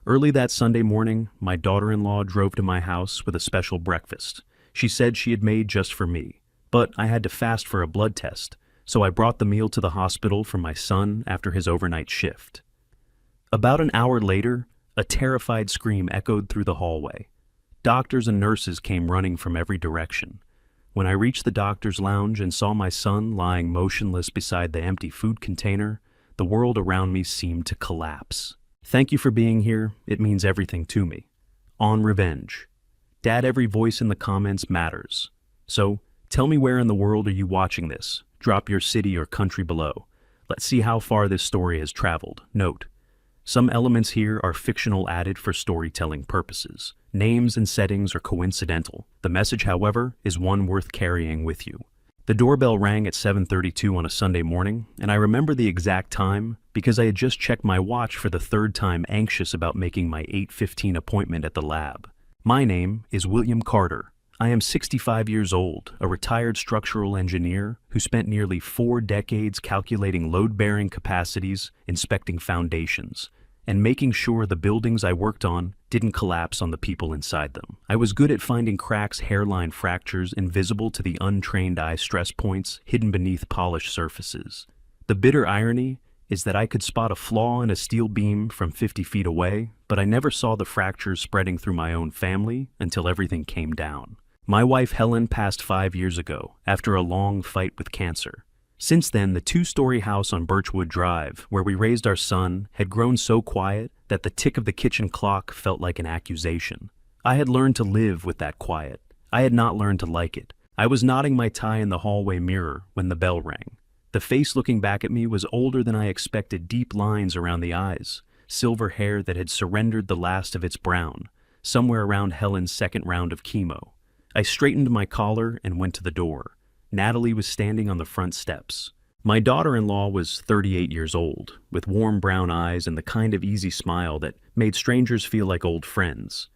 Early that Sunday morning, my daughter-in-law drove to my house with a special breakfast. She said she had made just for me, but I had to fast for a blood test, so I brought the meal to the hospital for my son after his overnight shift. About an hour later, a terrified scream echoed through the hallway. Doctors and nurses came running from every direction. When I reached the doctor's lounge and saw my son lying motionless beside the empty food container, the world around me seemed to collapse. Thank you for being here. It means everything to me. On revenge. Dad, every voice in the comments matters. So, tell me, where in the world are you watching this? Drop your city or country below. Let's see how far this story has traveled. Note: some elements here are fictional, added for storytelling purposes. Names and settings are coincidental. The message, however, is one worth carrying with you. The doorbell rang at 7:32 on a Sunday morning, and I remember the exact time because I had just checked my watch for the third time, anxious about making my 8:15 appointment at the lab. My name is William Carter. I am 65 years old, a retired structural engineer who spent nearly 4 decades calculating load-bearing capacities, inspecting foundations, and making sure the buildings I worked on didn't collapse on the people inside them. I was good at finding cracks, hairline fractures invisible to the untrained eye, stress points hidden beneath polished surfaces. The bitter irony is that I could spot a flaw in a steel beam from 50 feet away, but I never saw the fractures spreading through my own family until everything came down. My wife Helen passed 5 years ago after a long fight with cancer. Since then, the 2-story house on Birchwood Drive, where we raised our son, had grown so quiet that the tick of the kitchen clock felt like an accusation. I had learned to live with that quiet. I had not learned to like it. I was knotting my tie in the hallway mirror when the bell rang. The face looking back at me was older than I expected, deep lines around the eyes, silver hair that had surrendered the last of its brown, somewhere around Helen's second round of chemo. I straightened my collar and went to the door. Natalie was standing on the front steps. My daughter-in-law was 38 years old, with warm brown eyes and the kind of easy smile that made strangers feel like old friends.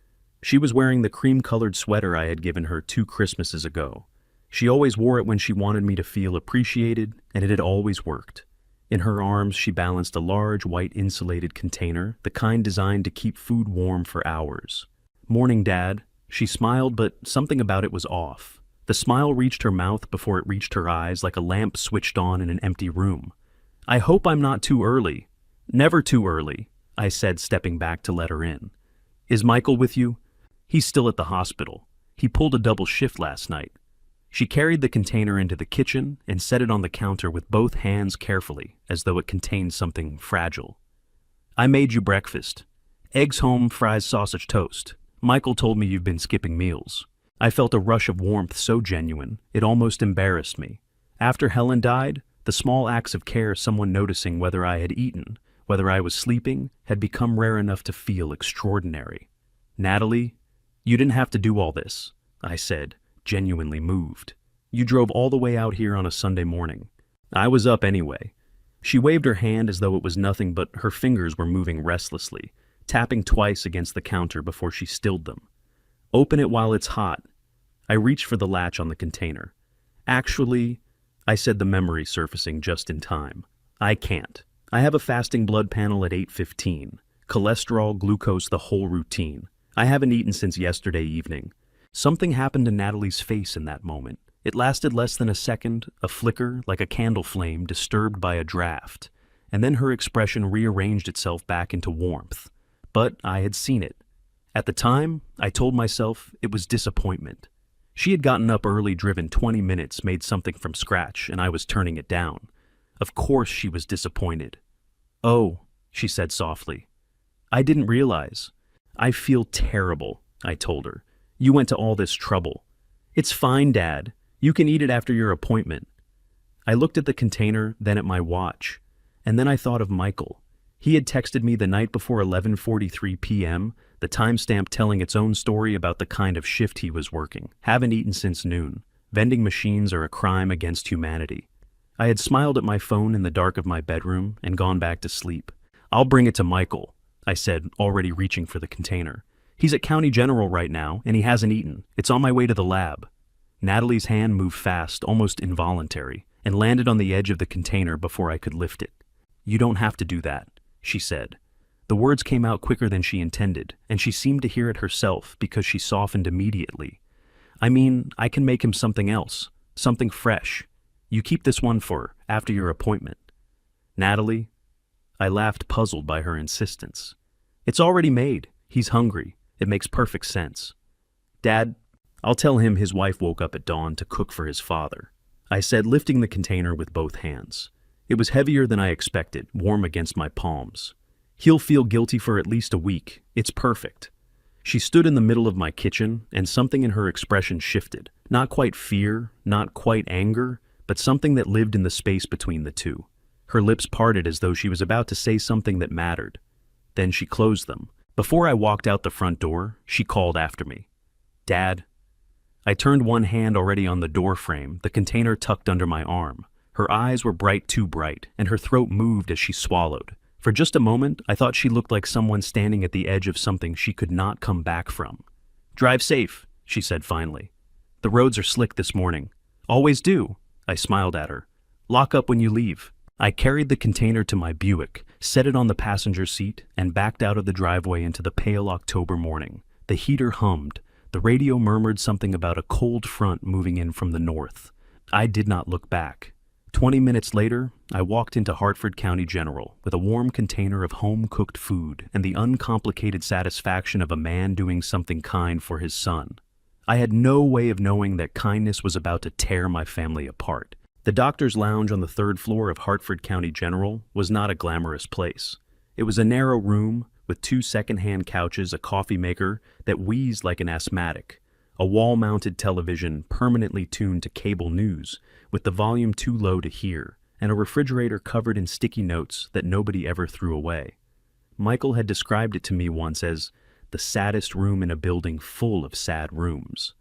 She was wearing the cream-colored sweater I had given her 2 Christmases ago. She always wore it when she wanted me to feel appreciated, and it had always worked. In her arms, she balanced a large white insulated container, the kind designed to keep food warm for hours. "Morning, Dad." She smiled, but something about it was off. The smile reached her mouth before it reached her eyes, like a lamp switched on in an empty room. "I hope I'm not too early." "Never too early," I said, stepping back to let her in. "Is Michael with you?" "He's still at the hospital. He pulled a double shift last night." She carried the container into the kitchen and set it on the counter with both hands carefully, as though it contained something fragile. "I made you breakfast. Eggs home, fries, sausage toast. Michael told me you've been skipping meals." I felt a rush of warmth so genuine, it almost embarrassed me. After Helen died, the small acts of care, someone noticing whether I had eaten, whether I was sleeping, had become rare enough to feel extraordinary. "Natalie, you didn't have to do all this," I said, genuinely moved. "You drove all the way out here on a Sunday morning." "I was up anyway." She waved her hand as though it was nothing, but her fingers were moving restlessly, tapping twice against the counter before she stilled them. "Open it while it's hot." I reached for the latch on the container. "Actually," I said, the memory surfacing just in time, "I can't. I have a fasting blood panel at 8:15. Cholesterol, glucose, the whole routine. I haven't eaten since yesterday evening." Something happened to Natalie's face in that moment. It lasted less than a second, a flicker like a candle flame disturbed by a draft, and then her expression rearranged itself back into warmth. But I had seen it. At the time, I told myself it was disappointment. She had gotten up early, driven 20 minutes, made something from scratch, and I was turning it down. Of course she was disappointed. "Oh," she said softly. "I didn't realize." "I feel terrible," I told her. "You went to all this trouble." "It's fine, Dad. You can eat it after your appointment." I looked at the container, then at my watch, and then I thought of Michael. He had texted me the night before 11:43 p.m., the timestamp telling its own story about the kind of shift he was working. "Haven't eaten since noon. Vending machines are a crime against humanity." I had smiled at my phone in the dark of my bedroom and gone back to sleep. "I'll bring it to Michael," I said, already reaching for the container. "He's at County General right now, and he hasn't eaten. It's on my way to the lab." Natalie's hand moved fast, almost involuntary, and landed on the edge of the container before I could lift it. "You don't have to do that," she said. The words came out quicker than she intended, and she seemed to hear it herself because she softened immediately. I mean, I can make him something else, something fresh. You keep this one for after your appointment. Natalie? I laughed, puzzled by her insistence. It's already made. He's hungry. It makes perfect sense. Dad, I'll tell him his wife woke up at dawn to cook for his father, I said, lifting the container with both hands. It was heavier than I expected, warm against my palms. He'll feel guilty for at least a week. It's perfect. She stood in the middle of my kitchen, and something in her expression shifted. Not quite fear, not quite anger, but something that lived in the space between the two. Her lips parted as though she was about to say something that mattered. Then she closed them. Before I walked out the front door, she called after me. Dad. I turned one hand already on the door frame, the container tucked under my arm. Her eyes were bright, too bright, and her throat moved as she swallowed. For just a moment, I thought she looked like someone standing at the edge of something she could not come back from. Drive safe, she said finally. The roads are slick this morning. Always do, I smiled at her. Lock up when you leave. I carried the container to my Buick, set it on the passenger seat, and backed out of the driveway into the pale October morning. The heater hummed. The radio murmured something about a cold front moving in from the north. I did not look back. 20 minutes later, I walked into Hartford County General with a warm container of home-cooked food and the uncomplicated satisfaction of a man doing something kind for his son. I had no way of knowing that kindness was about to tear my family apart. The doctor's lounge on the third floor of Hartford County General was not a glamorous place. It was a narrow room with 2 second-hand couches, a coffee maker that wheezed like an asthmatic, a wall-mounted television permanently tuned to cable news with the volume too low to hear, and a refrigerator covered in sticky notes that nobody ever threw away. Michael had described it to me once as the saddest room in a building full of sad rooms.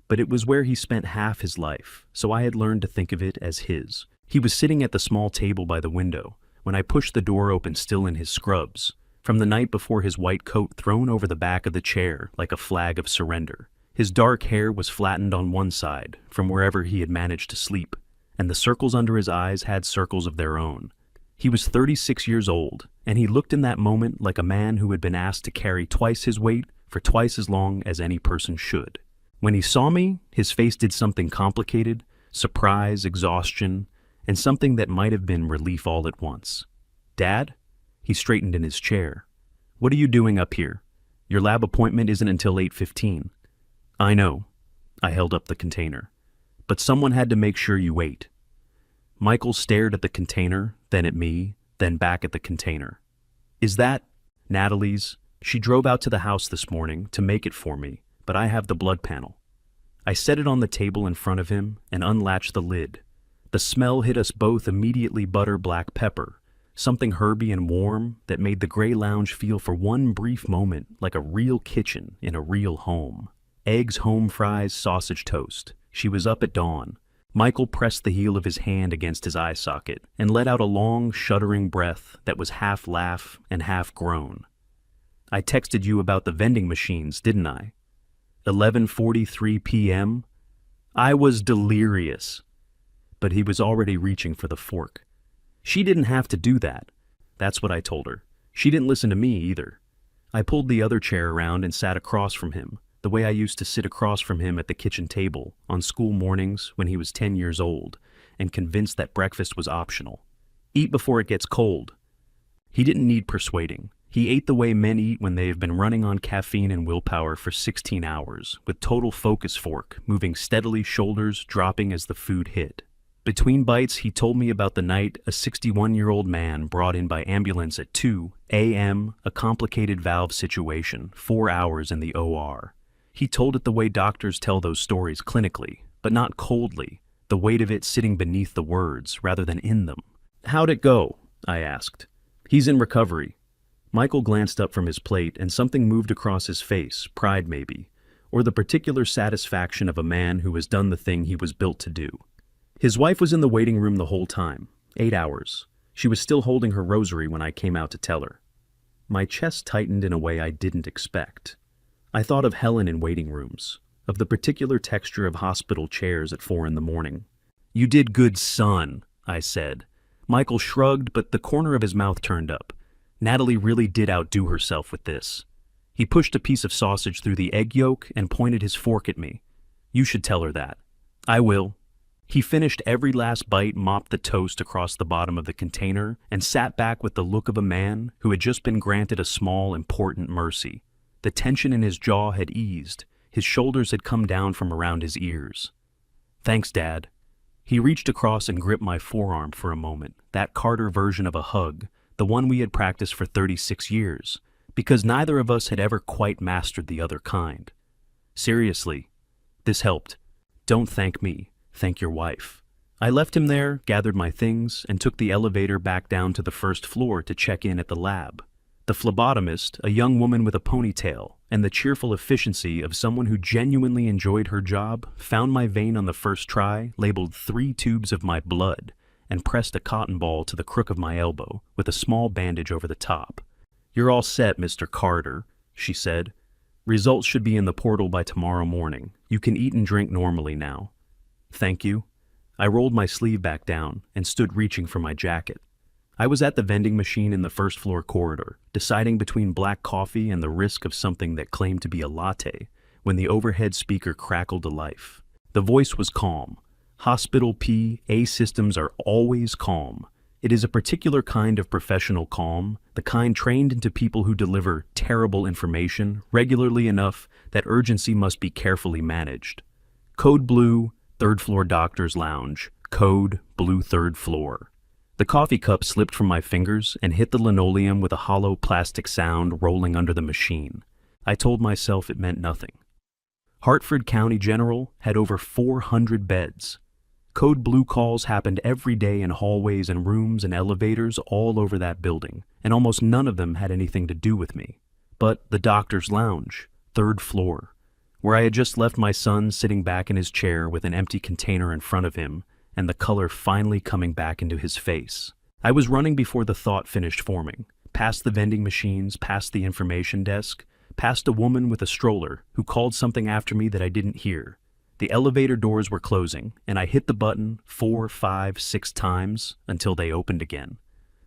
But it was where he spent half his life, so I had learned to think of it as his. He was sitting at the small table by the window when I pushed the door open, still in his scrubs, from the night before, his white coat thrown over the back of the chair like a flag of surrender. His dark hair was flattened on one side from wherever he had managed to sleep, and the circles under his eyes had circles of their own. He was 36 years old, and he looked in that moment like a man who had been asked to carry twice his weight for twice as long as any person should. When he saw me, his face did something complicated, surprise, exhaustion, and something that might have been relief all at once. Dad? He straightened in his chair. What are you doing up here? Your lab appointment isn't until 8:15. I know. I held up the container. But someone had to make sure you ate. Michael stared at the container, then at me, then back at the container. Is that Natalie's? She drove out to the house this morning to make it for me, but I have the blood panel. I set it on the table in front of him and unlatched the lid. The smell hit us both immediately, butter black pepper, something herby and warm that made the gray lounge feel for one brief moment like a real kitchen in a real home. Eggs, home fries, sausage toast. She was up at dawn. Michael pressed the heel of his hand against his eye socket and let out a long, shuddering breath that was half laugh and half groan. I texted you about the vending machines, didn't I? 11:43 p.m. I was delirious. But he was already reaching for the fork. She didn't have to do that. That's what I told her. She didn't listen to me either. I pulled the other chair around and sat across from him, the way I used to sit across from him at the kitchen table on school mornings when he was 10 years old, and convinced that breakfast was optional. Eat before it gets cold. He didn't need persuading. He ate the way men eat when they have been running on caffeine and willpower for 16 hours, with total focus, fork moving steadily, shoulders dropping as the food hit. Between bites, he told me about the night a 61-year-old man brought in by ambulance at 2 a.m., a complicated valve situation, 4 hours in the OR. He told it the way doctors tell those stories, clinically, but not coldly, the weight of it sitting beneath the words rather than in them. How'd it go? I asked. He's in recovery. Michael glanced up from his plate and something moved across his face, pride maybe, or the particular satisfaction of a man who has done the thing he was built to do. His wife was in the waiting room the whole time, 8 hours. She was still holding her rosary when I came out to tell her. My chest tightened in a way I didn't expect. I thought of Helen in waiting rooms, of the particular texture of hospital chairs at 4 a.m. You did good, son, I said. Michael shrugged, but the corner of his mouth turned up. Natalie really did outdo herself with this. He pushed a piece of sausage through the egg yolk and pointed his fork at me. You should tell her that. I will. He finished every last bite, mopped the toast across the bottom of the container, and sat back with the look of a man who had just been granted a small, important mercy. The tension in his jaw had eased. His shoulders had come down from around his ears. Thanks, Dad. He reached across and gripped my forearm for a moment, that Carter version of a hug, the one we had practiced for 36 years, because neither of us had ever quite mastered the other kind. Seriously, this helped. Don't thank me. Thank your wife. I left him there, gathered my things, and took the elevator back down to the first floor to check in at the lab. The phlebotomist, a young woman with a ponytail, and the cheerful efficiency of someone who genuinely enjoyed her job, found my vein on the first try, labeled 3 tubes of my blood, and pressed a cotton ball to the crook of my elbow, with a small bandage over the top. You're all set, Mr. Carter, she said. Results should be in the portal by tomorrow morning. You can eat and drink normally now. Thank you. I rolled my sleeve back down and stood reaching for my jacket. I was at the vending machine in the first floor corridor, deciding between black coffee and the risk of something that claimed to be a latte, when the overhead speaker crackled to life. The voice was calm. Hospital PA systems are always calm. It is a particular kind of professional calm, the kind trained into people who deliver terrible information regularly enough that urgency must be carefully managed. Code blue, 3rd floor doctor's lounge. Code blue 3rd floor. The coffee cup slipped from my fingers and hit the linoleum with a hollow plastic sound rolling under the machine. I told myself it meant nothing. Hartford County General had over 400 beds. Code blue calls happened every day in hallways and rooms and elevators all over that building, and almost none of them had anything to do with me. But the doctor's lounge, 3rd floor, where I had just left my son sitting back in his chair with an empty container in front of him and the color finally coming back into his face. I was running before the thought finished forming, past the vending machines, past the information desk, past a woman with a stroller who called something after me that I didn't hear. The elevator doors were closing, and I hit the button 4, 5, 6 times until they opened again.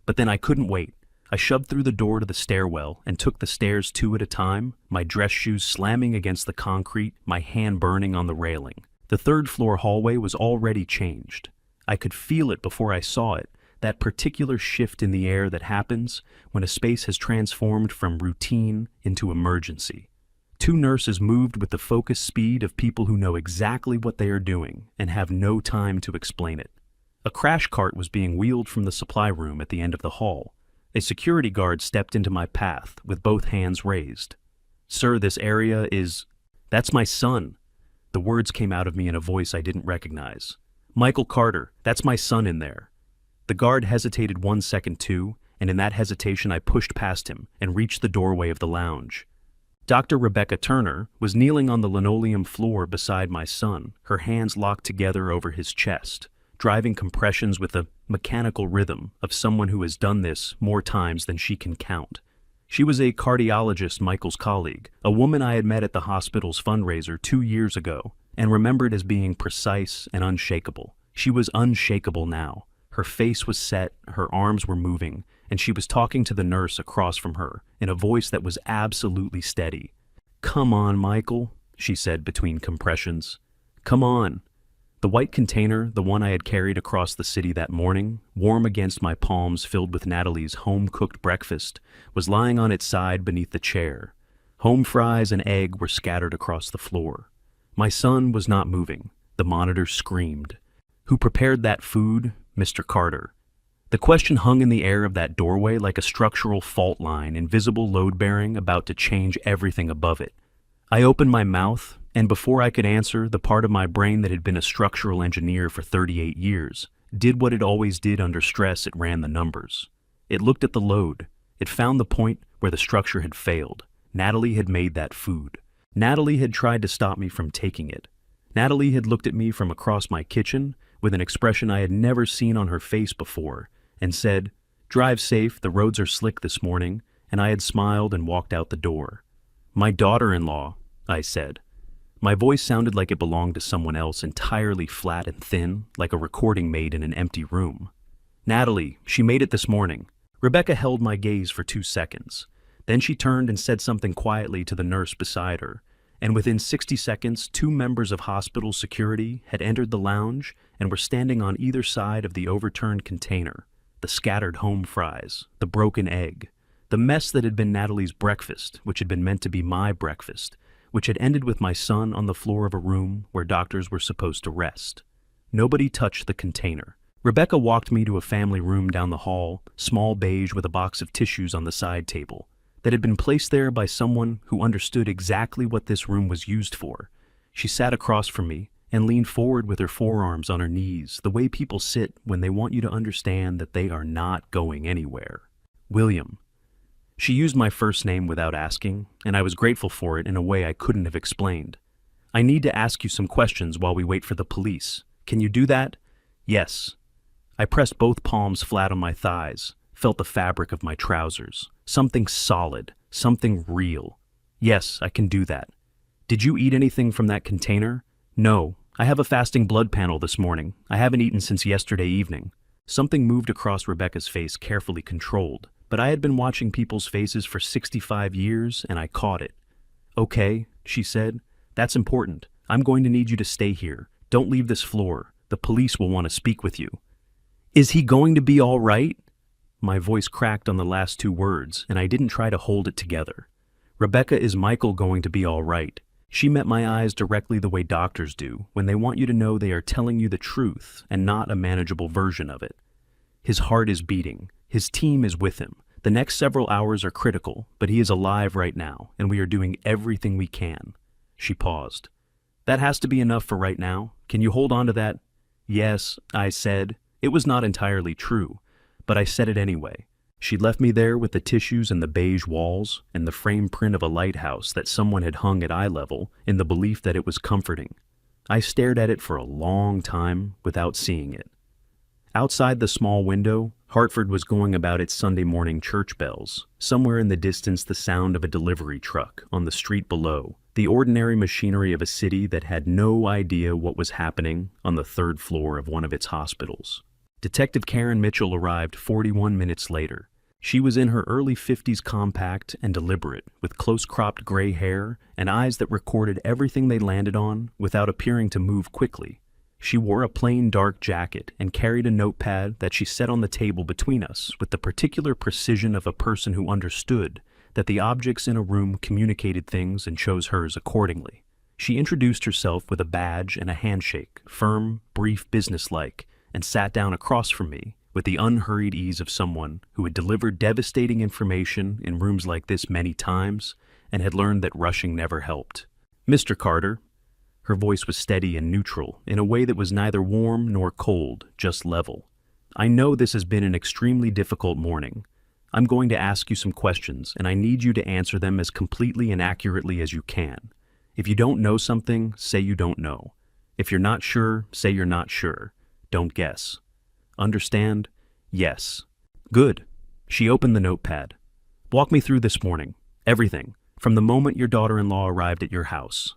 But then I couldn't wait. I shoved through the door to the stairwell and took the stairs 2 at a time, my dress shoes slamming against the concrete, my hand burning on the railing. The 3rd floor hallway was already changed. I could feel it before I saw it, that particular shift in the air that happens when a space has transformed from routine into emergency. 2 nurses moved with the focused speed of people who know exactly what they are doing and have no time to explain it. A crash cart was being wheeled from the supply room at the end of the hall. A security guard stepped into my path with both hands raised. Sir, this area is... That's my son. The words came out of me in a voice I didn't recognize. Michael Carter, that's my son in there. The guard hesitated 1 second too, and in that hesitation I pushed past him and reached the doorway of the lounge. Dr. Rebecca Turner was kneeling on the linoleum floor beside my son, her hands locked together over his chest, driving compressions with the mechanical rhythm of someone who has done this more times than she can count. She was a cardiologist, Michael's colleague, a woman I had met at the hospital's fundraiser 2 years ago, and remembered as being precise and unshakable. She was unshakable now. Her face was set, her arms were moving, and she was talking to the nurse across from her in a voice that was absolutely steady. "Come on, Michael," she said between compressions. "Come on." The white container, the one I had carried across the city that morning, warm against my palms filled with Natalie's home-cooked breakfast, was lying on its side beneath the chair. Home fries and egg were scattered across the floor. My son was not moving. The monitor screamed. Who prepared that food? Mr. Carter. The question hung in the air of that doorway like a structural fault line, invisible load-bearing, about to change everything above it. I opened my mouth, and before I could answer, the part of my brain that had been a structural engineer for 38 years did what it always did under stress. It ran the numbers. It looked at the load. It found the point where the structure had failed. Natalie had made that food. Natalie had tried to stop me from taking it. Natalie had looked at me from across my kitchen with an expression I had never seen on her face before and said, "Drive safe, the roads are slick this morning," and I had smiled and walked out the door. "My daughter-in-law," I said. My voice sounded like it belonged to someone else, entirely flat and thin, like a recording made in an empty room. "Natalie, she made it this morning. Rebecca held my gaze for 2 seconds. Then she turned and said something quietly to the nurse beside her, and within 60 seconds, 2 members of hospital security had entered the lounge and were standing on either side of the overturned container, the scattered home fries, the broken egg, the mess that had been Natalie's breakfast, which had been meant to be my breakfast, which had ended with my son on the floor of a room where doctors were supposed to rest. Nobody touched the container. Rebecca walked me to a family room down the hall, small beige with a box of tissues on the side table, that had been placed there by someone who understood exactly what this room was used for. She sat across from me and leaned forward with her forearms on her knees, the way people sit when they want you to understand that they are not going anywhere. William. She used my first name without asking, and I was grateful for it in a way I couldn't have explained. I need to ask you some questions while we wait for the police. Can you do that? Yes. I pressed both palms flat on my thighs, felt the fabric of my trousers. Something solid, something real. Yes, I can do that. Did you eat anything from that container? No. I have a fasting blood panel this morning. I haven't eaten since yesterday evening. Something moved across Rebecca's face, carefully controlled, but I had been watching people's faces for 65 years and I caught it. Okay, she said. That's important. I'm going to need you to stay here. Don't leave this floor. The police will want to speak with you. Is he going to be all right? My voice cracked on the last 2 words, and I didn't try to hold it together. Rebecca, is Michael going to be all right? She met my eyes directly the way doctors do, when they want you to know they are telling you the truth and not a manageable version of it. His heart is beating. His team is with him. The next several hours are critical, but he is alive right now, and we are doing everything we can. She paused. That has to be enough for right now. Can you hold on to that? Yes, I said. It was not entirely true, but I said it anyway. She left me there with the tissues and the beige walls and the frame print of a lighthouse that someone had hung at eye level in the belief that it was comforting. I stared at it for a long time without seeing it. Outside the small window, Hartford was going about its Sunday morning church bells. Somewhere in the distance, the sound of a delivery truck on the street below, the ordinary machinery of a city that had no idea what was happening on the 3rd floor of one of its hospitals. Detective Karen Mitchell arrived 41 minutes later. She was in her early 50s, compact and deliberate, with close-cropped gray hair and eyes that recorded everything they landed on without appearing to move quickly. She wore a plain dark jacket and carried a notepad that she set on the table between us with the particular precision of a person who understood that the objects in a room communicated things and chose hers accordingly. She introduced herself with a badge and a handshake, firm, brief, businesslike, and sat down across from me with the unhurried ease of someone who had delivered devastating information in rooms like this many times and had learned that rushing never helped. Mr. Carter. Her voice was steady and neutral in a way that was neither warm nor cold, just level. I know this has been an extremely difficult morning. I'm going to ask you some questions, and I need you to answer them as completely and accurately as you can. If you don't know something, say you don't know. If you're not sure, say you're not sure. Don't guess. Understand? Yes. Good. She opened the notepad. Walk me through this morning. Everything, from the moment your daughter-in-law arrived at your house.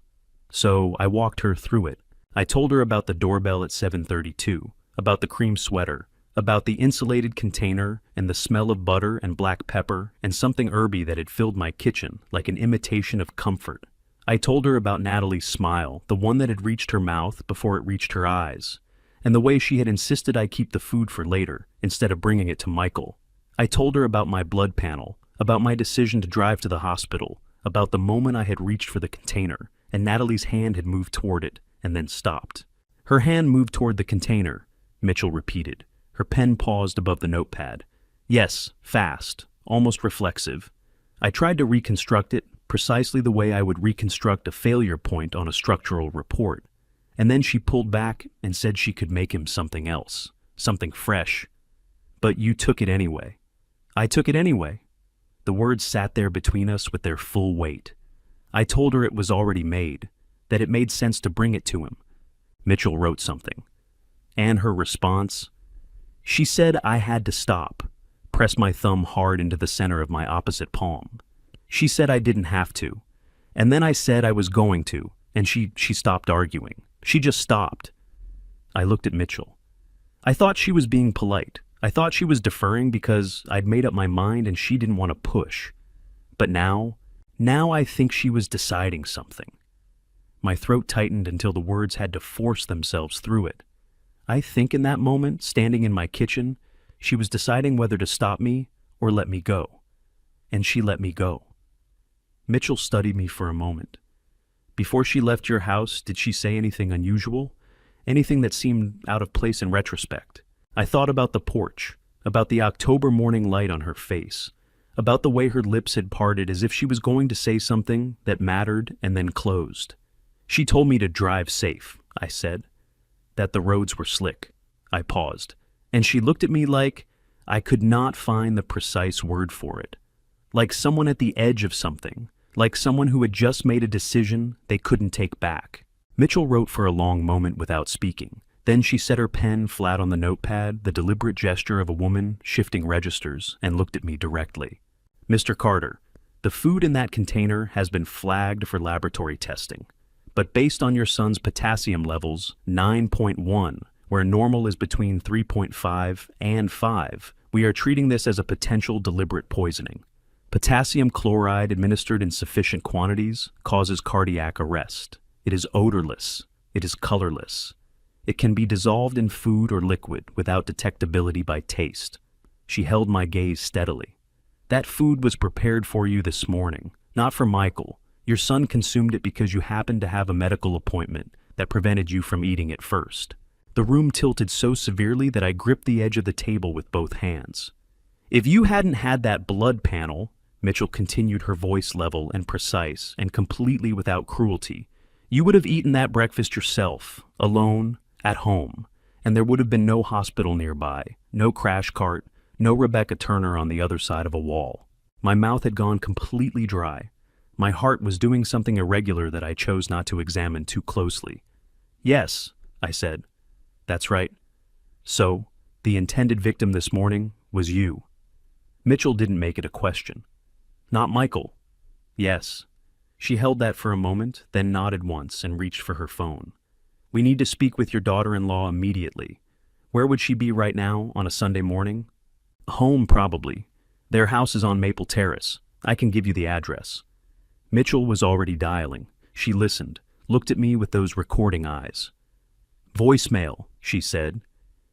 So I walked her through it. I told her about the doorbell at 7:32, about the cream sweater, about the insulated container and the smell of butter and black pepper and something herby that had filled my kitchen like an imitation of comfort. I told her about Natalie's smile, the one that had reached her mouth before it reached her eyes, and the way she had insisted I keep the food for later instead of bringing it to Michael. I told her about my blood panel, about my decision to drive to the hospital, about the moment I had reached for the container, and Natalie's hand had moved toward it and then stopped. Her hand moved toward the container, Mitchell repeated. Her pen paused above the notepad. Yes, fast, almost reflexive. I tried to reconstruct it precisely the way I would reconstruct a failure point on a structural report. And then she pulled back and said she could make him something else, something fresh. But you took it anyway. I took it anyway. The words sat there between us with their full weight. I told her it was already made, that it made sense to bring it to him. Mitchell wrote something. And her response? She said I had to stop, pressed my thumb hard into the center of my opposite palm. She said I didn't have to. And then I said I was going to, and she stopped arguing. She just stopped. I looked at Mitchell. I thought she was being polite. I thought she was deferring because I'd made up my mind and she didn't want to push. But now I think she was deciding something. My throat tightened until the words had to force themselves through it. I think in that moment, standing in my kitchen, she was deciding whether to stop me or let me go. And she let me go. Mitchell studied me for a moment. Before she left your house, did she say anything unusual? Anything that seemed out of place in retrospect? I thought about the porch, about the October morning light on her face, about the way her lips had parted as if she was going to say something that mattered and then closed. She told me to drive safe, I said. That the roads were slick. I paused, and she looked at me like I could not find the precise word for it. Like someone at the edge of something, like someone who had just made a decision they couldn't take back. Mitchell wrote for a long moment without speaking. Then she set her pen flat on the notepad, the deliberate gesture of a woman shifting registers, and looked at me directly. Mr. Carter, the food in that container has been flagged for laboratory testing. But based on your son's potassium levels, 9.1, where normal is between 3.5 and 5, we are treating this as a potential deliberate poisoning. Potassium chloride administered in sufficient quantities causes cardiac arrest. It is odorless. It is colorless. It can be dissolved in food or liquid without detectability by taste. She held my gaze steadily. That food was prepared for you this morning, not for Michael. Your son consumed it because you happened to have a medical appointment that prevented you from eating it first. The room tilted so severely that I gripped the edge of the table with both hands. If you hadn't had that blood panel, Mitchell continued, her voice level and precise and completely without cruelty, you would have eaten that breakfast yourself, alone, at home, and there would have been no hospital nearby, no crash cart, no Rebecca Turner on the other side of a wall. My mouth had gone completely dry. My heart was doing something irregular that I chose not to examine too closely. Yes, I said. That's right. So, the intended victim this morning was you. Mitchell didn't make it a question. Not Michael. Yes. She held that for a moment, then nodded once and reached for her phone. We need to speak with your daughter-in-law immediately. Where would she be right now on a Sunday morning? Home, probably. Their house is on Maple Terrace. I can give you the address. Mitchell was already dialing. She listened, looked at me with those recording eyes. Voicemail, she said.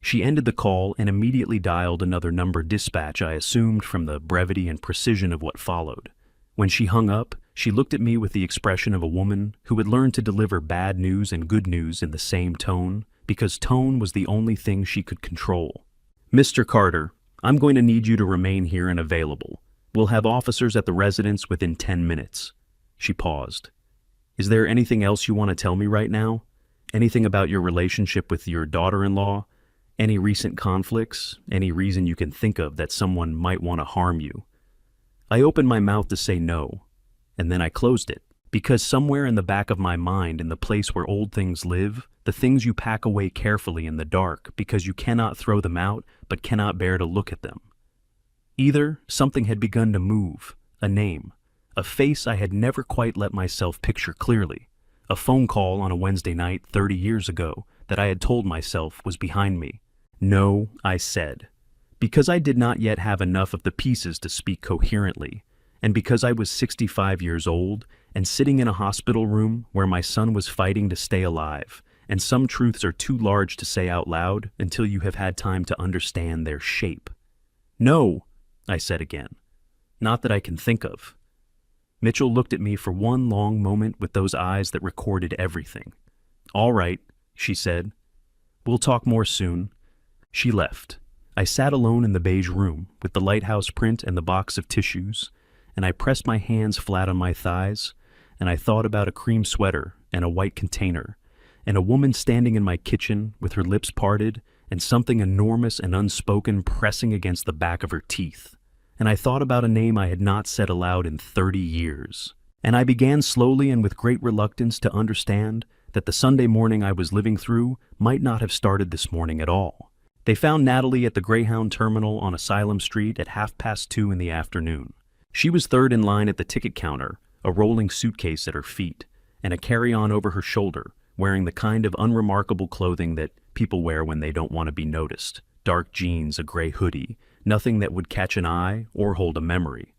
She ended the call and immediately dialed another number, dispatch, I assumed from the brevity and precision of what followed. When she hung up, she looked at me with the expression of a woman who had learned to deliver bad news and good news in the same tone, because tone was the only thing she could control. Mr. Carter, I'm going to need you to remain here and available. We'll have officers at the residence within 10 minutes. She paused. Is there anything else you want to tell me right now? Anything about your relationship with your daughter-in-law? Any recent conflicts? Any reason you can think of that someone might want to harm you? I opened my mouth to say no, and then I closed it, because somewhere in the back of my mind, in the place where old things live, the things you pack away carefully in the dark because you cannot throw them out but cannot bear to look at them. Either something had begun to move, a name, a face I had never quite let myself picture clearly, a phone call on a Wednesday night 30 years ago that I had told myself was behind me. No, I said, because I did not yet have enough of the pieces to speak coherently, and because I was 65 years old and sitting in a hospital room where my son was fighting to stay alive, and some truths are too large to say out loud until you have had time to understand their shape. No, I said again. Not that I can think of. Mitchell looked at me for one long moment with those eyes that recorded everything. All right, she said. We'll talk more soon. She left. I sat alone in the beige room with the lighthouse print and the box of tissues, and I pressed my hands flat on my thighs, and I thought about a cream sweater and a white container, and a woman standing in my kitchen with her lips parted and something enormous and unspoken pressing against the back of her teeth. And I thought about a name I had not said aloud in 30 years. And I began slowly and with great reluctance to understand that the Sunday morning I was living through might not have started this morning at all. They found Natalie at the Greyhound terminal on Asylum Street at 2:30 in the afternoon. She was third in line at the ticket counter, a rolling suitcase at her feet, and a carry-on over her shoulder, wearing the kind of unremarkable clothing that people wear when they don't want to be noticed. dark jeans, a gray hoodie, nothing that would catch an eye or hold a memory.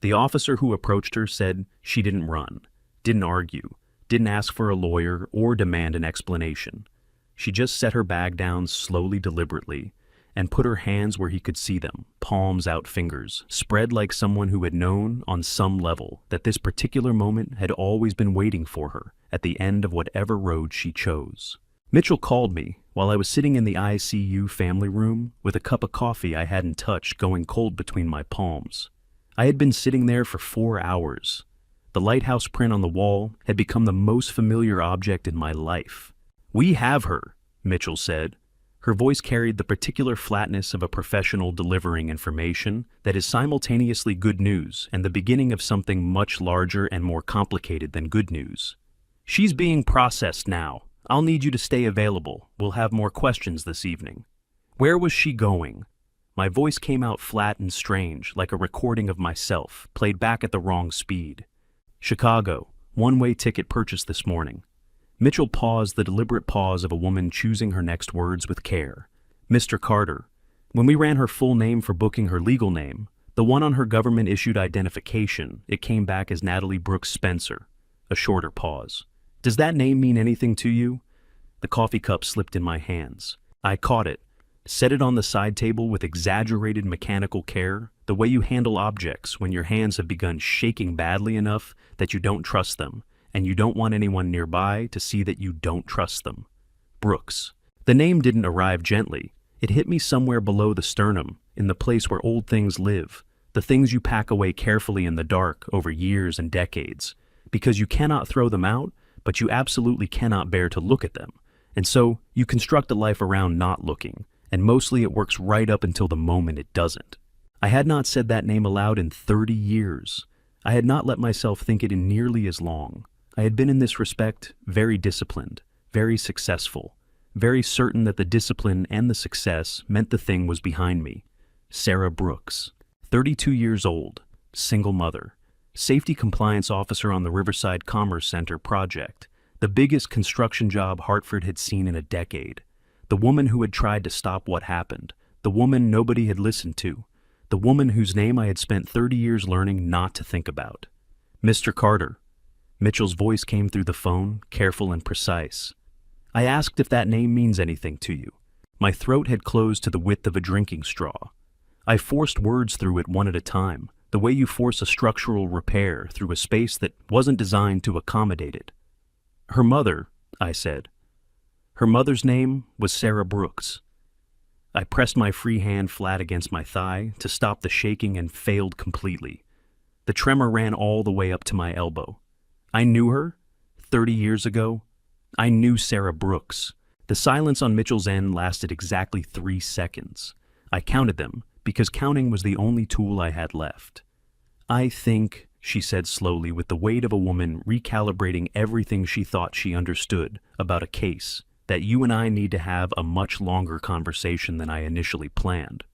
The officer who approached her said she didn't run, didn't argue, didn't ask for a lawyer or demand an explanation. She just set her bag down slowly, deliberately, and put her hands where he could see them, palms out, fingers, spread like someone who had known on some level that this particular moment had always been waiting for her at the end of whatever road she chose. Mitchell called me while I was sitting in the ICU family room with a cup of coffee I hadn't touched going cold between my palms. I had been sitting there for 4 hours. The lighthouse print on the wall had become the most familiar object in my life. "We have her," Mitchell said. Her voice carried the particular flatness of a professional delivering information that is simultaneously good news and the beginning of something much larger and more complicated than good news. "She's being processed now. I'll need you to stay available. We'll have more questions this evening." Where was she going? My voice came out flat and strange, like a recording of myself, played back at the wrong speed. "Chicago, one-way ticket purchased this morning." Mitchell paused, the deliberate pause of a woman choosing her next words with care. "Mr. Carter." When we ran her full name for booking her legal name, the one on her government-issued identification, it came back as Natalie Brooks Spencer. A shorter pause. "Does that name mean anything to you?" The coffee cup slipped in my hands. I caught it, set it on the side table with exaggerated mechanical care, the way you handle objects when your hands have begun shaking badly enough that you don't trust them, and you don't want anyone nearby to see that you don't trust them. Brooks. The name didn't arrive gently. It hit me somewhere below the sternum, in the place where old things live, the things you pack away carefully in the dark over years and decades, because you cannot throw them out, but you absolutely cannot bear to look at them, and so you construct a life around not looking, and mostly it works right up until the moment it doesn't. I had not said that name aloud in 30 years. I had not let myself think it in nearly as long. I had been in this respect very disciplined, very successful, very certain that the discipline and the success meant the thing was behind me. Sarah Brooks, 32 years old, single mother, safety compliance officer on the Riverside Commerce Center project, the biggest construction job Hartford had seen in a decade, the woman who had tried to stop what happened, the woman nobody had listened to, the woman whose name I had spent 30 years learning not to think about. "Mr. Carter." Mitchell's voice came through the phone, careful and precise. "I asked if that name means anything to you." My throat had closed to the width of a drinking straw. I forced words through it one at a time, the way you force a structural repair through a space that wasn't designed to accommodate it. "Her mother," I said. "Her mother's name was Sarah Brooks." I pressed my free hand flat against my thigh to stop the shaking and failed completely. The tremor ran all the way up to my elbow. I knew her 30 years ago. I knew Sarah Brooks. The silence on Mitchell's end lasted exactly 3 seconds. I counted them because counting was the only tool I had left. "I think," she said slowly, with the weight of a woman recalibrating everything she thought she understood about a case, "that you and I need to have a much longer conversation than I initially planned."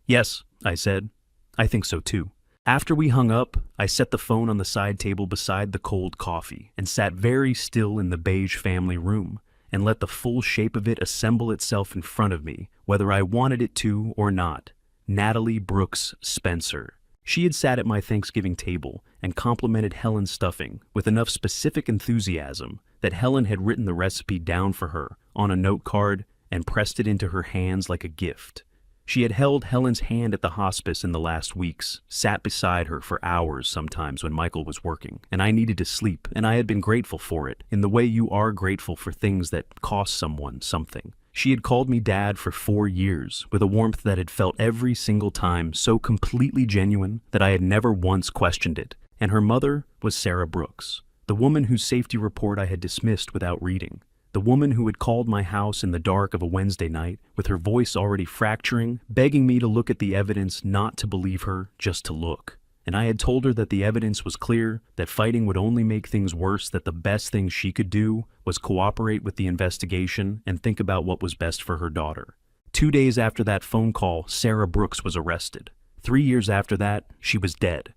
"Yes," I said. "I think so too." After we hung up, I set the phone on the side table beside the cold coffee and sat very still in the beige family room and let the full shape of it assemble itself in front of me, whether I wanted it to or not. Natalie Brooks Spencer. She had sat at my Thanksgiving table and complimented Helen's stuffing with enough specific enthusiasm that Helen had written the recipe down for her on a note card and pressed it into her hands like a gift. She had held Helen's hand at the hospice in the last weeks, sat beside her for hours sometimes when Michael was working, and I needed to sleep, and I had been grateful for it, in the way you are grateful for things that cost someone something. She had called me Dad for 4 years, with a warmth that had felt every single time so completely genuine that I had never once questioned it, and her mother was Sarah Brooks, the woman whose safety report I had dismissed without reading. The woman who had called my house in the dark of a Wednesday night, with her voice already fracturing, begging me to look at the evidence, not to believe her, just to look. And I had told her that the evidence was clear, that fighting would only make things worse, that the best thing she could do was cooperate with the investigation and think about what was best for her daughter. 2 days after that phone call, Sarah Brooks was arrested. 3 years after that, she was dead.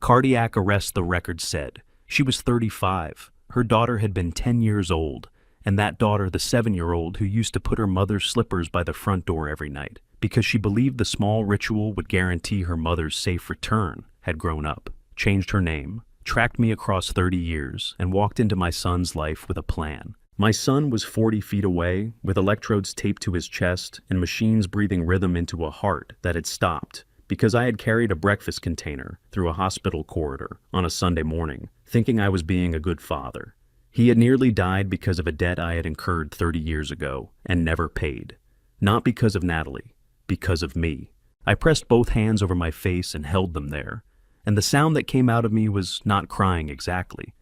Cardiac arrest, the record said. She was 35. Her daughter had been 10 years old. and that daughter, the 7-year-old who used to put her mother's slippers by the front door every night because she believed the small ritual would guarantee her mother's safe return, had grown up, changed her name, tracked me across 30 years, and walked into my son's life with a plan. My son was 40 feet away, with electrodes taped to his chest and machines breathing rhythm into a heart that had stopped because I had carried a breakfast container through a hospital corridor on a Sunday morning, thinking I was being a good father. He had nearly died because of a debt I had incurred 30 years ago and never paid. Not because of Natalie, because of me. I pressed both hands over my face and held them there, and the sound that came out of me was not crying exactly.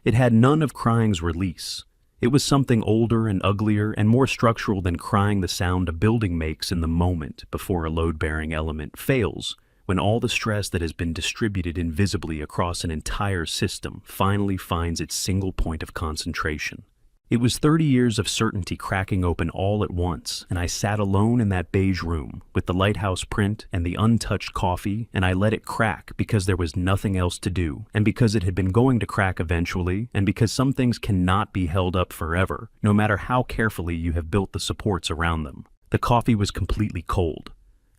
It had none of crying's release. It was something older and uglier and more structural than crying, the sound a building makes in the moment before a load-bearing element fails, when all the stress that has been distributed invisibly across an entire system finally finds its single point of concentration. It was 30 years of certainty cracking open all at once, and I sat alone in that beige room with the lighthouse print and the untouched coffee, and I let it crack because there was nothing else to do, and because it had been going to crack eventually, and because some things cannot be held up forever, no matter how carefully you have built the supports around them. The coffee was completely cold.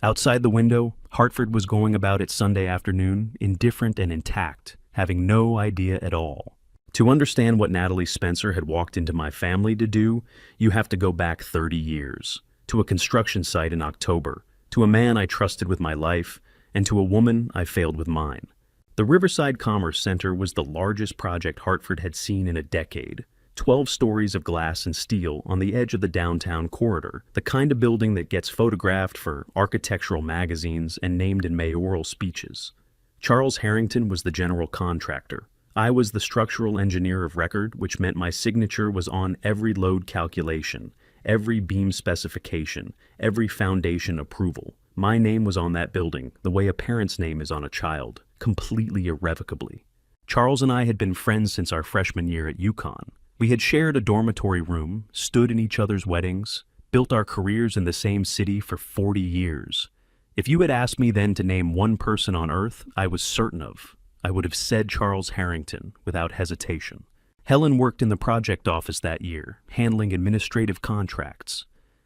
Outside the window, Hartford was going about its Sunday afternoon, indifferent and intact, having no idea at all. To understand what Natalie Spencer had walked into my family to do, you have to go back 30 years, to a construction site in October, to a man I trusted with my life, and to a woman I failed with mine. The Riverside Commerce Center was the largest project Hartford had seen in a decade. 12 stories of glass and steel on the edge of the downtown corridor, the kind of building that gets photographed for architectural magazines and named in mayoral speeches. Charles Harrington was the general contractor. I was the structural engineer of record, which meant my signature was on every load calculation, every beam specification, every foundation approval. My name was on that building, the way a parent's name is on a child, completely irrevocably. Charles and I had been friends since our freshman year at UConn. We had shared a dormitory room, stood in each other's weddings, built our careers in the same city for 40 years. If you had asked me then to name one person on earth I was certain of, I would have said Charles Harrington without hesitation. Helen worked in the project office that year, handling administrative contracts.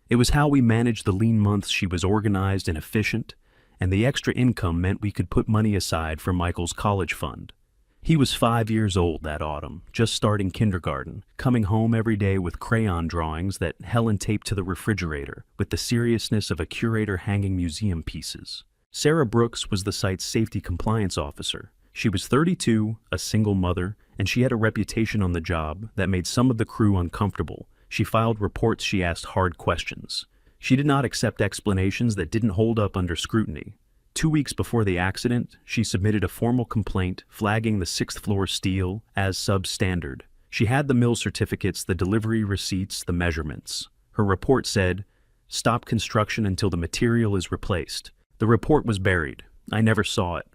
It was how we managed the lean months. She was organized and efficient, and the extra income meant we could put money aside for Michael's college fund. He was 5 years old that autumn, just starting kindergarten, coming home every day with crayon drawings that Helen taped to the refrigerator with the seriousness of a curator hanging museum pieces. Sarah Brooks was the site's safety compliance officer. She was 32, a single mother, and she had a reputation on the job that made some of the crew uncomfortable. She filed reports, she asked hard questions. She did not accept explanations that didn't hold up under scrutiny. 2 weeks before the accident, she submitted a formal complaint flagging the 6th floor steel as substandard. She had the mill certificates, the delivery receipts, the measurements. Her report said, "Stop construction until the material is replaced." The report was buried. I never saw it.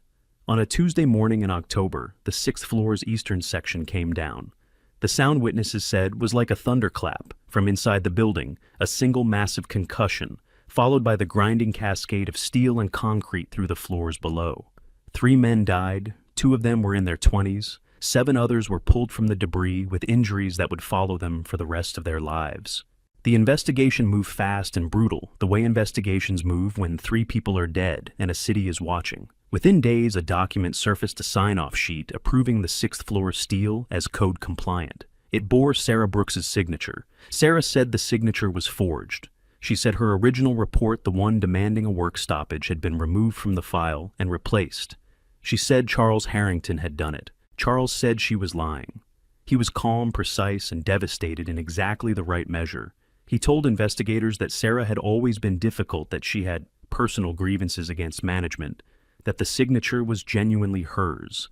On a Tuesday morning in October, the 6th floor's eastern section came down. The sound witnesses said was like a thunderclap from inside the building, a single massive concussion, followed by the grinding cascade of steel and concrete through the floors below. 3 men died, 2 of them were in their 20s, 7 others were pulled from the debris with injuries that would follow them for the rest of their lives. The investigation moved fast and brutal, the way investigations move when 3 people are dead and a city is watching. Within days, a document surfaced, a sign-off sheet approving the 6th floor steel as code compliant. It bore Sarah Brooks's signature. Sarah said the signature was forged. She said her original report, the one demanding a work stoppage, had been removed from the file and replaced. She said Charles Harrington had done it. Charles said she was lying. He was calm, precise, and devastated in exactly the right measure. He told investigators that Sarah had always been difficult, that she had personal grievances against management, that the signature was genuinely hers.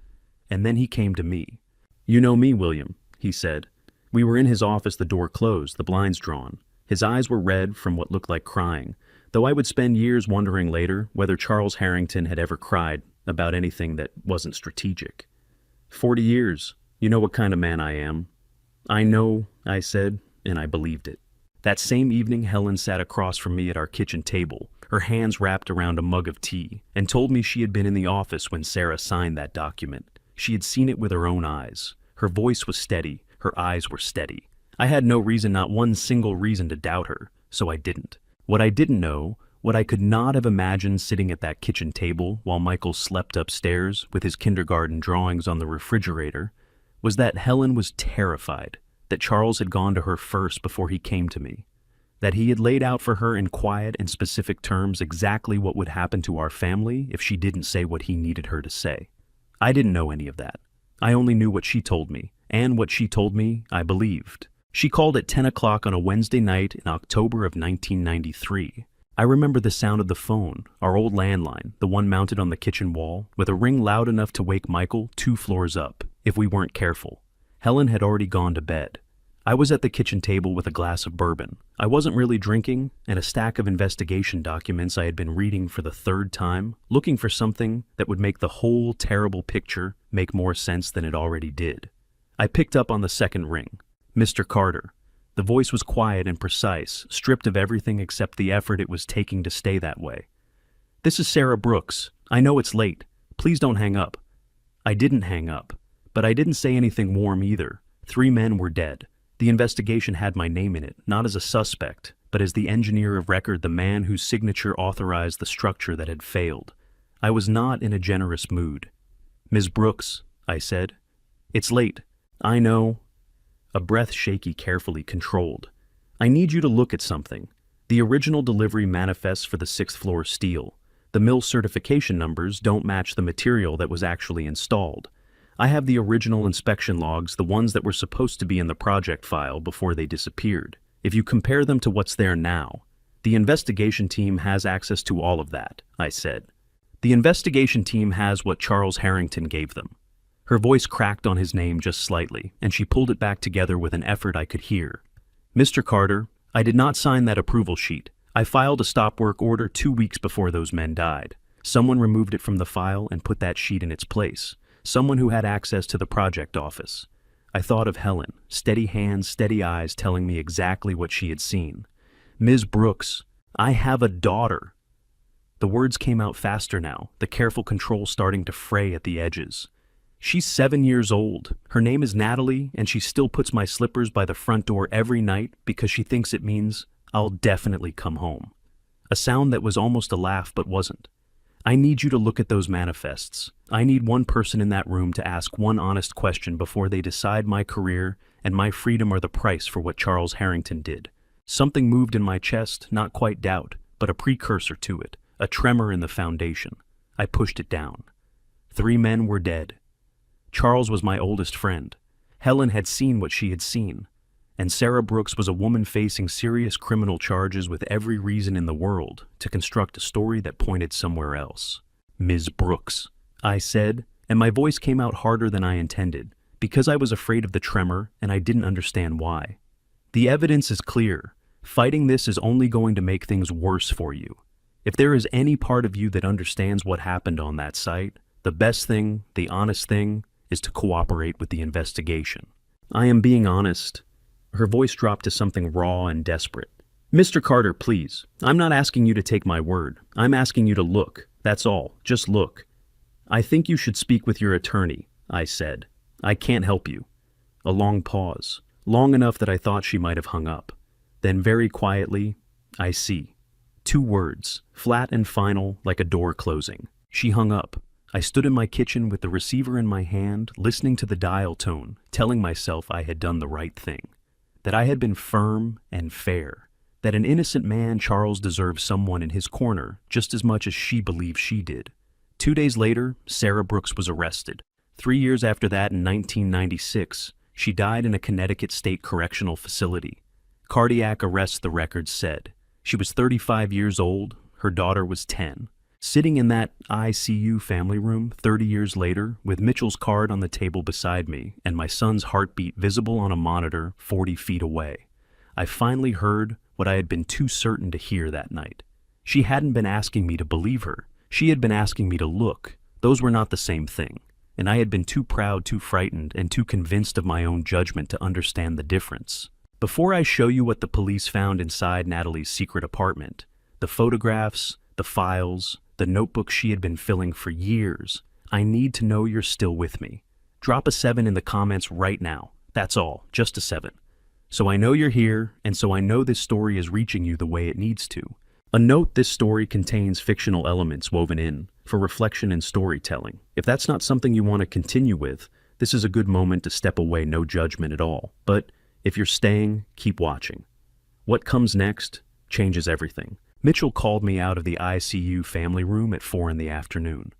And then he came to me. "You know me, William," he said. We were in his office, the door closed, the blinds drawn. His eyes were red from what looked like crying, though I would spend years wondering later whether Charles Harrington had ever cried about anything that wasn't strategic. 40 years. You know what kind of man I am." "I know," I said, and I believed it. That same evening, Helen sat across from me at our kitchen table, her hands wrapped around a mug of tea, and told me she had been in the office when Sarah signed that document. She had seen it with her own eyes. Her voice was steady, her eyes were steady. I had no reason, not one single reason to doubt her, so I didn't. What I didn't know, what I could not have imagined sitting at that kitchen table while Michael slept upstairs with his kindergarten drawings on the refrigerator, was that Helen was terrified that Charles had gone to her first before he came to me, that he had laid out for her in quiet and specific terms exactly what would happen to our family if she didn't say what he needed her to say. I didn't know any of that. I only knew what she told me, and what she told me, I believed. She called at 10 o'clock on a Wednesday night in October of 1993. I remember the sound of the phone, our old landline, the one mounted on the kitchen wall, with a ring loud enough to wake Michael 2 floors up, if we weren't careful. Helen had already gone to bed. I was at the kitchen table with a glass of bourbon. I wasn't really drinking, and a stack of investigation documents I had been reading for the 3rd time, looking for something that would make the whole terrible picture make more sense than it already did. I picked up on the second ring. Mr. Carter. The voice was quiet and precise, stripped of everything except the effort it was taking to stay that way. This is Sarah Brooks. I know it's late. Please don't hang up. I didn't hang up, but I didn't say anything warm either. 3 men were dead. The investigation had my name in it, not as a suspect, but as the engineer of record, the man whose signature authorized the structure that had failed. I was not in a generous mood. Ms. Brooks, I said. It's late. I know. A breath shaky, carefully controlled. I need you to look at something. The original delivery manifests for the 6th floor steel. The mill certification numbers don't match the material that was actually installed. I have the original inspection logs, the ones that were supposed to be in the project file before they disappeared. If you compare them to what's there now, the investigation team has access to all of that, I said. The investigation team has what Charles Harrington gave them. Her voice cracked on his name just slightly, and she pulled it back together with an effort I could hear. Mr. Carter, I did not sign that approval sheet. I filed a stop work order 2 weeks before those men died. Someone removed it from the file and put that sheet in its place. Someone who had access to the project office. I thought of Helen, steady hands, steady eyes telling me exactly what she had seen. Ms. Brooks, I have a daughter. The words came out faster now, the careful control starting to fray at the edges. She's 7 years old. Her name is Natalie, and she still puts my slippers by the front door every night because she thinks it means I'll definitely come home. A sound that was almost a laugh but wasn't. I need you to look at those manifests. I need one person in that room to ask one honest question before they decide my career and my freedom are the price for what Charles Harrington did. Something moved in my chest, not quite doubt, but a precursor to it, a tremor in the foundation. I pushed it down. 3 men were dead. Charles was my oldest friend. Helen had seen what she had seen. And Sarah Brooks was a woman facing serious criminal charges with every reason in the world to construct a story that pointed somewhere else. Ms. Brooks, I said, and my voice came out harder than I intended, because I was afraid of the tremor and I didn't understand why. The evidence is clear. Fighting this is only going to make things worse for you. If there is any part of you that understands what happened on that site, the best thing, the honest thing, is to cooperate with the investigation. I am being honest. Her voice dropped to something raw and desperate. Mr. Carter, please. I'm not asking you to take my word. I'm asking you to look. That's all. Just look. I think you should speak with your attorney, I said. I can't help you. A long pause, long enough that I thought she might have hung up. Then very quietly, I see. 2 words, flat and final, like a door closing. She hung up. I stood in my kitchen with the receiver in my hand, listening to the dial tone, telling myself I had done the right thing. That I had been firm and fair. That an innocent man, Charles, deserved someone in his corner just as much as she believed she did. 2 days later, Sarah Brooks was arrested. 3 years after that, in 1996, she died in a Connecticut State Correctional Facility. Cardiac arrest, the records said. She was 35 years old, her daughter was 10. Sitting in that ICU family room 30 years later, with Mitchell's card on the table beside me and my son's heartbeat visible on a monitor 40 feet away, I finally heard what I had been too certain to hear that night. She hadn't been asking me to believe her. She had been asking me to look. Those were not the same thing, and I had been too proud, too frightened, and too convinced of my own judgment to understand the difference. Before I show you what the police found inside Natalie's secret apartment, the photographs, the files, the notebook she had been filling for years, I need to know you're still with me. Drop a 7 in the comments right now. That's all, just a 7. So I know you're here, and so I know this story is reaching you the way it needs to. A note: this story contains fictional elements woven in for reflection and storytelling. If that's not something you want to continue with, this is a good moment to step away, no judgment at all. But if you're staying, keep watching. What comes next changes everything. Mitchell called me out of the ICU family room at 4 in the afternoon.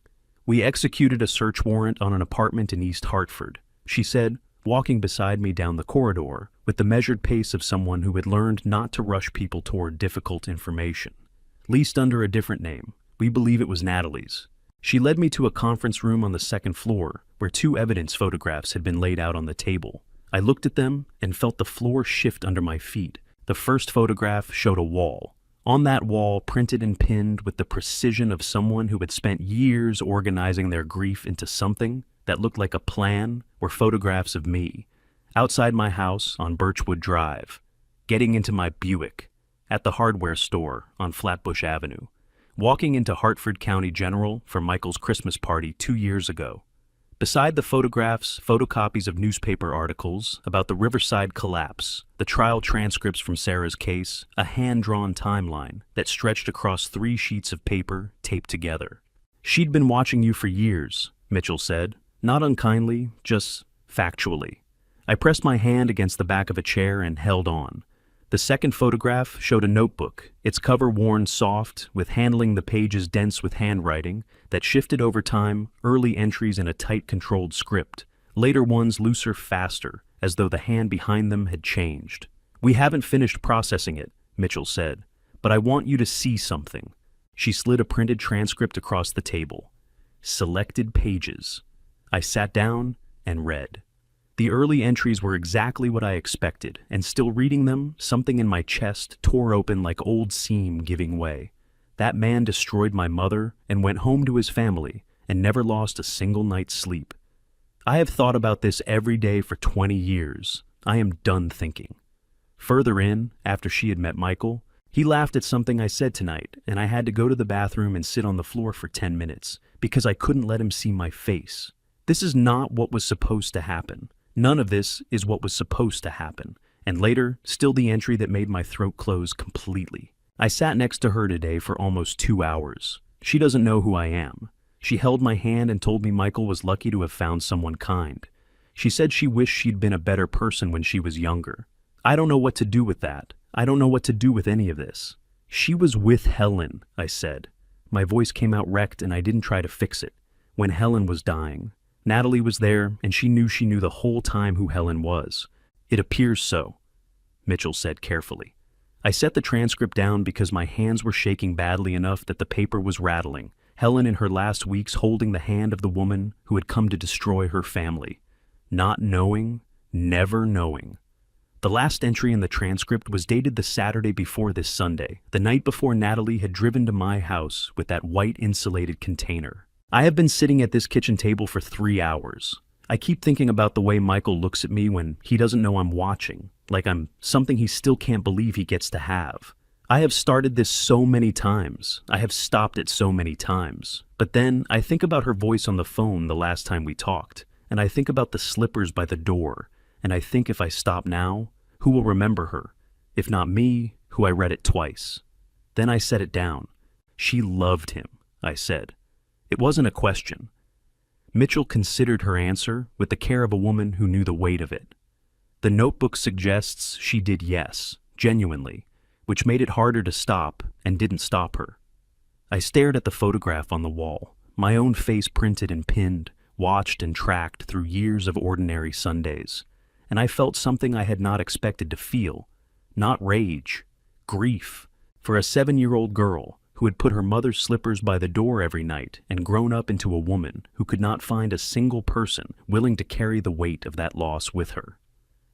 We executed a search warrant on an apartment in East Hartford, she said, walking beside me down the corridor with the measured pace of someone who had learned not to rush people toward difficult information. Leased under a different name, we believe it was Natalie's. She led me to a conference room on the second floor where 2 evidence photographs had been laid out on the table. I looked at them and felt the floor shift under my feet. The first photograph showed a wall. On that wall, printed and pinned with the precision of someone who had spent years organizing their grief into something that looked like a plan, were photographs of me, outside my house on Birchwood Drive, getting into my Buick, at the hardware store on Flatbush Avenue, walking into Hartford County General for Michael's Christmas party 2 years ago. Beside the photographs, photocopies of newspaper articles about the Riverside collapse, the trial transcripts from Sarah's case, a hand-drawn timeline that stretched across 3 sheets of paper taped together. She'd been watching you for years, Mitchell said, not unkindly, just factually. I pressed my hand against the back of a chair and held on. The second photograph showed a notebook, its cover worn soft, with handling the pages dense with handwriting that shifted over time, early entries in a tight controlled script, later ones looser, faster, as though the hand behind them had changed. We haven't finished processing it, Mitchell said, but I want you to see something. She slid a printed transcript across the table. Selected pages. I sat down and read. The early entries were exactly what I expected, and still reading them, something in my chest tore open like old seam giving way. That man destroyed my mother and went home to his family and never lost a single night's sleep. I have thought about this every day for 20 years. I am done thinking. Further in, after she had met Michael, he laughed at something I said tonight, and I had to go to the bathroom and sit on the floor for 10 minutes because I couldn't let him see my face. This is not what was supposed to happen. None of this is what was supposed to happen. And later, still the entry that made my throat close completely. I sat next to her today for almost 2 hours. She doesn't know who I am. She held my hand and told me Michael was lucky to have found someone kind. She said she wished she'd been a better person when she was younger. I don't know what to do with that. I don't know what to do with any of this. She was with Helen, I said. My voice came out wrecked and I didn't try to fix it. When Helen was dying. Natalie was there, and she knew the whole time who Helen was. It appears so, Mitchell said carefully. I set the transcript down because my hands were shaking badly enough that the paper was rattling. Helen in her last weeks holding the hand of the woman who had come to destroy her family. Not knowing, never knowing. The last entry in the transcript was dated the Saturday before this Sunday, the night before Natalie had driven to my house with that white insulated container. I have been sitting at this kitchen table for 3 hours. I keep thinking about the way Michael looks at me when he doesn't know I'm watching, like I'm something he still can't believe he gets to have. I have started this so many times. I have stopped it so many times. But then I think about her voice on the phone the last time we talked, and I think about the slippers by the door, and I think if I stop now, who will remember her? If not me, who I read it twice. Then I set it down. She loved him, I said. It wasn't a question. Mitchell considered her answer with the care of a woman who knew the weight of it. The notebook suggests she did yes, genuinely, which made it harder to stop and didn't stop her. I stared at the photograph on the wall, my own face printed and pinned, watched and tracked through years of ordinary Sundays, and I felt something I had not expected to feel, not rage, grief, for a 7-year-old girl who had put her mother's slippers by the door every night and grown up into a woman who could not find a single person willing to carry the weight of that loss with her.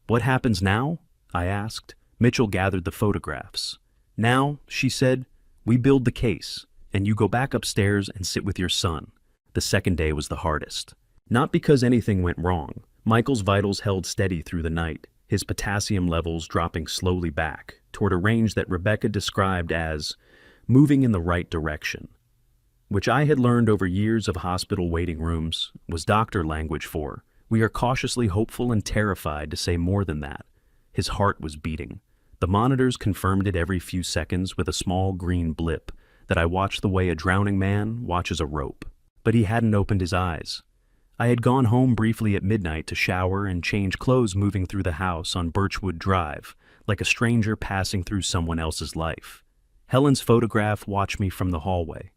What happens now? I asked. Mitchell gathered the photographs. Now, she said, we build the case, and you go back upstairs and sit with your son. The second day was the hardest. Not because anything went wrong. Michael's vitals held steady through the night, his potassium levels dropping slowly back toward a range that Rebecca described as moving in the right direction, which I had learned over years of hospital waiting rooms was doctor language for, we are cautiously hopeful and terrified to say more than that. His heart was beating. The monitors confirmed it every few seconds with a small green blip that I watched the way a drowning man watches a rope. But he hadn't opened his eyes. I had gone home briefly at midnight to shower and change clothes, moving through the house on Birchwood Drive, like a stranger passing through someone else's life. Helen's photograph watched me from the hallway.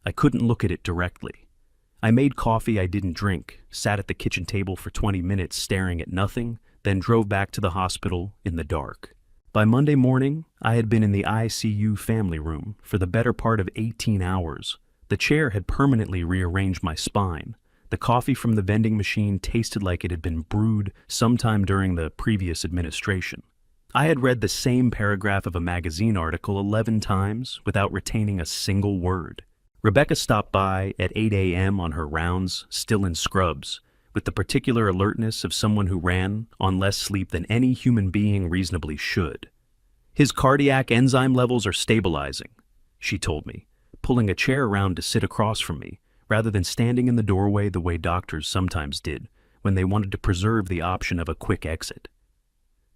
I couldn't look at it directly. I made coffee I didn't drink, sat at the kitchen table for 20 minutes staring at nothing, then drove back to the hospital in the dark. By Monday morning, I had been in the ICU family room for the better part of 18 hours. The chair had permanently rearranged my spine. The coffee from the vending machine tasted like it had been brewed sometime during the previous administration. I had read the same paragraph of a magazine article 11 times without retaining a single word. Rebecca stopped by at 8 a.m. on her rounds, still in scrubs, with the particular alertness of someone who ran on less sleep than any human being reasonably should. "His cardiac enzyme levels are stabilizing," she told me, pulling a chair around to sit across from me, rather than standing in the doorway the way doctors sometimes did when they wanted to preserve the option of a quick exit.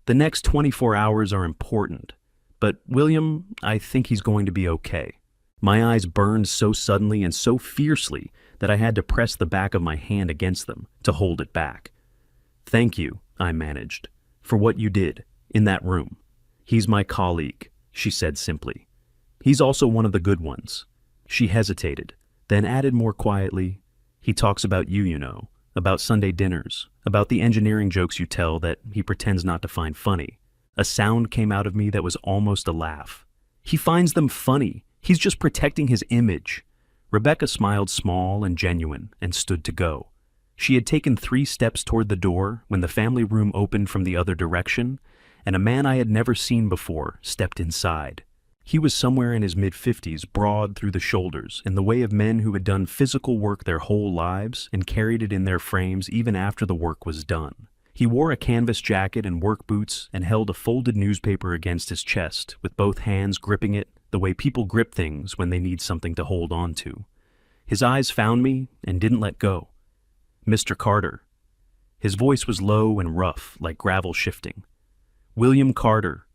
"The next 24 hours are important, but William, I think he's going to be okay." My eyes burned so suddenly and so fiercely that I had to press the back of my hand against them to hold it back. "Thank you," I managed, "for what you did in that room. He's my colleague," she said simply. "He's also one of the good ones." She hesitated, then added more quietly, "He talks about you, you know, about Sunday dinners, about the engineering jokes you tell that he pretends not to find funny." A sound came out of me that was almost a laugh. "He finds them funny. He's just protecting his image." Rebecca smiled small and genuine and stood to go. She had taken 3 steps toward the door when the family room opened from the other direction, and a man I had never seen before stepped inside. He was somewhere in his mid-50s, broad through the shoulders, in the way of men who had done physical work their whole lives and carried it in their frames even after the work was done. He wore a canvas jacket and work boots and held a folded newspaper against his chest, with both hands gripping it the way people grip things when they need something to hold on to. His eyes found me and didn't let go. "Mr. Carter." His voice was low and rough, like gravel shifting. "William Carter."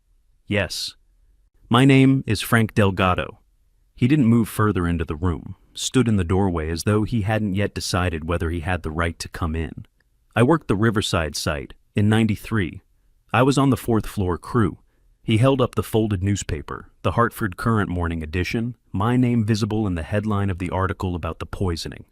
"Yes." "My name is Frank Delgado." He didn't move further into the room, stood in the doorway as though he hadn't yet decided whether he had the right to come in. "I worked the Riverside site in '93. I was on the 4th floor crew." He held up the folded newspaper, the Hartford Courant morning edition, my name visible in the headline of the article about the poisoning.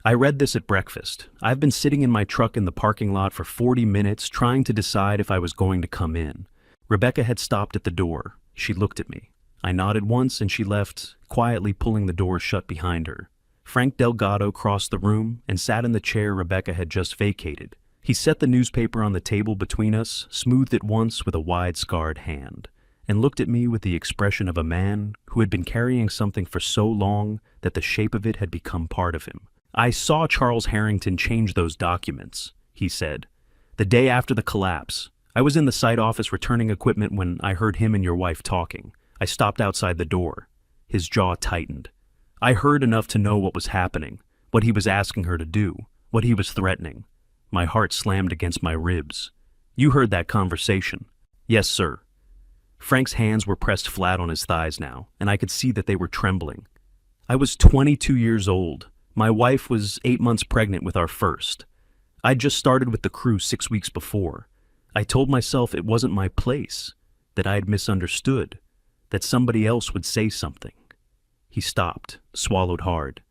"I read this at breakfast. I've been sitting in my truck in the parking lot for 40 minutes trying to decide if I was going to come in." Rebecca had stopped at the door. She looked at me. I nodded once and she left, quietly pulling the door shut behind her. Frank Delgado crossed the room and sat in the chair Rebecca had just vacated. He set the newspaper on the table between us, smoothed it once with a wide-scarred hand, and looked at me with the expression of a man who had been carrying something for so long that the shape of it had become part of him. "I saw Charles Harrington change those documents," he said, "the day after the collapse. I was in the site office returning equipment when I heard him and your wife talking. I stopped outside the door." His jaw tightened. "I heard enough to know what was happening, what he was asking her to do, what he was threatening." My heart slammed against my ribs. "You heard that conversation?" "Yes, sir." Frank's hands were pressed flat on his thighs now, and I could see that they were trembling. "I was 22 years old. My wife was 8 months pregnant with our first. I'd just started with the crew 6 weeks before. I told myself it wasn't my place, that I had misunderstood, that somebody else would say something." He stopped, swallowed hard.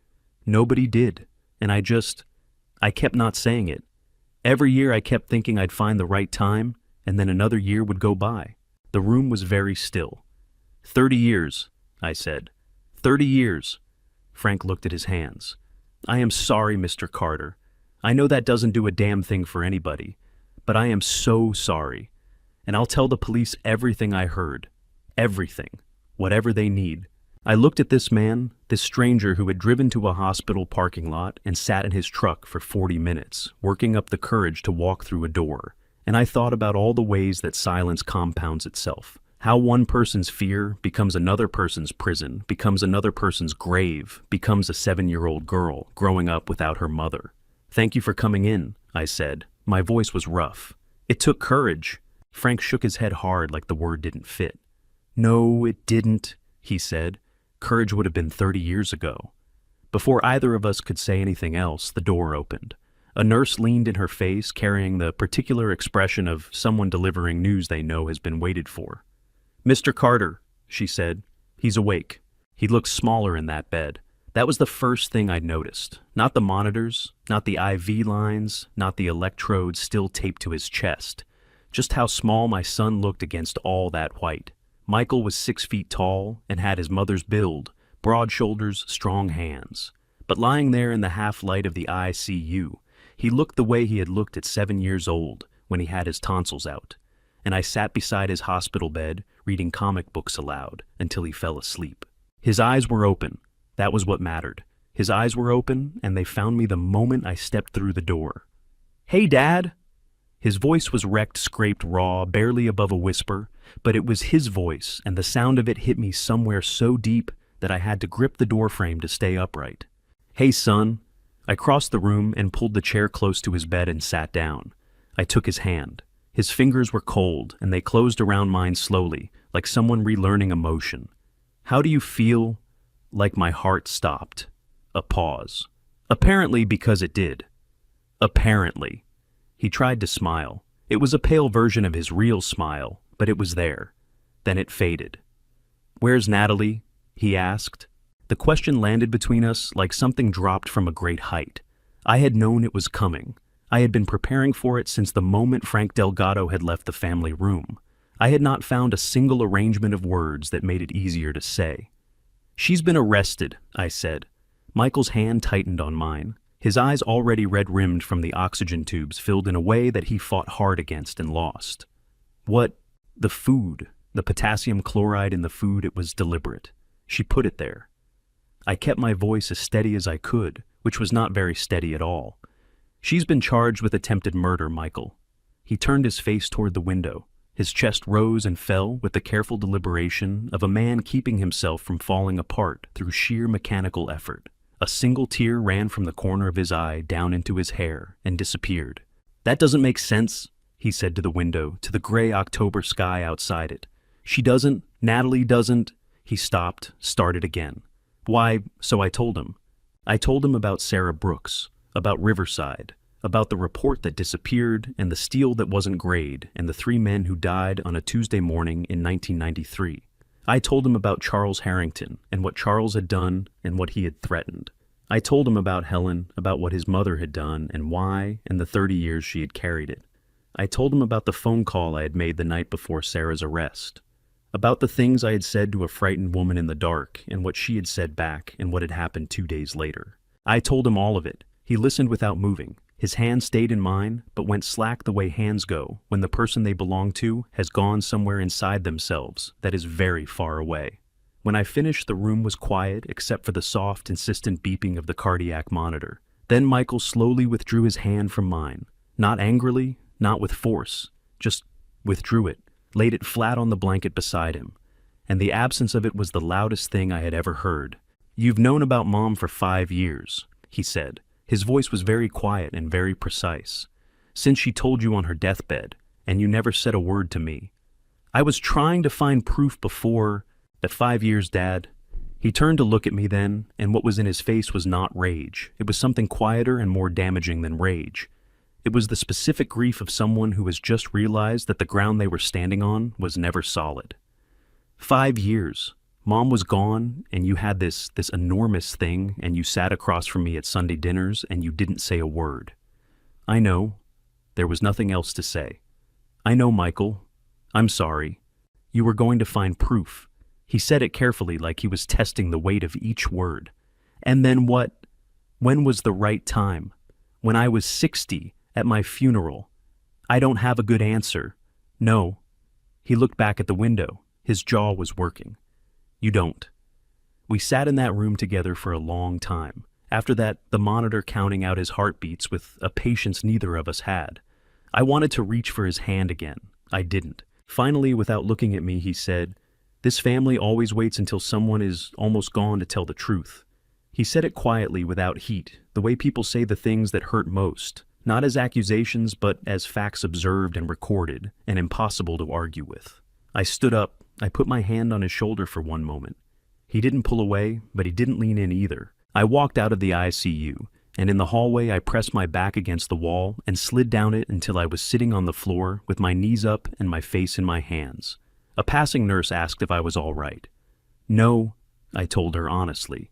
"Nobody did, and I kept not saying it. Every year I kept thinking I'd find the right time, and then another year would go by." The room was very still. 30 years, I said. 30 years. Frank looked at his hands. "I am sorry, Mr. Carter. I know that doesn't do a damn thing for anybody, but I am so sorry. And I'll tell the police everything I heard. Everything. Whatever they need." I looked at this man, this stranger who had driven to a hospital parking lot and sat in his truck for 40 minutes, working up the courage to walk through a door. And I thought about all the ways that silence compounds itself. How one person's fear becomes another person's prison, becomes another person's grave, becomes a 7-year-old girl growing up without her mother. "Thank you for coming in," I said. My voice was rough. "It took courage." Frank shook his head hard like the word didn't fit. No, it didn't, he said. Courage would have been 30 years ago. Before either of us could say anything else, the door opened. A nurse leaned in her face, carrying the particular expression of someone delivering news they know has been waited for. "Mr. Carter," she said. "He's awake." He looked smaller in that bed. That was the first thing I'd noticed. Not the monitors, not the IV lines, not the electrodes still taped to his chest. Just how small my son looked against all that white. Michael was 6 feet tall and had his mother's build, broad shoulders, strong hands. But lying there in the half-light of the ICU, he looked the way he had looked at 7 years old when he had his tonsils out. And I sat beside his hospital bed, reading comic books aloud until he fell asleep. His eyes were open. That was what mattered. His eyes were open, and they found me the moment I stepped through the door. "Hey, Dad!" His voice was wrecked, scraped raw, barely above a whisper, but it was his voice, and the sound of it hit me somewhere so deep that I had to grip the doorframe to stay upright. "Hey, son." I crossed the room and pulled the chair close to his bed and sat down. I took his hand. His fingers were cold, and they closed around mine slowly, like someone relearning emotion. "How do you feel?" Like my heart stopped. A pause. Apparently because it did. Apparently. He tried to smile. It was a pale version of his real smile, but it was there. Then it faded. "Where's Natalie?" he asked. The question landed between us like something dropped from a great height. I had known it was coming. I had been preparing for it since the moment Frank Delgado had left the family room. I had not found a single arrangement of words that made it easier to say. "She's been arrested," I said. Michael's hand tightened on mine. His eyes, already red-rimmed from the oxygen tubes, filled in a way that he fought hard against and lost. "What?" "The food. The potassium chloride in the food, it was deliberate. She put it there." I kept my voice as steady as I could, which was not very steady at all. "She's been charged with attempted murder, Michael." He turned his face toward the window. His chest rose and fell with the careful deliberation of a man keeping himself from falling apart through sheer mechanical effort. A single tear ran from the corner of his eye down into his hair and disappeared. "That doesn't make sense," he said to the window, to the gray October sky outside it. "She doesn't, Natalie doesn't." He stopped, started again. "Why," so I told him. I told him about Sarah Brooks, about Riverside, about the report that disappeared and the steel that wasn't grayed and the 3 men who died on a Tuesday morning in 1993. I told him about Charles Harrington and what Charles had done and what he had threatened. I told him about Helen, about what his mother had done and why, and the 30 years she had carried it. I told him about the phone call I had made the night before Sarah's arrest, about the things I had said to a frightened woman in the dark and what she had said back and what had happened 2 days later. I told him all of it. He listened without moving. His hand stayed in mine, but went slack the way hands go when the person they belong to has gone somewhere inside themselves that is very far away. When I finished, the room was quiet except for the soft, insistent beeping of the cardiac monitor. Then Michael slowly withdrew his hand from mine. Not angrily, not with force, just withdrew it, laid it flat on the blanket beside him. And the absence of it was the loudest thing I had ever heard. "You've known about Mom for 5 years, he said. His voice was very quiet and very precise. "Since she told you on her deathbed, and you never said a word to me. I was trying to find proof before that 5 years, Dad." He turned to look at me then, and what was in his face was not rage. It was something quieter and more damaging than rage. It was the specific grief of someone who has just realized that the ground they were standing on was never solid. 5 years. Mom was gone, and you had this enormous thing, and you sat across from me at Sunday dinners, and you didn't say a word. I know. There was nothing else to say. I know, Michael. I'm sorry. You were going to find proof. He said it carefully, like he was testing the weight of each word. And then what? When was the right time? When I was 60, at my funeral. I don't have a good answer. No. He looked back at the window. His jaw was working. You don't. We sat in that room together for a long time. After that, the monitor counting out his heartbeats with a patience neither of us had. I wanted to reach for his hand again. I didn't. Finally, without looking at me, he said, "This family always waits until someone is almost gone to tell the truth." He said it quietly, without heat, the way people say the things that hurt most, not as accusations but as facts observed and recorded and impossible to argue with. I stood up. I put my hand on his shoulder for one moment. He didn't pull away, but he didn't lean in either. I walked out of the ICU, and in the hallway I pressed my back against the wall and slid down it until I was sitting on the floor with my knees up and my face in my hands. A passing nurse asked if I was all right. No, I told her honestly.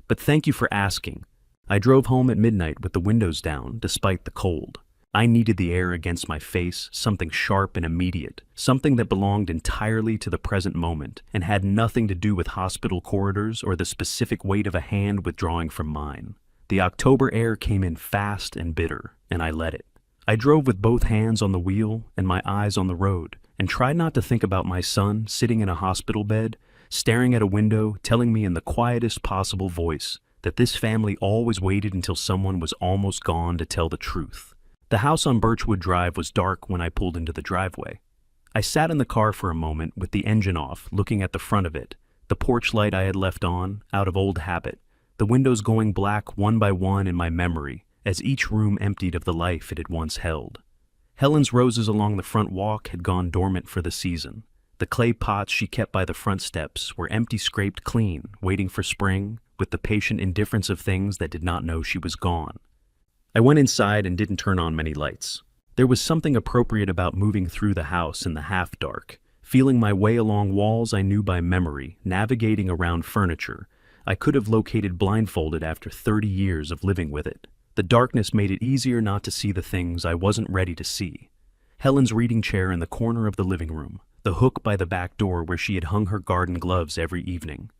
But thank you for asking. I drove home at midnight with the windows down, despite the cold. I needed the air against my face, something sharp and immediate, something that belonged entirely to the present moment and had nothing to do with hospital corridors or the specific weight of a hand withdrawing from mine. The October air came in fast and bitter, and I let it. I drove with both hands on the wheel and my eyes on the road, and tried not to think about my son sitting in a hospital bed, staring at a window, telling me in the quietest possible voice that this family always waited until someone was almost gone to tell the truth. The house on Birchwood Drive was dark when I pulled into the driveway. I sat in the car for a moment with the engine off, looking at the front of it, the porch light I had left on, out of old habit, the windows going black one by one in my memory, as each room emptied of the life it had once held. Helen's roses along the front walk had gone dormant for the season. The clay pots she kept by the front steps were empty, scraped clean, waiting for spring, with the patient indifference of things that did not know she was gone. I went inside and didn't turn on many lights. There was something appropriate about moving through the house in the half-dark, feeling my way along walls I knew by memory, navigating around furniture I could have located blindfolded after 30 years of living with it. The darkness made it easier not to see the things I wasn't ready to see. Helen's reading chair in the corner of the living room, the hook by the back door where she had hung her garden gloves every evening,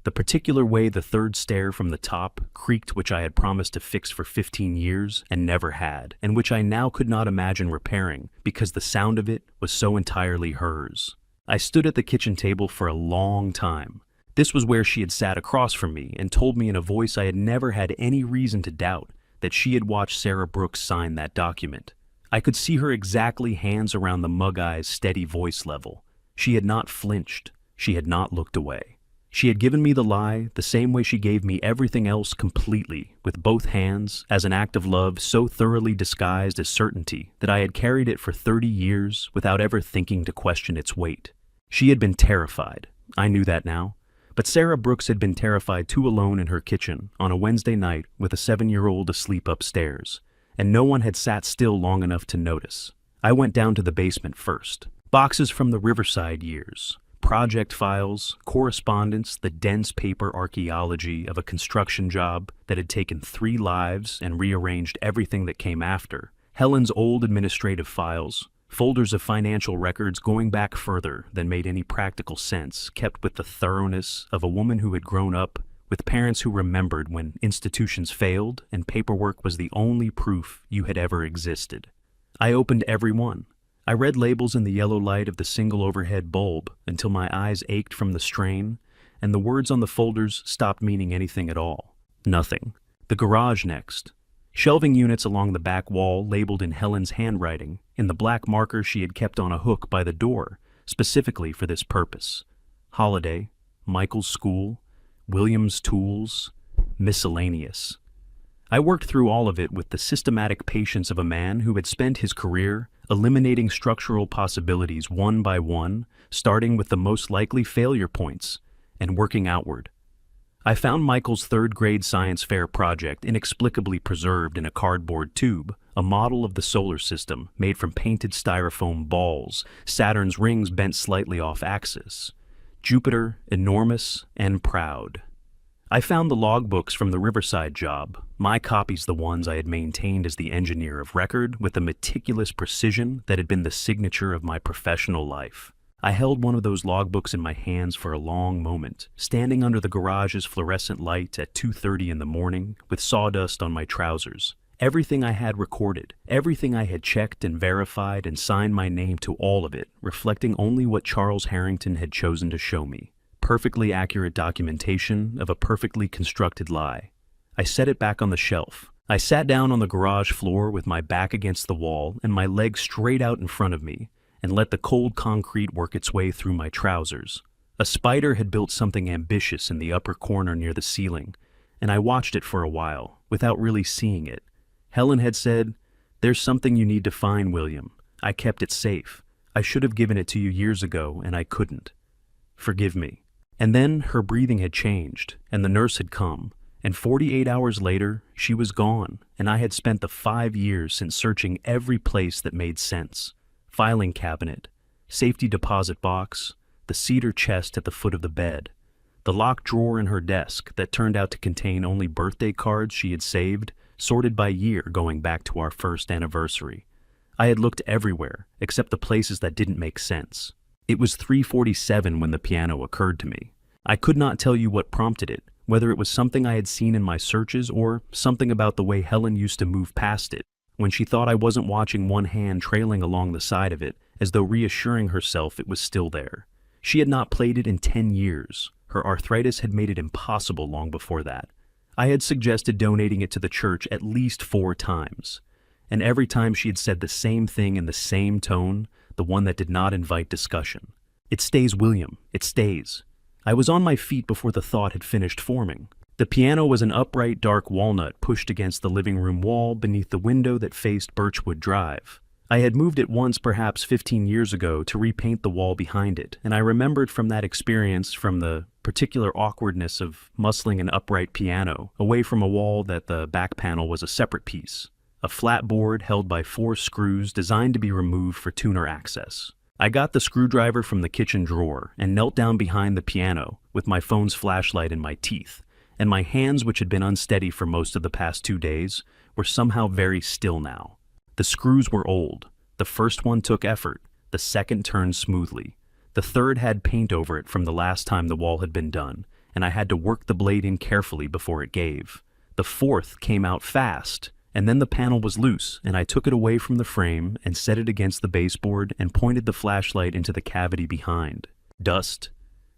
the particular way the third stair from the top creaked which I had promised to fix for 15 years and never had, and which I now could not imagine repairing because the sound of it was so entirely hers. I stood at the kitchen table for a long time. This was where she had sat across from me and told me in a voice I had never had any reason to doubt that she had watched Sarah Brooks sign that document. I could see her exactly, hands around the mug-eyes, steady voice level. She had not flinched. She had not looked away. She had given me the lie the same way she gave me everything else completely, with both hands, as an act of love so thoroughly disguised as certainty that I had carried it for 30 years without ever thinking to question its weight. She had been terrified. I knew that now. But Sarah Brooks had been terrified too, alone in her kitchen on a Wednesday night with a 7-year-old asleep upstairs, and no one had sat still long enough to notice. I went down to the basement first. Boxes from the Riverside years, project files, correspondence, the dense paper archaeology of a construction job that had taken 3 lives and rearranged everything that came after, Helen's old administrative files, folders of financial records going back further than made any practical sense, kept with the thoroughness of a woman who had grown up with parents who remembered when institutions failed and paperwork was the only proof you had ever existed. I opened every one. I read labels in the yellow light of the single overhead bulb until my eyes ached from the strain, and the words on the folders stopped meaning anything at all. Nothing. The garage next. Shelving units along the back wall labeled in Helen's handwriting, in the black marker she had kept on a hook by the door, specifically for this purpose. Holiday, Michael's School, Williams Tools, miscellaneous. I worked through all of it with the systematic patience of a man who had spent his career eliminating structural possibilities one by one, starting with the most likely failure points, and working outward. I found Michael's 3rd grade science fair project inexplicably preserved in a cardboard tube, a model of the solar system made from painted styrofoam balls, Saturn's rings bent slightly off axis. Jupiter, enormous and proud. I found the logbooks from the Riverside job, my copies the ones I had maintained as the engineer of record with the meticulous precision that had been the signature of my professional life. I held one of those logbooks in my hands for a long moment, standing under the garage's fluorescent light at 2:30 in the morning with sawdust on my trousers. Everything I had recorded, everything I had checked and verified and signed my name to, all of it, reflecting only what Charles Harrington had chosen to show me. Perfectly accurate documentation of a perfectly constructed lie. I set it back on the shelf. I sat down on the garage floor with my back against the wall and my legs straight out in front of me, and let the cold concrete work its way through my trousers. A spider had built something ambitious in the upper corner near the ceiling, and I watched it for a while, without really seeing it. Helen had said, "There's something you need to find, William. I kept it safe. I should have given it to you years ago, and I couldn't. Forgive me." And then her breathing had changed, and the nurse had come, and 48 hours later, she was gone, and I had spent the 5 years since searching every place that made sense. Filing cabinet, safety deposit box, the cedar chest at the foot of the bed, the locked drawer in her desk that turned out to contain only birthday cards she had saved, sorted by year going back to our first anniversary. I had looked everywhere, except the places that didn't make sense. It was 3:47 when the piano occurred to me. I could not tell you what prompted it, whether it was something I had seen in my searches or something about the way Helen used to move past it, when she thought I wasn't watching one hand trailing along the side of it, as though reassuring herself it was still there. She had not played it in 10 years. Her arthritis had made it impossible long before that. I had suggested donating it to the church at least 4 times, and every time she had said the same thing in the same tone, the one that did not invite discussion. "It stays, William, it stays." I was on my feet before the thought had finished forming. The piano was an upright dark walnut pushed against the living room wall beneath the window that faced Birchwood Drive. I had moved it once perhaps 15 years ago to repaint the wall behind it, and I remembered from that experience, from the particular awkwardness of muscling an upright piano away from a wall, that the back panel was a separate piece, a flat board held by 4 screws designed to be removed for tuner access. I got the screwdriver from the kitchen drawer and knelt down behind the piano with my phone's flashlight in my teeth, and my hands, which had been unsteady for most of the past 2 days, were somehow very still now. The screws were old. The first one took effort. The second turned smoothly. The third had paint over it from the last time the wall had been done, and I had to work the blade in carefully before it gave. The fourth came out fast, and then the panel was loose, and I took it away from the frame and set it against the baseboard and pointed the flashlight into the cavity behind. Dust.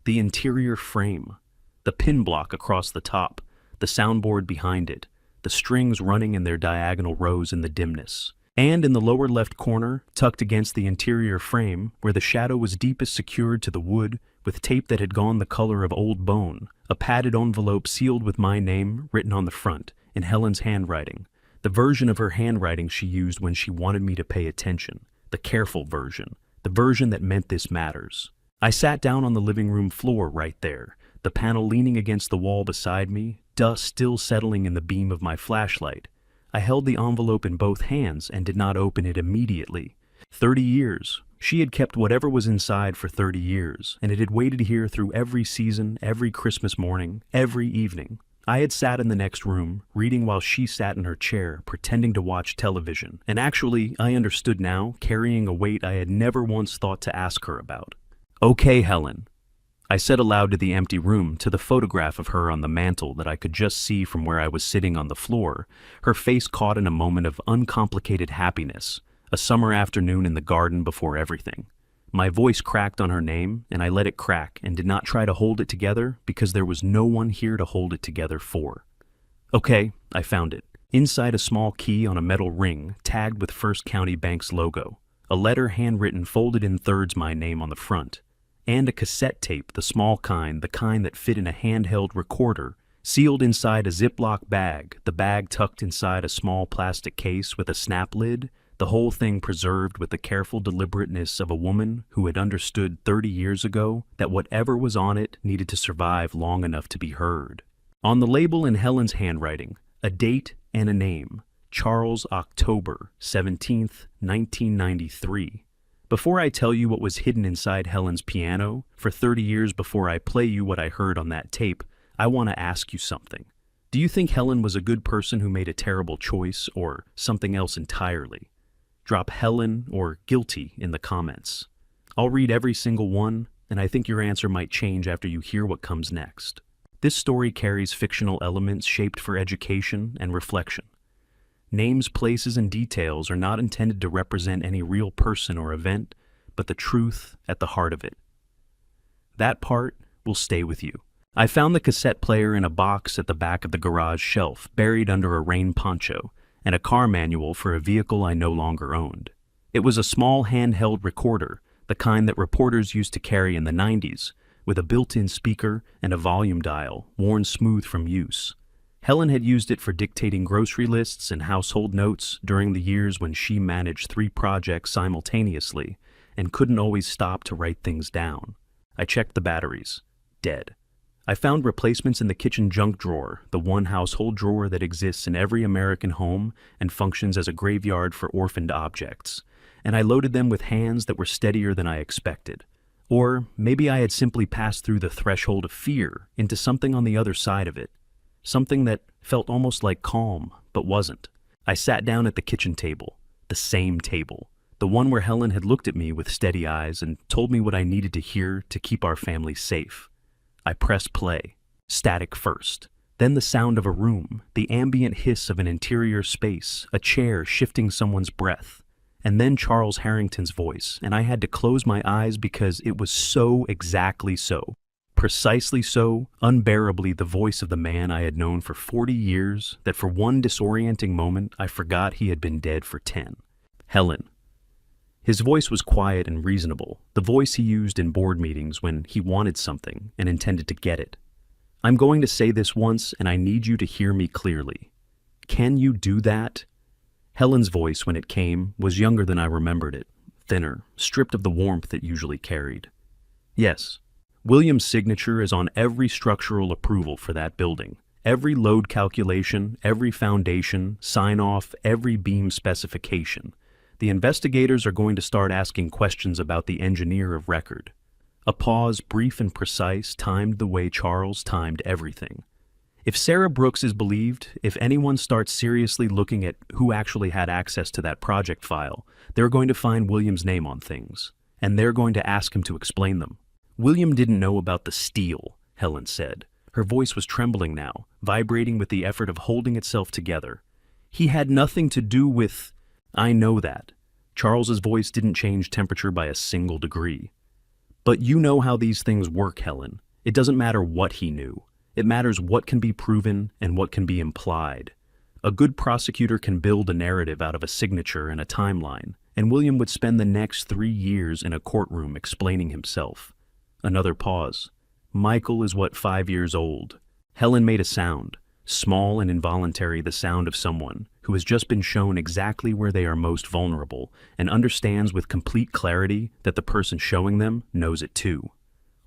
The interior frame. The pin block across the top. The soundboard behind it. The strings running in their diagonal rows in the dimness. And in the lower left corner, tucked against the interior frame, where the shadow was deepest secured to the wood, with tape that had gone the color of old bone, a padded envelope sealed with my name written on the front, in Helen's handwriting, the version of her handwriting she used when she wanted me to pay attention, the careful version, the version that meant this matters. I sat down on the living room floor right there, the panel leaning against the wall beside me, dust still settling in the beam of my flashlight. I held the envelope in both hands and did not open it immediately. 30 years. She had kept whatever was inside for 30 years, and it had waited here through every season, every Christmas morning, every evening. I had sat in the next room, reading while she sat in her chair, pretending to watch television, and actually, I understood now, carrying a weight I had never once thought to ask her about. "Okay, Helen," I said aloud to the empty room, to the photograph of her on the mantel that I could just see from where I was sitting on the floor, her face caught in a moment of uncomplicated happiness, a summer afternoon in the garden before everything. My voice cracked on her name, and I let it crack and did not try to hold it together because there was no one here to hold it together for. Okay, I found it. Inside a small key on a metal ring, tagged with First County Bank's logo, a letter handwritten folded in thirds my name on the front, and a cassette tape, the small kind, the kind that fit in a handheld recorder, sealed inside a Ziploc bag, the bag tucked inside a small plastic case with a snap lid, the whole thing preserved with the careful deliberateness of a woman who had understood 30 years ago that whatever was on it needed to survive long enough to be heard. On the label in Helen's handwriting, a date and a name, Charles October 17th, 1993. Before I tell you what was hidden inside Helen's piano, for 30 years before I play you what I heard on that tape, I want to ask you something. Do you think Helen was a good person who made a terrible choice, or something else entirely? Drop Helen or guilty in the comments. I'll read every single one, and I think your answer might change after you hear what comes next. This story carries fictional elements shaped for education and reflection. Names, places, and details are not intended to represent any real person or event, but the truth at the heart of it. That part will stay with you. I found the cassette player in a box at the back of the garage shelf, buried under a rain poncho, and a car manual for a vehicle I no longer owned. It was a small handheld recorder, the kind that reporters used to carry in the 90s, with a built-in speaker and a volume dial, worn smooth from use. Helen had used it for dictating grocery lists and household notes during the years when she managed 3 projects simultaneously and couldn't always stop to write things down. I checked the batteries. Dead. I found replacements in the kitchen junk drawer, the one household drawer that exists in every American home and functions as a graveyard for orphaned objects, and I loaded them with hands that were steadier than I expected. Or maybe I had simply passed through the threshold of fear into something on the other side of it, something that felt almost like calm, but wasn't. I sat down at the kitchen table, the same table, the one where Helen had looked at me with steady eyes and told me what I needed to hear to keep our family safe. I pressed play, static first, then the sound of a room, the ambient hiss of an interior space, a chair shifting someone's breath, and then Charles Harrington's voice, and I had to close my eyes because it was so exactly so, precisely so, unbearably the voice of the man I had known for 40 years that for one disorienting moment I forgot he had been dead for 10. Helen. His voice was quiet and reasonable, the voice he used in board meetings when he wanted something and intended to get it. I'm going to say this once, and I need you to hear me clearly. Can you do that? Helen's voice, when it came, was younger than I remembered it, thinner, stripped of the warmth it usually carried. Yes, William's signature is on every structural approval for that building, every load calculation, every foundation, sign-off, every beam specification. The investigators are going to start asking questions about the engineer of record. A pause, brief and precise, timed the way Charles timed everything. If Sarah Brooks is believed, if anyone starts seriously looking at who actually had access to that project file, they're going to find William's name on things, and they're going to ask him to explain them. William didn't know about the steal, Helen said. Her voice was trembling now, vibrating with the effort of holding itself together. He had nothing to do with... I know that. Charles's voice didn't change temperature by a single degree. But you know how these things work, Helen. It doesn't matter what he knew. It matters what can be proven and what can be implied. A good prosecutor can build a narrative out of a signature and a timeline, and William would spend the next 3 years in a courtroom explaining himself. Another pause. Michael is 5 years old. Helen made a sound, small and involuntary, the sound of someone who has just been shown exactly where they are most vulnerable and understands with complete clarity that the person showing them knows it too.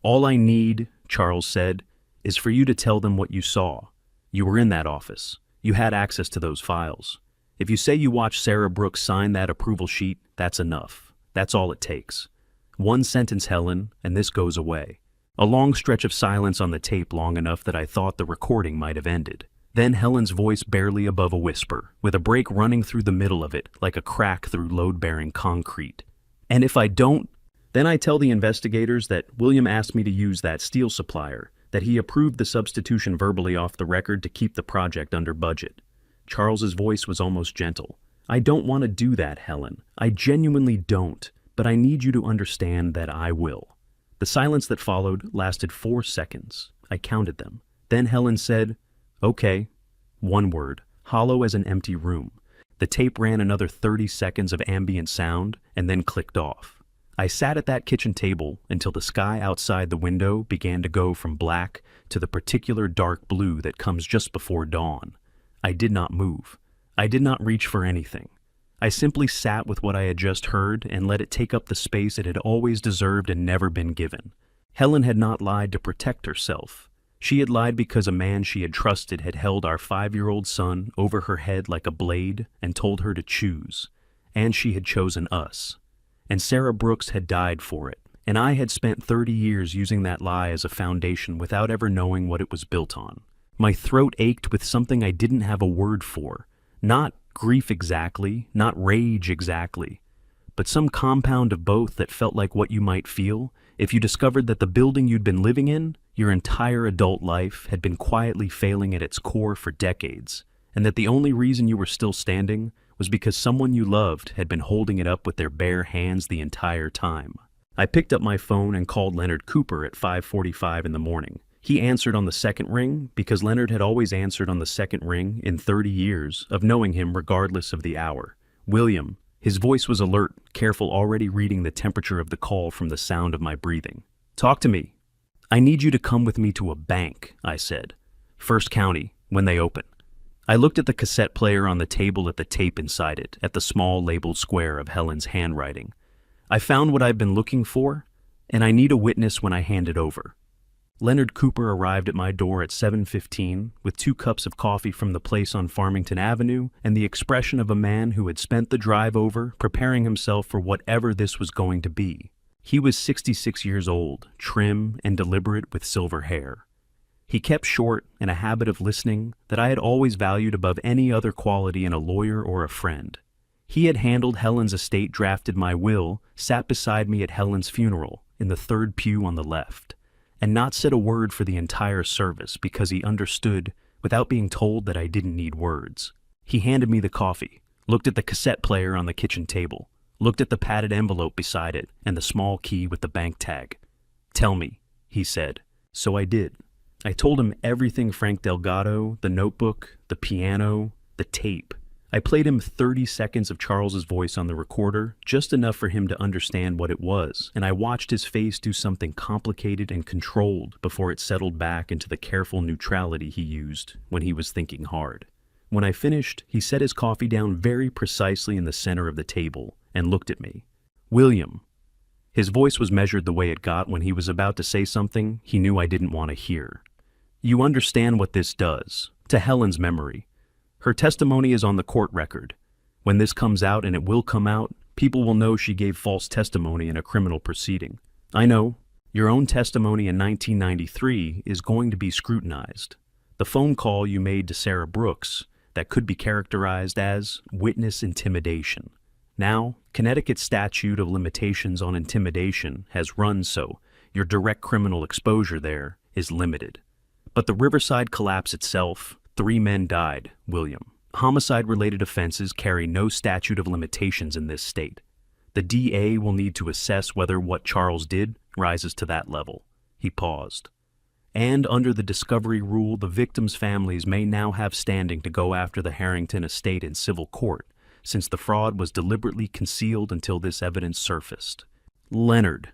All I need, Charles said, is for you to tell them what you saw. You were in that office. You had access to those files. If you say you watched Sarah Brooks sign that approval sheet, that's enough. That's all it takes. One sentence, Helen, and this goes away. A long stretch of silence on the tape, long enough that I thought the recording might have ended. Then Helen's voice barely above a whisper, with a break running through the middle of it like a crack through load-bearing concrete. And if I don't, then I tell the investigators that William asked me to use that steel supplier, that he approved the substitution verbally off the record to keep the project under budget. Charles's voice was almost gentle. I don't want to do that, Helen. I genuinely don't, but I need you to understand that I will. The silence that followed lasted 4 seconds. I counted them. Then Helen said, "Okay." One word, hollow as an empty room. The tape ran another 30 seconds of ambient sound and then clicked off. I sat at that kitchen table until the sky outside the window began to go from black to the particular dark blue that comes just before dawn. I did not move. I did not reach for anything. I simply sat with what I had just heard and let it take up the space it had always deserved and never been given. Helen had not lied to protect herself. She had lied because a man she had trusted had held our 5-year-old son over her head like a blade and told her to choose. And she had chosen us. And Sarah Brooks had died for it. And I had spent 30 years using that lie as a foundation without ever knowing what it was built on. My throat ached with something I didn't have a word for. Not grief exactly, not rage exactly, but some compound of both that felt like what you might feel if you discovered that the building you'd been living in, your entire adult life, had been quietly failing at its core for decades, and that the only reason you were still standing was because someone you loved had been holding it up with their bare hands the entire time. I picked up my phone and called Leonard Cooper at 5:45 in the morning. He answered on the second ring because Leonard had always answered on the second ring in 30 years of knowing him regardless of the hour. William. His voice was alert, careful, already reading the temperature of the call from the sound of my breathing. "Talk to me." "I need you to come with me to a bank," I said. "First County, when they open. I looked at the cassette player on the table at the tape inside it, at the small labeled square of Helen's handwriting. I found what I've been looking for, and I need a witness when I hand it over. Leonard Cooper arrived at my door at 7:15 with 2 cups of coffee from the place on Farmington Avenue and the expression of a man who had spent the drive over preparing himself for whatever this was going to be. He was 66 years old, trim and deliberate with silver hair. He kept short and a habit of listening that I had always valued above any other quality in a lawyer or a friend. He had handled Helen's estate, drafted my will, sat beside me at Helen's funeral in the 3rd pew on the left, and not said a word for the entire service because he understood without being told that I didn't need words. He handed me the coffee, looked at the cassette player on the kitchen table, looked at the padded envelope beside it and the small key with the bank tag. "Tell me," he said. So I did. I told him everything: Frank Delgado, the notebook, the piano, the tape. I played him 30 seconds of Charles's voice on the recorder, just enough for him to understand what it was, and I watched his face do something complicated and controlled before it settled back into the careful neutrality he used when he was thinking hard. When I finished, he set his coffee down very precisely in the center of the table and looked at me. "William." His voice was measured the way it got when he was about to say something he knew I didn't want to hear. "You understand what this does to Helen's memory. Her testimony is on the court record. When this comes out, and it will come out, people will know she gave false testimony in a criminal proceeding. I know. Your own testimony in 1993 is going to be scrutinized. The phone call you made to Sarah Brooks, that could be characterized as witness intimidation. Now, Connecticut's statute of limitations on intimidation has run, so your direct criminal exposure there is limited. But the Riverside collapse itself, 3 men died, William. Homicide-related offenses carry no statute of limitations in this state. The DA will need to assess whether what Charles did rises to that level." He paused. "And under the discovery rule, the victims' families may now have standing to go after the Harrington estate in civil court, since the fraud was deliberately concealed until this evidence surfaced." "Leonard."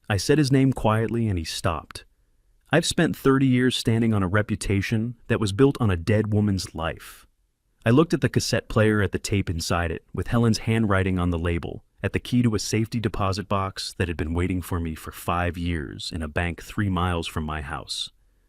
I said his name quietly and he stopped. I've spent 30 years standing on a reputation that was built on a dead woman's life. I looked at the cassette player, at the tape inside it, with Helen's handwriting on the label, at the key to a safety deposit box that had been waiting for me for 5 years in a bank 3 miles from my house.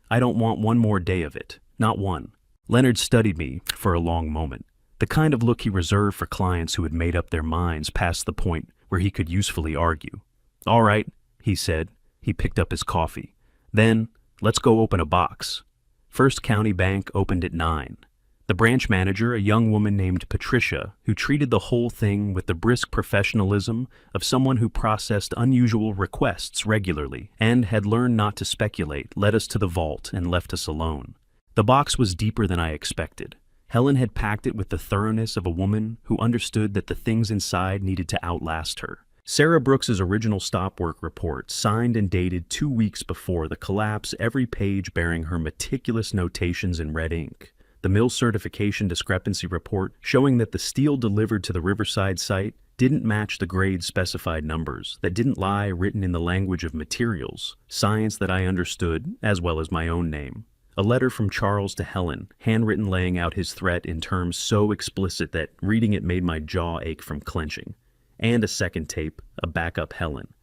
I don't want one more day of it, not one. Leonard studied me for a long moment, the kind of look he reserved for clients who had made up their minds past the point where he could usefully argue. "All right," he said. He picked up his coffee. "Then, let's go open a box." First County Bank opened at 9. The branch manager, a young woman named Patricia, who treated the whole thing with the brisk professionalism of someone who processed unusual requests regularly and had learned not to speculate, led us to the vault and left us alone. The box was deeper than I expected. Helen had packed it with the thoroughness of a woman who understood that the things inside needed to outlast her. Sarah Brooks's original stop work report, signed and dated 2 weeks before the collapse, every page bearing her meticulous notations in red ink. The mill certification discrepancy report showing that the steel delivered to the Riverside site didn't match the grade specified numbers, that didn't lie written in the language of materials, science that I understood, as well as my own name. A letter from Charles to Helen, handwritten, laying out his threat in terms so explicit that reading it made my jaw ache from clenching. And a second tape, a backup Helen.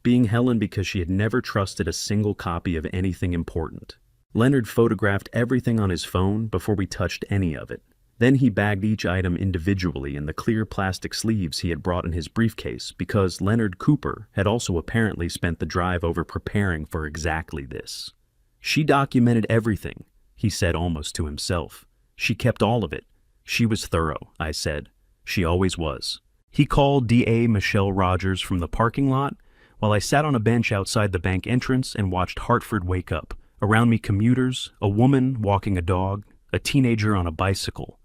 Being Helen because she had never trusted a single copy of anything important. Leonard photographed everything on his phone before we touched any of it. Then he bagged each item individually in the clear plastic sleeves he had brought in his briefcase because Leonard Cooper had also apparently spent the drive over preparing for exactly this. "She documented everything," he said almost to himself. "She kept all of it. She was thorough," I said. "She always was." He called DA Michelle Rogers from the parking lot while I sat on a bench outside the bank entrance and watched Hartford wake up. Around me, commuters, a woman walking a dog, a teenager on a bicycle.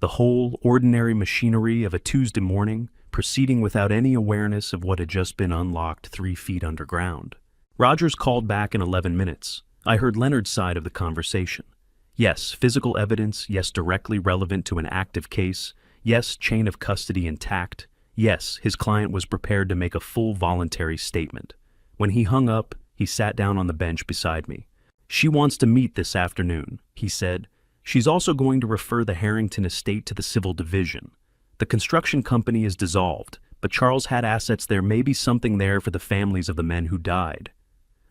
The whole ordinary machinery of a Tuesday morning proceeding without any awareness of what had just been unlocked 3 feet underground. Rogers called back in 11 minutes. I heard Leonard's side of the conversation. Yes, physical evidence. Yes, directly relevant to an active case. Yes, chain of custody intact. Yes, his client was prepared to make a full voluntary statement. When he hung up, he sat down on the bench beside me. "She wants to meet this afternoon," he said. She's also going to refer the Harrington estate to the civil division. The construction company is dissolved, but Charles had assets there, may be something there for the families of the men who died.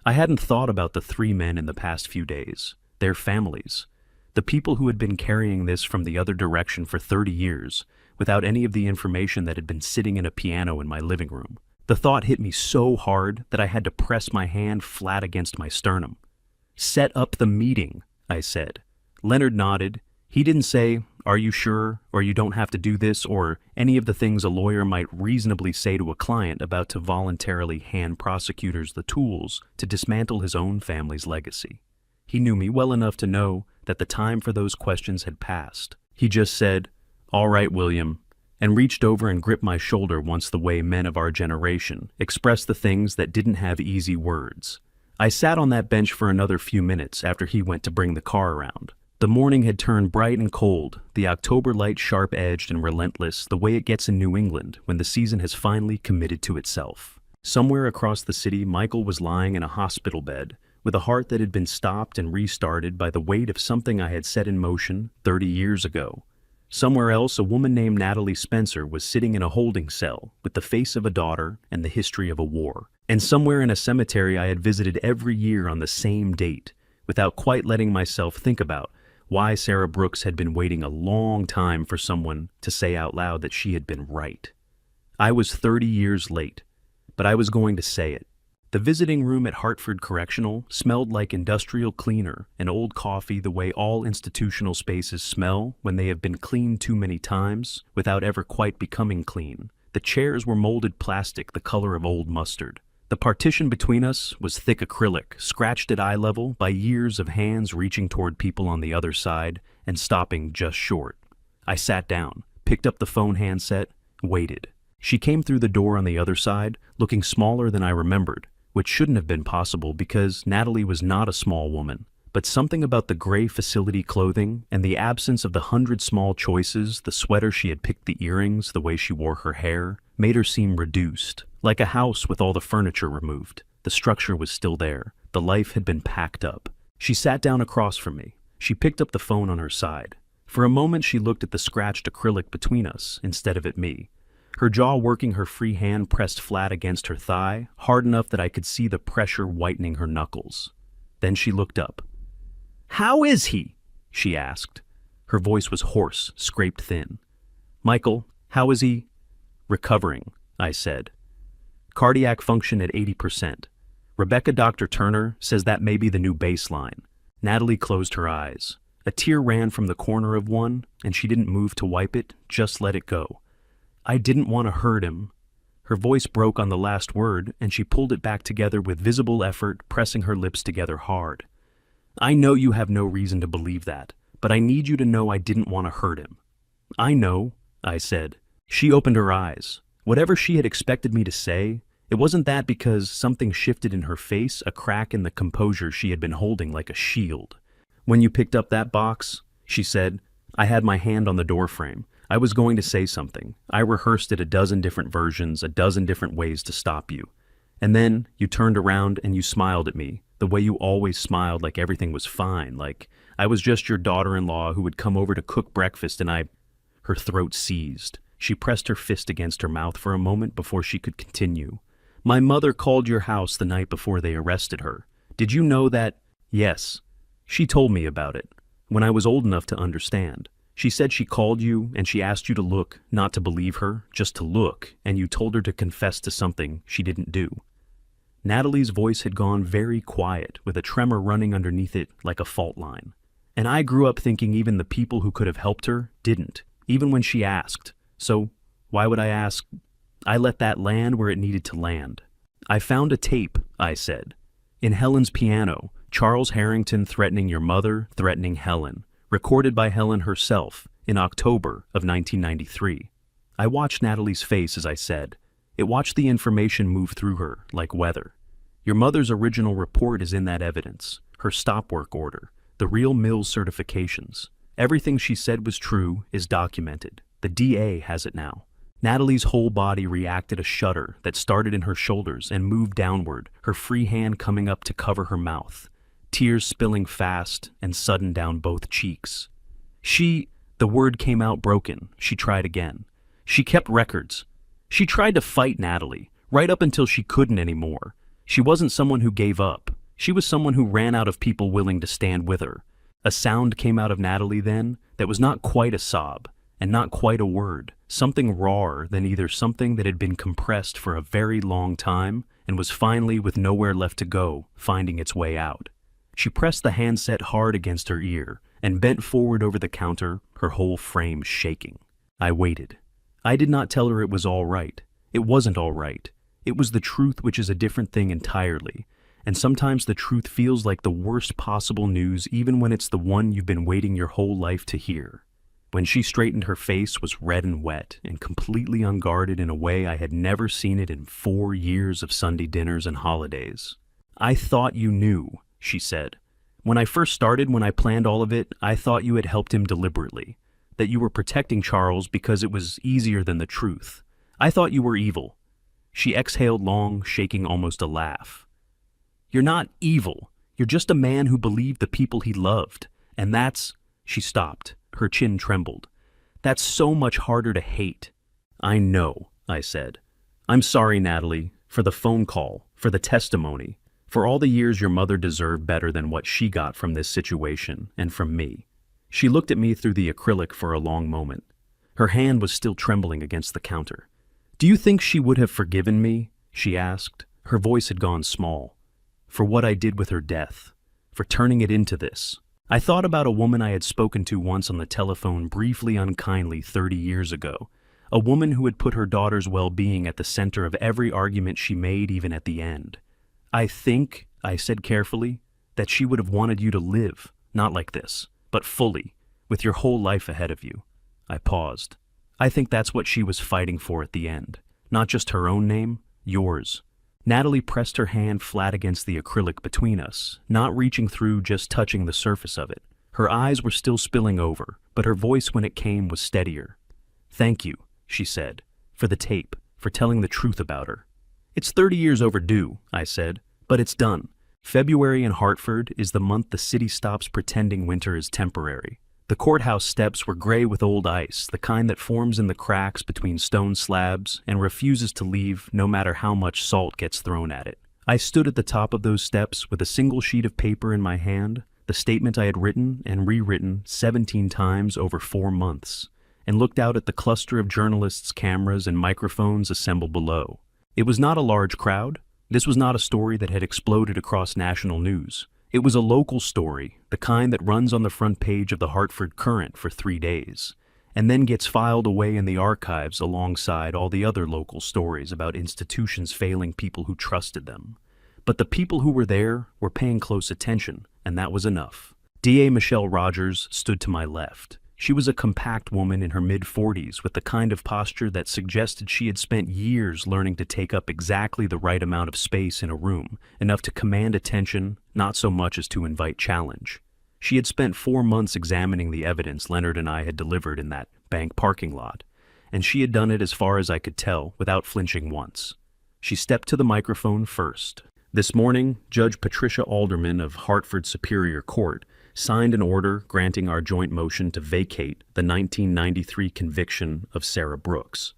I hadn't thought about the 3 men in the past few days, their families, the people who had been carrying this from the other direction for 30 years, without any of the information that had been sitting in a piano in my living room. The thought hit me so hard that I had to press my hand flat against my sternum. "Set up the meeting," I said. Leonard nodded. He didn't say, "Are you sure?" or "You don't have to do this," or any of the things a lawyer might reasonably say to a client about to voluntarily hand prosecutors the tools to dismantle his own family's legacy. He knew me well enough to know that the time for those questions had passed. He just said, "All right, William," and reached over and gripped my shoulder once the way men of our generation expressed the things that didn't have easy words. I sat on that bench for another few minutes after he went to bring the car around. The morning had turned bright and cold, the October light sharp-edged and relentless, the way it gets in New England when the season has finally committed to itself. Somewhere across the city, Michael was lying in a hospital bed, with a heart that had been stopped and restarted by the weight of something I had set in motion 30 years ago. Somewhere else, a woman named Natalie Spencer was sitting in a holding cell with the face of a daughter and the history of a war. And somewhere in a cemetery I had visited every year on the same date, without quite letting myself think about why Sarah Brooks had been waiting a long time for someone to say out loud that she had been right. I was 30 years late, but I was going to say it. The visiting room at Hartford Correctional smelled like industrial cleaner and old coffee, the way all institutional spaces smell when they have been cleaned too many times without ever quite becoming clean. The chairs were molded plastic the color of old mustard. The partition between us was thick acrylic, scratched at eye level by years of hands reaching toward people on the other side and stopping just short. I sat down, picked up the phone handset, waited. She came through the door on the other side, looking smaller than I remembered, which shouldn't have been possible because Natalie was not a small woman. But something about the gray facility clothing and the absence of the 100 small choices, the sweater she had picked, the earrings, the way she wore her hair, made her seem reduced, like a house with all the furniture removed. The structure was still there. The life had been packed up. She sat down across from me. She picked up the phone on her side. For a moment she looked at the scratched acrylic between us instead of at me, her jaw working, her free hand pressed flat against her thigh, hard enough that I could see the pressure whitening her knuckles. Then she looked up. "How is he?" she asked. Her voice was hoarse, scraped thin. "Michael, how is he?" "Recovering," I said. "Cardiac function at 80%. Rebecca, Dr. Turner, says that may be the new baseline." Natalie closed her eyes. A tear ran from the corner of one, and she didn't move to wipe it, just let it go. "I didn't want to hurt him." Her voice broke on the last word, and she pulled it back together with visible effort, pressing her lips together hard. "I know you have no reason to believe that, but I need you to know I didn't want to hurt him." "I know," I said. She opened her eyes. Whatever she had expected me to say, it wasn't that, because something shifted in her face, a crack in the composure she had been holding like a shield. "When you picked up that box," she said, I had my hand on the doorframe. I was going to say something. I rehearsed it a dozen different versions, a dozen different ways to stop you. And then you turned around and you smiled at me, the way you always smiled, like everything was fine, like I was just your daughter-in-law who would come over to cook breakfast and I... Her throat seized. She pressed her fist against her mouth for a moment before she could continue. "My mother called your house the night before they arrested her. Did you know that?" "Yes. She told me about it, when I was old enough to understand. She said she called you and she asked you to look, not to believe her, just to look, and you told her to confess to something she didn't do." Natalie's voice had gone very quiet, with a tremor running underneath it like a fault line. And I grew up thinking even the people who could have helped her didn't, even when she asked. So why would I ask? I let that land where it needed to land. "I found a tape," I said. "In Helen's piano, Charles Harrington threatening your mother, threatening Helen. Recorded by Helen herself in October of 1993. I watched Natalie's face as I said. It watched the information move through her like weather. Your mother's original report is in that evidence, her stop work order, the real Mills certifications. Everything she said was true is documented. The DA has it now." Natalie's whole body reacted, a shudder that started in her shoulders and moved downward, her free hand coming up to cover her mouth. Tears spilling fast and sudden down both cheeks. The word came out broken. She tried again. She kept records. She tried to fight Natalie, right up until she couldn't anymore. She wasn't someone who gave up. She was someone who ran out of people willing to stand with her. A sound came out of Natalie then that was not quite a sob, and not quite a word, something rawer than either something that had been compressed for a very long time and was finally, with nowhere left to go, finding its way out. She pressed the handset hard against her ear and bent forward over the counter, her whole frame shaking. I waited. I did not tell her it was all right. It wasn't all right. It was the truth, which is a different thing entirely. And sometimes the truth feels like the worst possible news, even when it's the one you've been waiting your whole life to hear. When she straightened, her face was red and wet and completely unguarded in a way I had never seen it in 4 years of Sunday dinners and holidays. "I thought you knew," she said. "When I first started, when I planned all of it, I thought you had helped him deliberately, that you were protecting Charles because it was easier than the truth. I thought you were evil." She exhaled long, shaking almost a laugh. "You're not evil. You're just a man who believed the people he loved. And that's—" She stopped. Her chin trembled. "That's so much harder to hate." "I know," I said. "I'm sorry, Natalie, for the phone call, for the testimony, for all the years your mother deserved better than what she got from this situation and from me." She looked at me through the acrylic for a long moment. Her hand was still trembling against the counter. "Do you think she would have forgiven me?" she asked. Her voice had gone small. "For what I did with her death, for turning it into this." I thought about a woman I had spoken to once on the telephone briefly unkindly 30 years ago, a woman who had put her daughter's well-being at the center of every argument she made, even at the end. "I think," I said carefully, "that she would have wanted you to live, not like this, but fully, with your whole life ahead of you." I paused. "I think that's what she was fighting for at the end, not just her own name, yours." Natalie pressed her hand flat against the acrylic between us, not reaching through, just touching the surface of it. Her eyes were still spilling over, but her voice when it came was steadier. "Thank you," she said, "for the tape, for telling the truth about her." "It's 30 years overdue," I said, "but it's done. February in Hartford is the month the city stops pretending winter is temporary. The courthouse steps were gray with old ice, the kind that forms in the cracks between stone slabs and refuses to leave no matter how much salt gets thrown at it. I stood at the top of those steps with a single sheet of paper in my hand, the statement I had written and rewritten 17 times over 4 months, and looked out at the cluster of journalists' cameras and microphones assembled below. It was not a large crowd. This was not a story that had exploded across national news. It was a local story, the kind that runs on the front page of the Hartford Courant for 3 days, and then gets filed away in the archives alongside all the other local stories about institutions failing people who trusted them. But the people who were there were paying close attention, and that was enough. DA Michelle Rogers stood to my left. She was a compact woman in her mid-40s with the kind of posture that suggested she had spent years learning to take up exactly the right amount of space in a room, enough to command attention, not so much as to invite challenge. She had spent 4 months examining the evidence Leonard and I had delivered in that bank parking lot, and she had done it, as far as I could tell, without flinching once. She stepped to the microphone first. "This morning, Judge Patricia Alderman of Hartford Superior Court signed an order granting our joint motion to vacate the 1993 conviction of Sarah Brooks."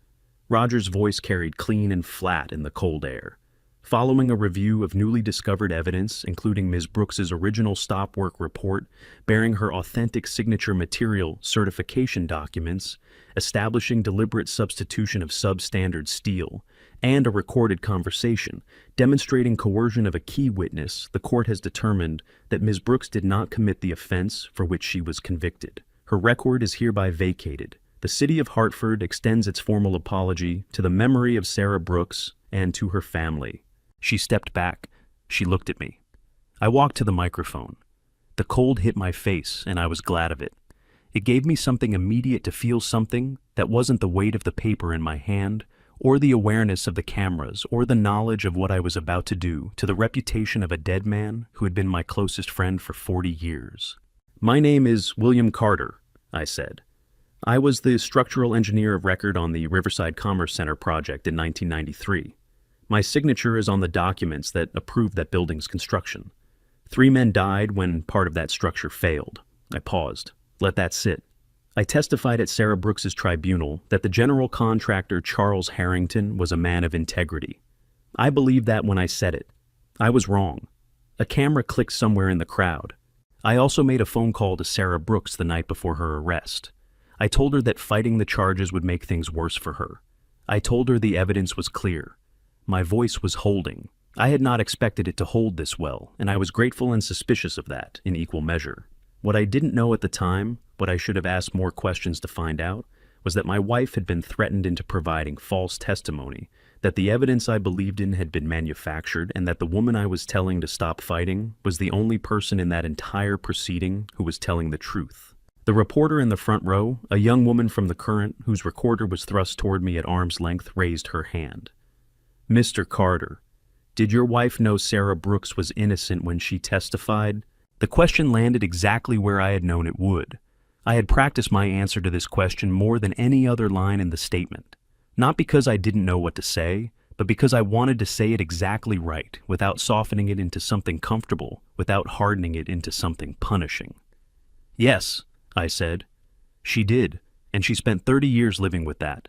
Rogers' voice carried clean and flat in the cold air. "Following a review of newly discovered evidence, including Ms. Brooks's original stop work report bearing her authentic signature material certification documents, establishing deliberate substitution of substandard steel, and a recorded conversation demonstrating coercion of a key witness, the court has determined that Ms. Brooks did not commit the offense for which she was convicted. Her record is hereby vacated. The City of Hartford extends its formal apology to the memory of Sarah Brooks and to her family." She stepped back. She looked at me. I walked to the microphone. The cold hit my face, and I was glad of it. It gave me something immediate to feel something that wasn't the weight of the paper in my hand, or the awareness of the cameras, or the knowledge of what I was about to do to the reputation of a dead man who had been my closest friend for 40 years. "My name is William Carter," I said. "I was the structural engineer of record on the Riverside Commerce Center project in 1993. My signature is on the documents that approved that building's construction. 3 men died when part of that structure failed." I paused. "Let that sit," I testified at Sarah Brooks's tribunal that the general contractor Charles Harrington was a man of integrity. I believed that when I said it. I was wrong. A camera clicked somewhere in the crowd. I also made a phone call to Sarah Brooks the night before her arrest. I told her that fighting the charges would make things worse for her. I told her the evidence was clear. My voice was holding. I had not expected it to hold this well, and I was grateful and suspicious of that in equal measure. What I didn't know at the time, what I should have asked more questions to find out, was that my wife had been threatened into providing false testimony, that the evidence I believed in had been manufactured, and that the woman I was telling to stop fighting was the only person in that entire proceeding who was telling the truth. The reporter in the front row, a young woman from the Current whose recorder was thrust toward me at arm's length, raised her hand. "Mr. Carter, did your wife know Sarah Brooks was innocent when she testified?" The question landed exactly where I had known it would. I had practiced my answer to this question more than any other line in the statement. Not because I didn't know what to say, but because I wanted to say it exactly right, without softening it into something comfortable, without hardening it into something punishing. "Yes," I said. "She did, and she spent 30 years living with that."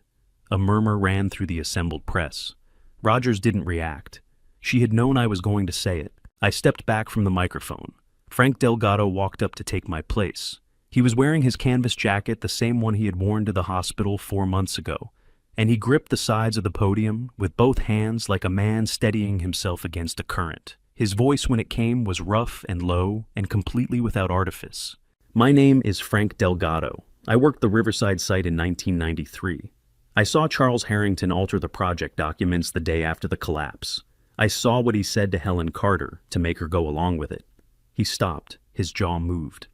A murmur ran through the assembled press. Rogers didn't react. She had known I was going to say it. I stepped back from the microphone. Frank Delgado walked up to take my place. He was wearing his canvas jacket, the same one he had worn to the hospital 4 months ago, and he gripped the sides of the podium with both hands like a man steadying himself against a current. His voice, when it came, was rough and low and completely without artifice. "My name is Frank Delgado. I worked the Riverside site in 1993. I saw Charles Harrington alter the project documents the day after the collapse. I saw what he said to Helen Carter to make her go along with it." He stopped. His jaw moved.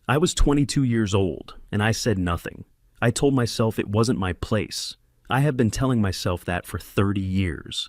I was 22 years old, and I said nothing. I told myself it wasn't my place. I have been telling myself that for 30 years.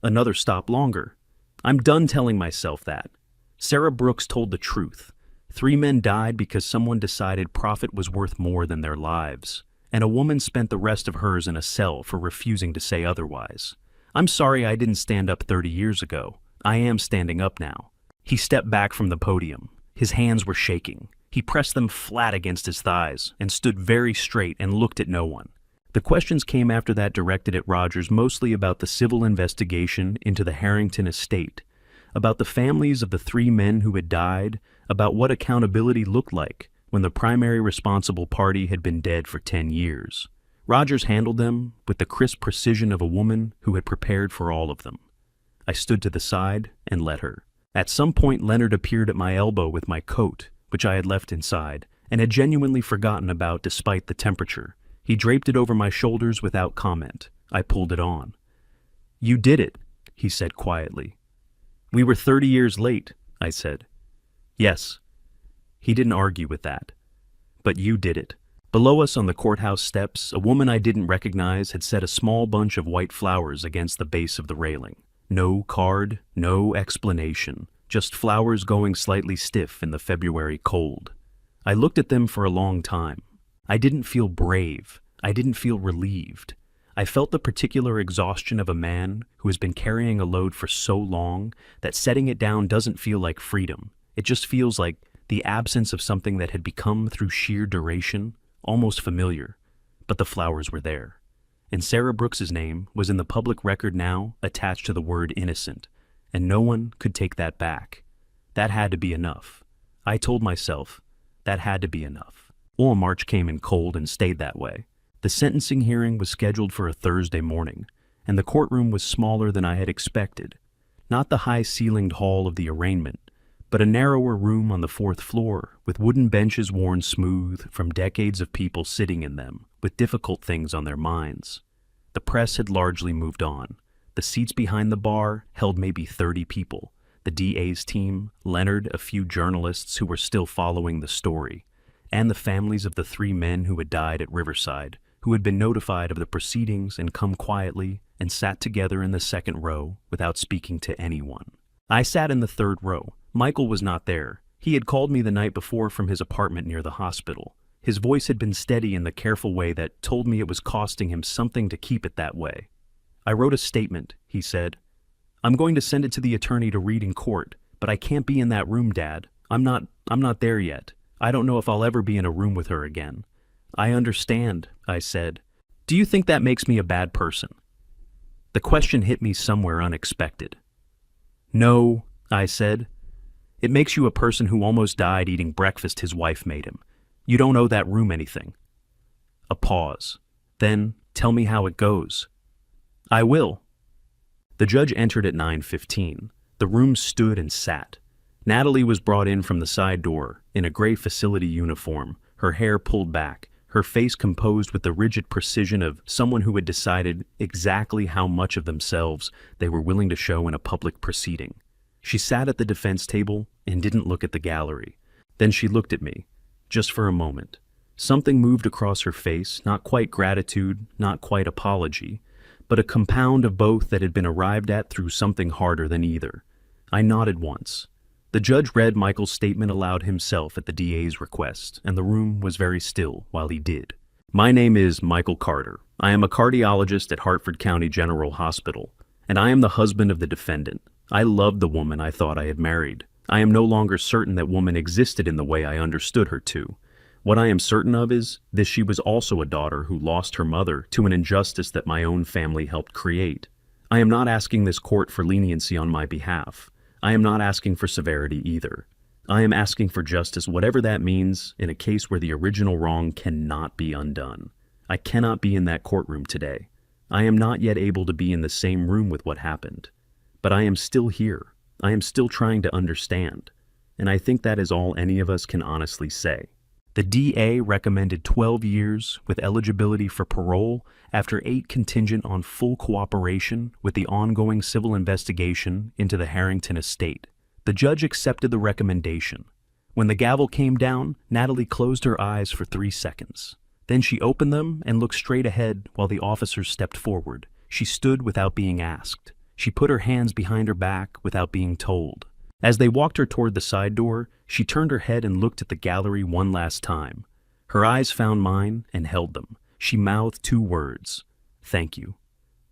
Another stop longer. I'm done telling myself that. Sarah Brooks told the truth. 3 men died because someone decided profit was worth more than their lives, and a woman spent the rest of hers in a cell for refusing to say otherwise. I'm sorry I didn't stand up 30 years ago. I am standing up now. He stepped back from the podium. His hands were shaking. He pressed them flat against his thighs and stood very straight and looked at no one. The questions came after that directed at Rogers mostly about the civil investigation into the Harrington estate, about the families of the 3 men who had died, about what accountability looked like when the primary responsible party had been dead for 10 years. Rogers handled them with the crisp precision of a woman who had prepared for all of them. I stood to the side and let her. At some point, Leonard appeared at my elbow with my coat, which I had left inside, and had genuinely forgotten about despite the temperature. He draped it over my shoulders without comment. I pulled it on. "You did it," he said quietly. "We were 30 years late," I said. "Yes." He didn't argue with that. "But you did it." Below us on the courthouse steps, a woman I didn't recognize had set a small bunch of white flowers against the base of the railing. No card, no explanation, just flowers going slightly stiff in the February cold. I looked at them for a long time. I didn't feel brave. I didn't feel relieved. I felt the particular exhaustion of a man who has been carrying a load for so long that setting it down doesn't feel like freedom. It just feels like the absence of something that had become, through sheer duration, almost familiar. But the flowers were there. And Sarah Brooks's name was in the public record now, attached to the word innocent, and no one could take that back. That had to be enough. I told myself that had to be enough. March came in cold and stayed that way. The sentencing hearing was scheduled for a Thursday morning, and the courtroom was smaller than I had expected. Not the high-ceilinged hall of the arraignment, but a narrower room on the 4th floor with wooden benches worn smooth from decades of people sitting in them with difficult things on their minds. The press had largely moved on. The seats behind the bar held maybe 30 people. The DA's team, Leonard, a few journalists who were still following the story, and the families of the 3 men who had died at Riverside, who had been notified of the proceedings and come quietly and sat together in the 2nd row without speaking to anyone. I sat in the 3rd row. Michael was not there. He had called me the night before from his apartment near the hospital. His voice had been steady in the careful way that told me it was costing him something to keep it that way. "I wrote a statement," he said. "I'm going to send it to the attorney to read in court, but I can't be in that room, Dad. I'm not there yet. I don't know if I'll ever be in a room with her again. I understand, I said. Do you think that makes me a bad person? The question hit me somewhere unexpected. No, I said. It makes you a person who almost died eating breakfast his wife made him. You don't owe that room anything. A pause. Then, tell me how it goes. I will. The judge entered at 9:15. The room stood and sat. Natalie was brought in from the side door, in a gray facility uniform, her hair pulled back, her face composed with the rigid precision of someone who had decided exactly how much of themselves they were willing to show in a public proceeding. She sat at the defense table and didn't look at the gallery. Then she looked at me, just for a moment. Something moved across her face, not quite gratitude, not quite apology, but a compound of both that had been arrived at through something harder than either. I nodded once. The judge read Michael's statement aloud himself at the DA's request, and the room was very still while he did. My name is Michael Carter. I am a cardiologist at Hartford County General Hospital, and I am the husband of the defendant. I loved the woman I thought I had married. I am no longer certain that woman existed in the way I understood her to. What I am certain of is that she was also a daughter who lost her mother to an injustice that my own family helped create. I am not asking this court for leniency on my behalf. I am not asking for severity either. I am asking for justice, whatever that means, in a case where the original wrong cannot be undone. I cannot be in that courtroom today. I am not yet able to be in the same room with what happened. But I am still here. I am still trying to understand. And I think that is all any of us can honestly say. The DA recommended 12 years with eligibility for parole after 8 contingent on full cooperation with the ongoing civil investigation into the Harrington estate. The judge accepted the recommendation. When the gavel came down, Natalie closed her eyes for 3 seconds. Then she opened them and looked straight ahead while the officers stepped forward. She stood without being asked. She put her hands behind her back without being told. As they walked her toward the side door, she turned her head and looked at the gallery one last time. Her eyes found mine and held them. She mouthed 2 words, "Thank you."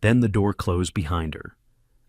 Then the door closed behind her.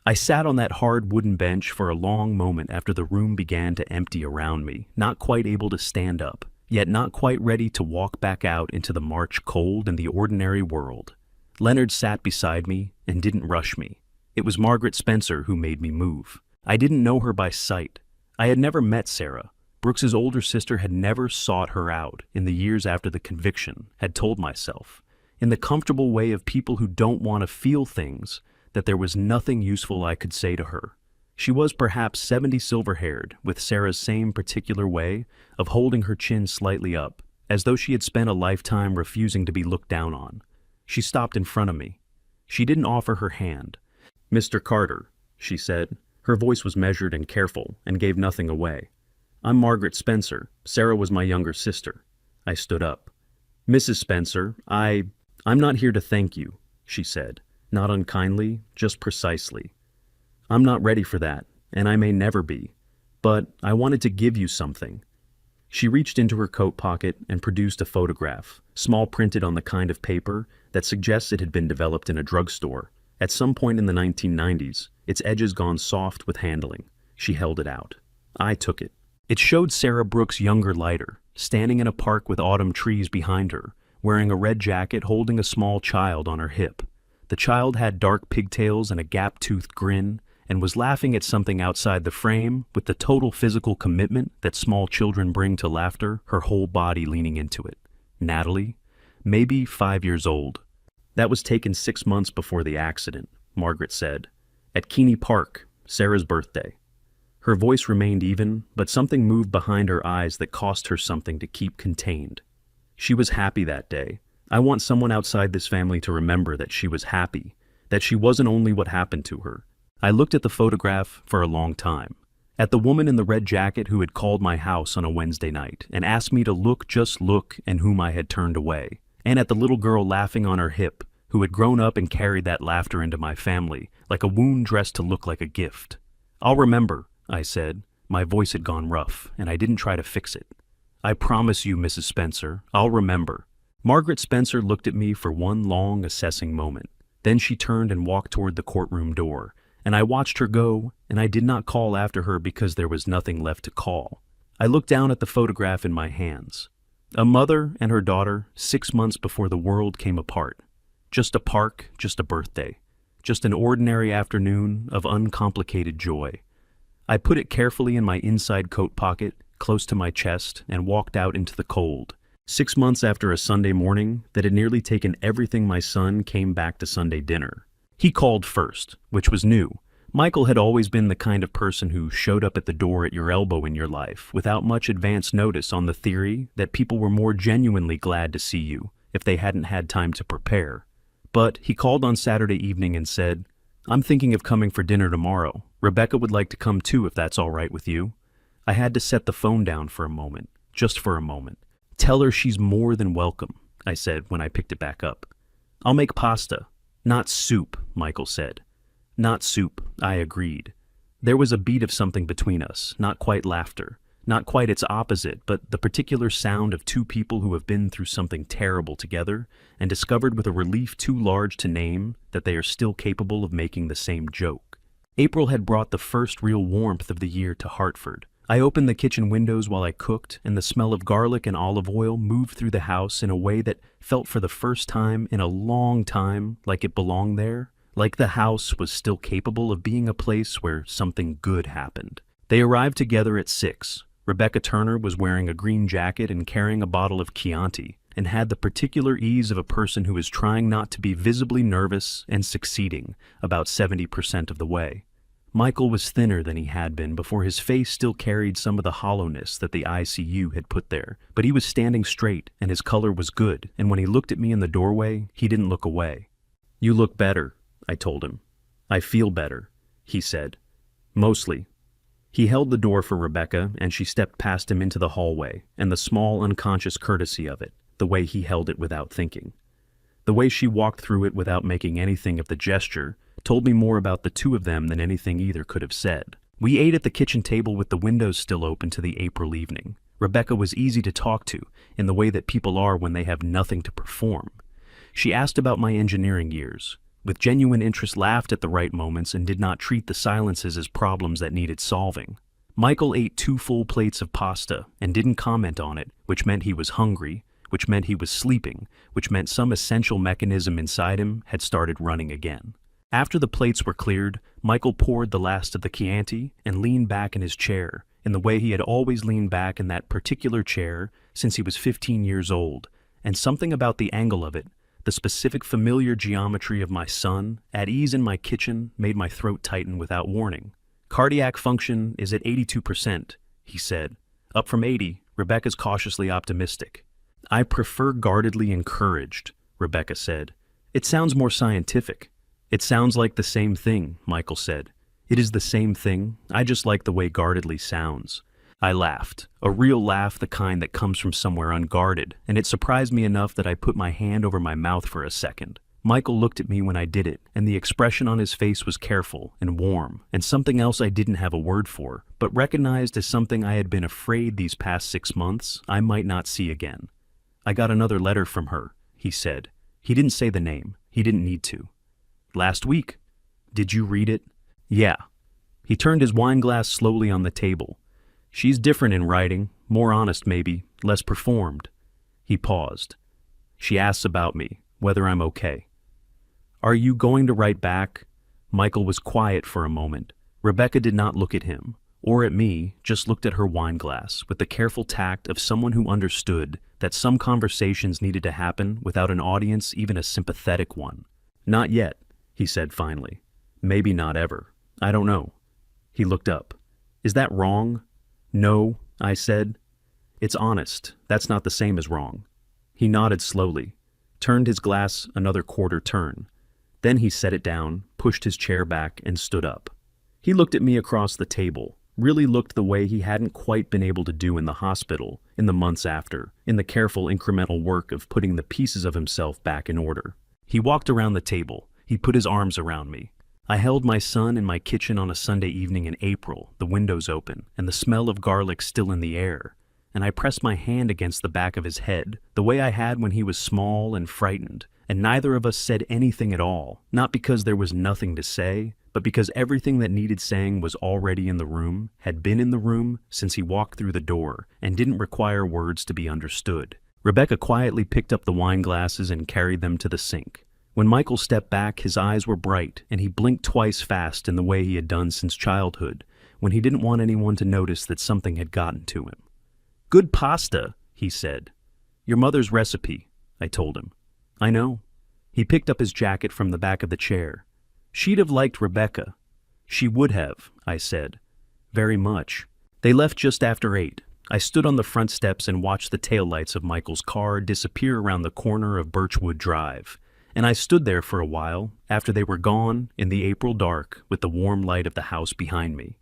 I sat on that hard wooden bench for a long moment after the room began to empty around me, not quite able to stand up, yet not quite ready to walk back out into the March cold and the ordinary world. Leonard sat beside me and didn't rush me. It was Margaret Spencer who made me move. I didn't know her by sight. I had never met Sarah. Brooks's older sister had never sought her out in the years after the conviction, had told myself, in the comfortable way of people who don't want to feel things, that there was nothing useful I could say to her. She was perhaps 70 silver-haired, with Sarah's same particular way of holding her chin slightly up, as though she had spent a lifetime refusing to be looked down on. She stopped in front of me. She didn't offer her hand. "Mr. Carter," she said. Her voice was measured and careful and gave nothing away. "I'm Margaret Spencer. Sarah was my younger sister." I stood up. "Mrs. Spencer, I'm not here to thank you," she said, not unkindly, just precisely. "I'm not ready for that, and I may never be. But I wanted to give you something." She reached into her coat pocket and produced a photograph, small printed on the kind of paper that suggests it had been developed in a drugstore. At some point in the 1990s, its edges gone soft with handling. She held it out. I took it. It showed Sarah Brooks younger lighter, standing in a park with autumn trees behind her, wearing a red jacket holding a small child on her hip. The child had dark pigtails and a gap-toothed grin, and was laughing at something outside the frame with the total physical commitment that small children bring to laughter, her whole body leaning into it. Natalie, maybe 5 years old. "That was taken 6 months before the accident," Margaret said. "At Keeney Park, Sarah's birthday." Her voice remained even, but something moved behind her eyes that cost her something to keep contained. She was happy that day. I want someone outside this family to remember that she was happy, that she wasn't only what happened to her. I looked at the photograph for a long time. At the woman in the red jacket who had called my house on a Wednesday night and asked me to look, just look, and whom I had turned away. And at the little girl laughing on her hip, who had grown up and carried that laughter into my family, like a wound dressed to look like a gift. "I'll remember," I said. My voice had gone rough, and I didn't try to fix it. "I promise you, Mrs. Spencer, I'll remember." Margaret Spencer looked at me for one long, assessing moment. Then she turned and walked toward the courtroom door, and I watched her go, and I did not call after her because there was nothing left to call. I looked down at the photograph in my hands. A mother and her daughter 6 months before the world came apart. Just a park, just a birthday. Just an ordinary afternoon of uncomplicated joy. I put it carefully in my inside coat pocket, close to my chest, and walked out into the cold. 6 months after a Sunday morning that had nearly taken everything my son came back to Sunday dinner. He called first, which was new. Michael had always been the kind of person who showed up at the door at your elbow in your life without much advance notice, on the theory that people were more genuinely glad to see you if they hadn't had time to prepare. But he called on Saturday evening and said, "I'm thinking of coming for dinner tomorrow. Rebecca would like to come too, if that's all right with you." I had to set the phone down for a moment, just for a moment. "Tell her she's more than welcome," I said when I picked it back up. "I'll make pasta." "Not soup," Michael said. "Not soup," I agreed. There was a beat of something between us, not quite laughter, not quite its opposite, but the particular sound of two people who have been through something terrible together and discovered with a relief too large to name that they are still capable of making the same joke. April had brought the first real warmth of the year to Hartford. I opened the kitchen windows while I cooked, and the smell of garlic and olive oil moved through the house in a way that felt for the first time in a long time like it belonged there. Like the house was still capable of being a place where something good happened. They arrived together at 6. Rebecca Turner was wearing a green jacket and carrying a bottle of Chianti, and had the particular ease of a person who is trying not to be visibly nervous and succeeding about 70% of the way. Michael was thinner than he had been before. His face still carried some of the hollowness that the ICU had put there, but he was standing straight and his color was good, and when he looked at me in the doorway, he didn't look away. "You look better," I told him. "I feel better," he said. "Mostly." He held the door for Rebecca, and she stepped past him into the hallway, and the small unconscious courtesy of it, the way he held it without thinking. The way she walked through it without making anything of the gesture told me more about the two of them than anything either could have said. We ate at the kitchen table with the windows still open to the April evening. Rebecca was easy to talk to, in the way that people are when they have nothing to perform. She asked about my engineering years. With genuine interest, laughed at the right moments, and did not treat the silences as problems that needed solving. Michael ate 2 full plates of pasta and didn't comment on it, which meant he was hungry, which meant he was sleeping, which meant some essential mechanism inside him had started running again. After the plates were cleared, Michael poured the last of the Chianti and leaned back in his chair, in the way he had always leaned back in that particular chair since he was 15 years old, and something about the angle of it, the specific familiar geometry of my son, at ease in my kitchen, made my throat tighten without warning. "Cardiac function is at 82%, he said. Up from 80, Rebecca's cautiously optimistic. "I prefer guardedly encouraged," Rebecca said. "It sounds more scientific." "It sounds like the same thing," Michael said. "It is the same thing, I just like the way guardedly sounds." I laughed, a real laugh, the kind that comes from somewhere unguarded, and it surprised me enough that I put my hand over my mouth for a second. Michael looked at me when I did it, and the expression on his face was careful and warm, and something else I didn't have a word for, but recognized as something I had been afraid these past 6 months I might not see again. "I got another letter from her," he said. He didn't say the name. He didn't need to. "Last week. Did you read it?" "Yeah." He turned his wine glass slowly on the table. "She's different in writing, more honest maybe, less performed." He paused. "She asks about me, whether I'm okay." "Are you going to write back?" Michael was quiet for a moment. Rebecca did not look at him, or at me, just looked at her wine glass with the careful tact of someone who understood that some conversations needed to happen without an audience, even a sympathetic one. "Not yet," he said finally. "Maybe not ever. I don't know." He looked up. "Is that wrong?" "No," I said. "It's honest. That's not the same as wrong." He nodded slowly, turned his glass another quarter turn. Then he set it down, pushed his chair back, and stood up. He looked at me across the table, really looked the way he hadn't quite been able to do in the hospital, in the months after, in the careful incremental work of putting the pieces of himself back in order. He walked around the table. He put his arms around me. I held my son in my kitchen on a Sunday evening in April, the windows open, and the smell of garlic still in the air, and I pressed my hand against the back of his head, the way I had when he was small and frightened, and neither of us said anything at all, not because there was nothing to say, but but because everything that needed saying was already in the room, had been in the room since he walked through the door, and didn't require words to be understood. Rebecca quietly picked up the wine glasses and carried them to the sink. When Michael stepped back, his eyes were bright, and he blinked twice fast in the way he had done since childhood, when he didn't want anyone to notice that something had gotten to him. "Good pasta," he said. "Your mother's recipe," I told him. "I know." He picked up his jacket from the back of the chair. "She'd have liked Rebecca." "She would have," I said. "Very much." They left just after 8. I stood on the front steps and watched the taillights of Michael's car disappear around the corner of Birchwood Drive. And I stood there for a while, after they were gone, in the April dark, with the warm light of the house behind me.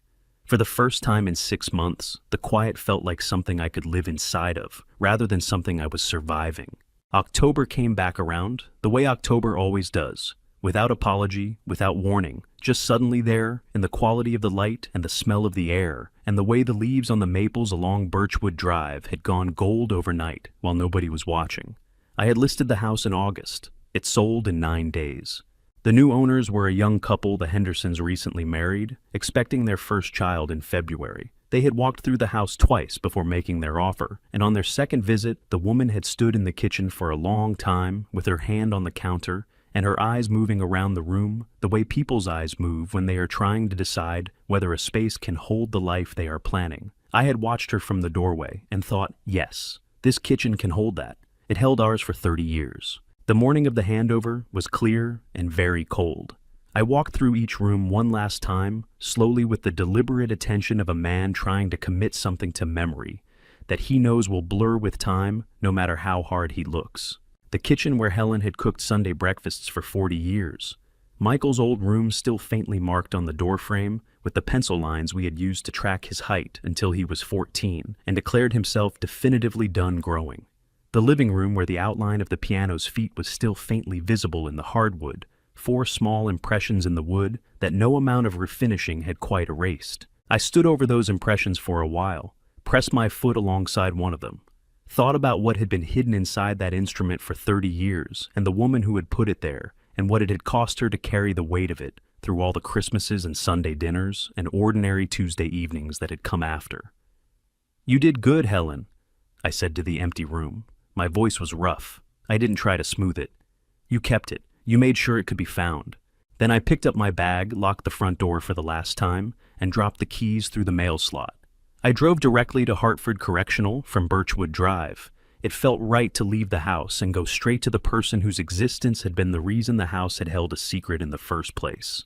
For the first time in 6 months, the quiet felt like something I could live inside of, rather than something I was surviving. October came back around, the way October always does. Without apology, without warning, just suddenly there, in the quality of the light and the smell of the air, and the way the leaves on the maples along Birchwood Drive had gone gold overnight while nobody was watching. I had listed the house in August. It sold in 9 days. The new owners were a young couple the Hendersons recently married, expecting their first child in February. They had walked through the house twice before making their offer, and on their second visit, the woman had stood in the kitchen for a long time with her hand on the counter and her eyes moving around the room the way people's eyes move when they are trying to decide whether a space can hold the life they are planning. I had watched her from the doorway and thought, yes, this kitchen can hold that. It held ours for 30 years. The morning of the handover was clear and very cold. I walked through each room one last time, slowly, with the deliberate attention of a man trying to commit something to memory that he knows will blur with time no matter how hard he looks. The kitchen where Helen had cooked Sunday breakfasts for 40 years. Michael's old room still faintly marked on the doorframe with the pencil lines we had used to track his height until he was 14 and declared himself definitively done growing. The living room where the outline of the piano's feet was still faintly visible in the hardwood, 4 small impressions in the wood that no amount of refinishing had quite erased. I stood over those impressions for a while, pressed my foot alongside one of them, thought about what had been hidden inside that instrument for 30 years and the woman who had put it there and what it had cost her to carry the weight of it through all the Christmases and Sunday dinners and ordinary Tuesday evenings that had come after. "You did good, Helen," I said to the empty room. My voice was rough. I didn't try to smooth it. "You kept it. You made sure it could be found." Then I picked up my bag, locked the front door for the last time, and dropped the keys through the mail slot. I drove directly to Hartford Correctional from Birchwood Drive. It felt right to leave the house and go straight to the person whose existence had been the reason the house had held a secret in the first place.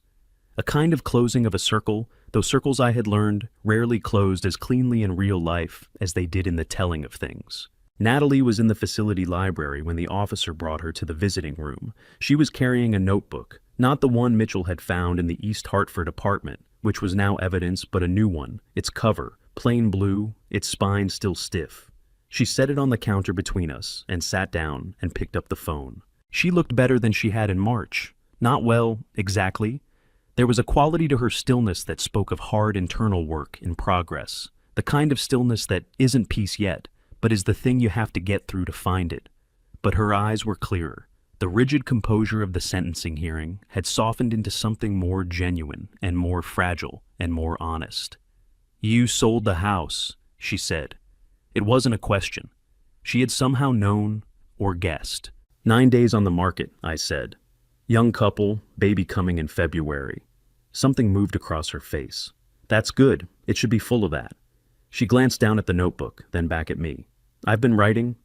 A kind of closing of a circle, though circles I had learned rarely closed as cleanly in real life as they did in the telling of things. Natalie was in the facility library when the officer brought her to the visiting room. She was carrying a notebook, not the one Mitchell had found in the East Hartford apartment, which was now evidence, but a new one, its cover, plain blue, its spine still stiff. She set it on the counter between us and sat down and picked up the phone. She looked better than she had in March. Not well, exactly. There was a quality to her stillness that spoke of hard internal work in progress, the kind of stillness that isn't peace yet, but is the thing you have to get through to find it. But her eyes were clearer. The rigid composure of the sentencing hearing had softened into something more genuine and more fragile and more honest. "You sold the house," she said. It wasn't a question. She had somehow known or guessed. 9 days on the market, I said. Young couple, baby coming in February. Something moved across her face. "That's good. It should be full of that." She glanced down at the notebook, then back at me. "I've been writing.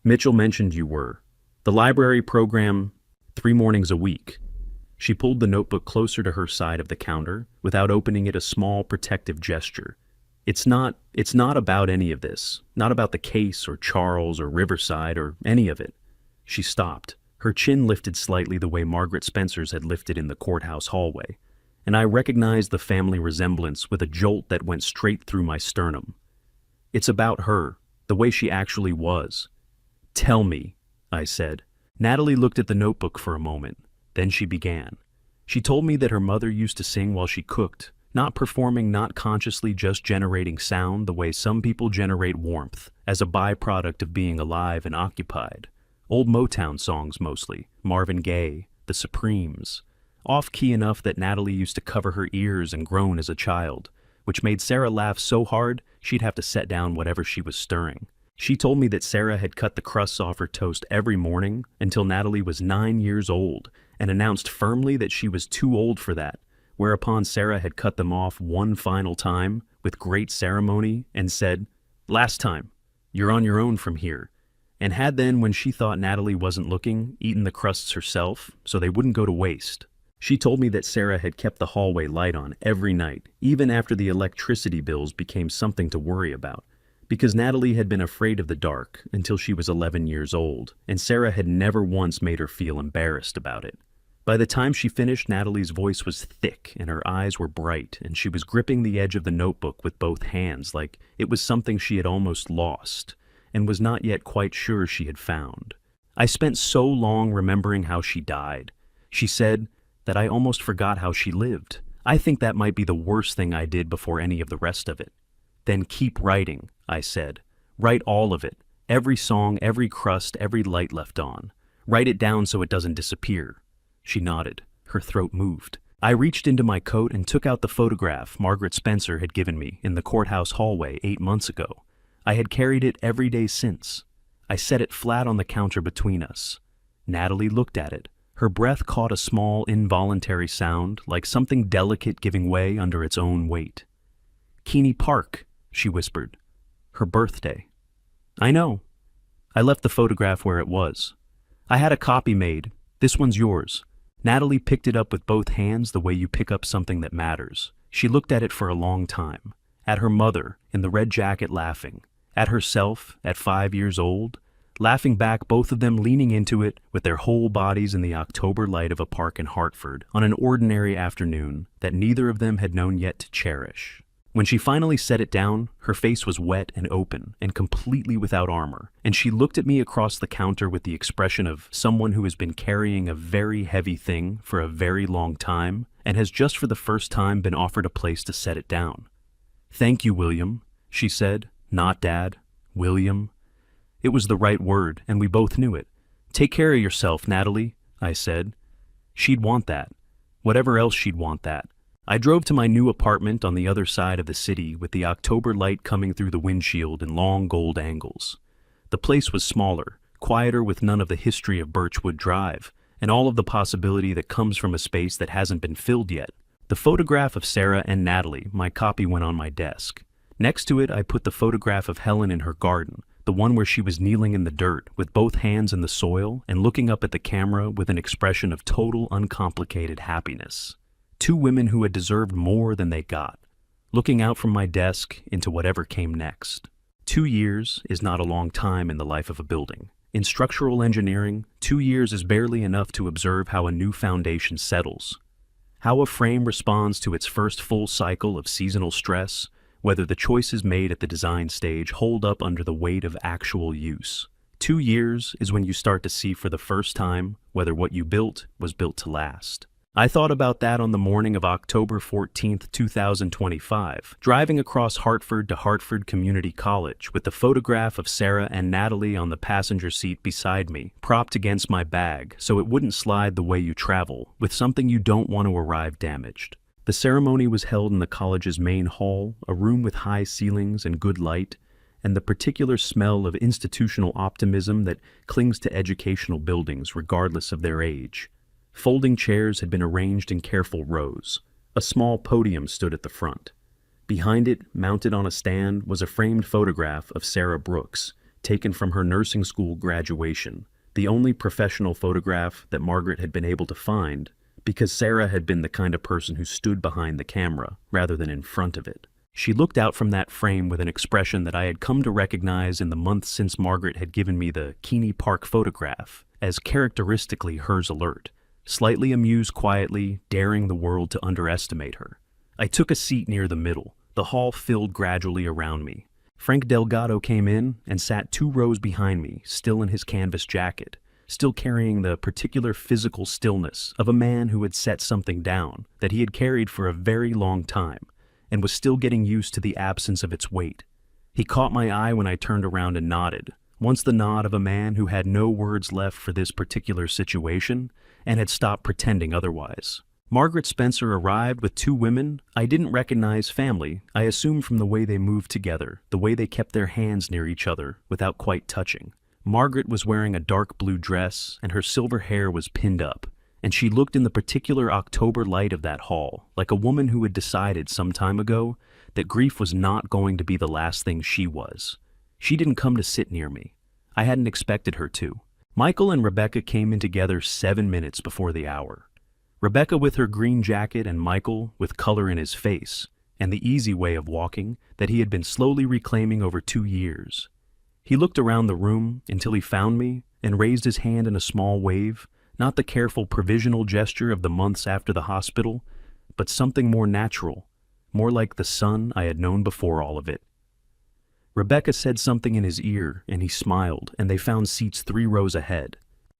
Mitchell mentioned you were. The library program, 3 mornings a week." She pulled the notebook closer to her side of the counter, without opening it, a small protective gesture. It's not about any of this. Not about the case or Charles or Riverside or any of it." She stopped. Her chin lifted slightly the way Margaret Spencer's had lifted in the courthouse hallway, and I recognized the family resemblance with a jolt that went straight through my sternum. "It's about her, the way she actually was." "Tell me," I said. Natalie looked at the notebook for a moment. Then she began. She told me that her mother used to sing while she cooked, not performing, not consciously, just generating sound the way some people generate warmth, as a byproduct of being alive and occupied. Old Motown songs mostly, Marvin Gaye, The Supremes. off-key enough that Natalie used to cover her ears and groan as a child, which made Sarah laugh so hard she'd have to set down whatever she was stirring. She told me that Sarah had cut the crusts off her toast every morning until Natalie was 9 years old and announced firmly that she was too old for that, whereupon Sarah had cut them off one final time with great ceremony and said, "Last time, you're on your own from here," and had then, when she thought Natalie wasn't looking, eaten the crusts herself so they wouldn't go to waste. She told me that Sarah had kept the hallway light on every night, even after the electricity bills became something to worry about, because Natalie had been afraid of the dark until she was 11 years old, and Sarah had never once made her feel embarrassed about it. By the time she finished, Natalie's voice was thick and her eyes were bright, and she was gripping the edge of the notebook with both hands like it was something she had almost lost and was not yet quite sure she had found. I spent so long remembering how she died, she said, that I almost forgot how she lived. I think that might be the worst thing I did before any of the rest of it. Then keep writing, I said. Write all of it. Every song, every crust, every light left on. Write it down so it doesn't disappear. She nodded. Her throat moved. I reached into my coat and took out the photograph Margaret Spencer had given me in the courthouse hallway 8 months ago. I had carried it every day since. I set it flat on the counter between us. Natalie looked at it. Her breath caught a small, involuntary sound, like something delicate giving way under its own weight. "Keeney Park," she whispered. "Her birthday." "I know." I left the photograph where it was. "I had a copy made. This one's yours." Natalie picked it up with both hands the way you pick up something that matters. She looked at it for a long time. At her mother, in the red jacket, laughing. At herself, at 5 years old. Laughing back, both of them leaning into it with their whole bodies in the October light of a park in Hartford on an ordinary afternoon that neither of them had known yet to cherish. When she finally set it down, her face was wet and open and completely without armor, and she looked at me across the counter with the expression of someone who has been carrying a very heavy thing for a very long time and has just for the first time been offered a place to set it down. "Thank you, William," she said. Not Dad. William. It was the right word, and we both knew it. "Take care of yourself, Natalie," I said. She'd want that. Whatever else, she'd want that. I drove to my new apartment on the other side of the city with the October light coming through the windshield in long gold angles. The place was smaller, quieter, with none of the history of Birchwood Drive, and all of the possibility that comes from a space that hasn't been filled yet. The photograph of Sarah and Natalie, my copy, went on my desk. Next to it, I put the photograph of Helen in her garden, the one where she was kneeling in the dirt with both hands in the soil and looking up at the camera with an expression of total, uncomplicated happiness. Two women who had deserved more than they got, looking out from my desk into whatever came next. 2 years is not a long time in the life of a building. In structural engineering, 2 years is barely enough to observe how a new foundation settles, how a frame responds to its first full cycle of seasonal stress, whether the choices made at the design stage hold up under the weight of actual use. 2 years is when you start to see for the first time whether what you built was built to last. I thought about that on the morning of October 14th, 2025, driving across Hartford to Hartford Community College with the photograph of Sarah and Natalie on the passenger seat beside me, propped against my bag so it wouldn't slide the way you travel, with something you don't want to arrive damaged. The ceremony was held in the college's main hall, a room with high ceilings and good light, and the particular smell of institutional optimism that clings to educational buildings regardless of their age. Folding chairs had been arranged in careful rows. A small podium stood at the front. Behind it, mounted on a stand, was a framed photograph of Sarah Brooks, taken from her nursing school graduation, the only professional photograph that Margaret had been able to find, because Sarah had been the kind of person who stood behind the camera rather than in front of it. She looked out from that frame with an expression that I had come to recognize in the months since Margaret had given me the Keeney Park photograph as characteristically hers alert. Slightly amused quietly, daring the world to underestimate her. I took a seat near the middle. The hall filled gradually around me. Frank Delgado came in and sat 2 rows behind me, still in his canvas jacket, still carrying the particular physical stillness of a man who had set something down that he had carried for a very long time and was still getting used to the absence of its weight. He caught my eye when I turned around and nodded, once the nod of a man who had no words left for this particular situation and had stopped pretending otherwise. Margaret Spencer arrived with two women I didn't recognize. Family, I assumed from the way they moved together, the way they kept their hands near each other without quite touching. Margaret was wearing a dark blue dress, and her silver hair was pinned up, and she looked in the particular October light of that hall like a woman who had decided some time ago that grief was not going to be the last thing she was. She didn't come to sit near me. I hadn't expected her to. Michael and Rebecca came in together 7 minutes before the hour. Rebecca with her green jacket and Michael with color in his face and the easy way of walking that he had been slowly reclaiming over 2 years. He looked around the room until he found me and raised his hand in a small wave, not the careful provisional gesture of the months after the hospital, but something more natural, more like the son I had known before all of it. Rebecca said something in his ear and he smiled, and they found seats 3 rows ahead.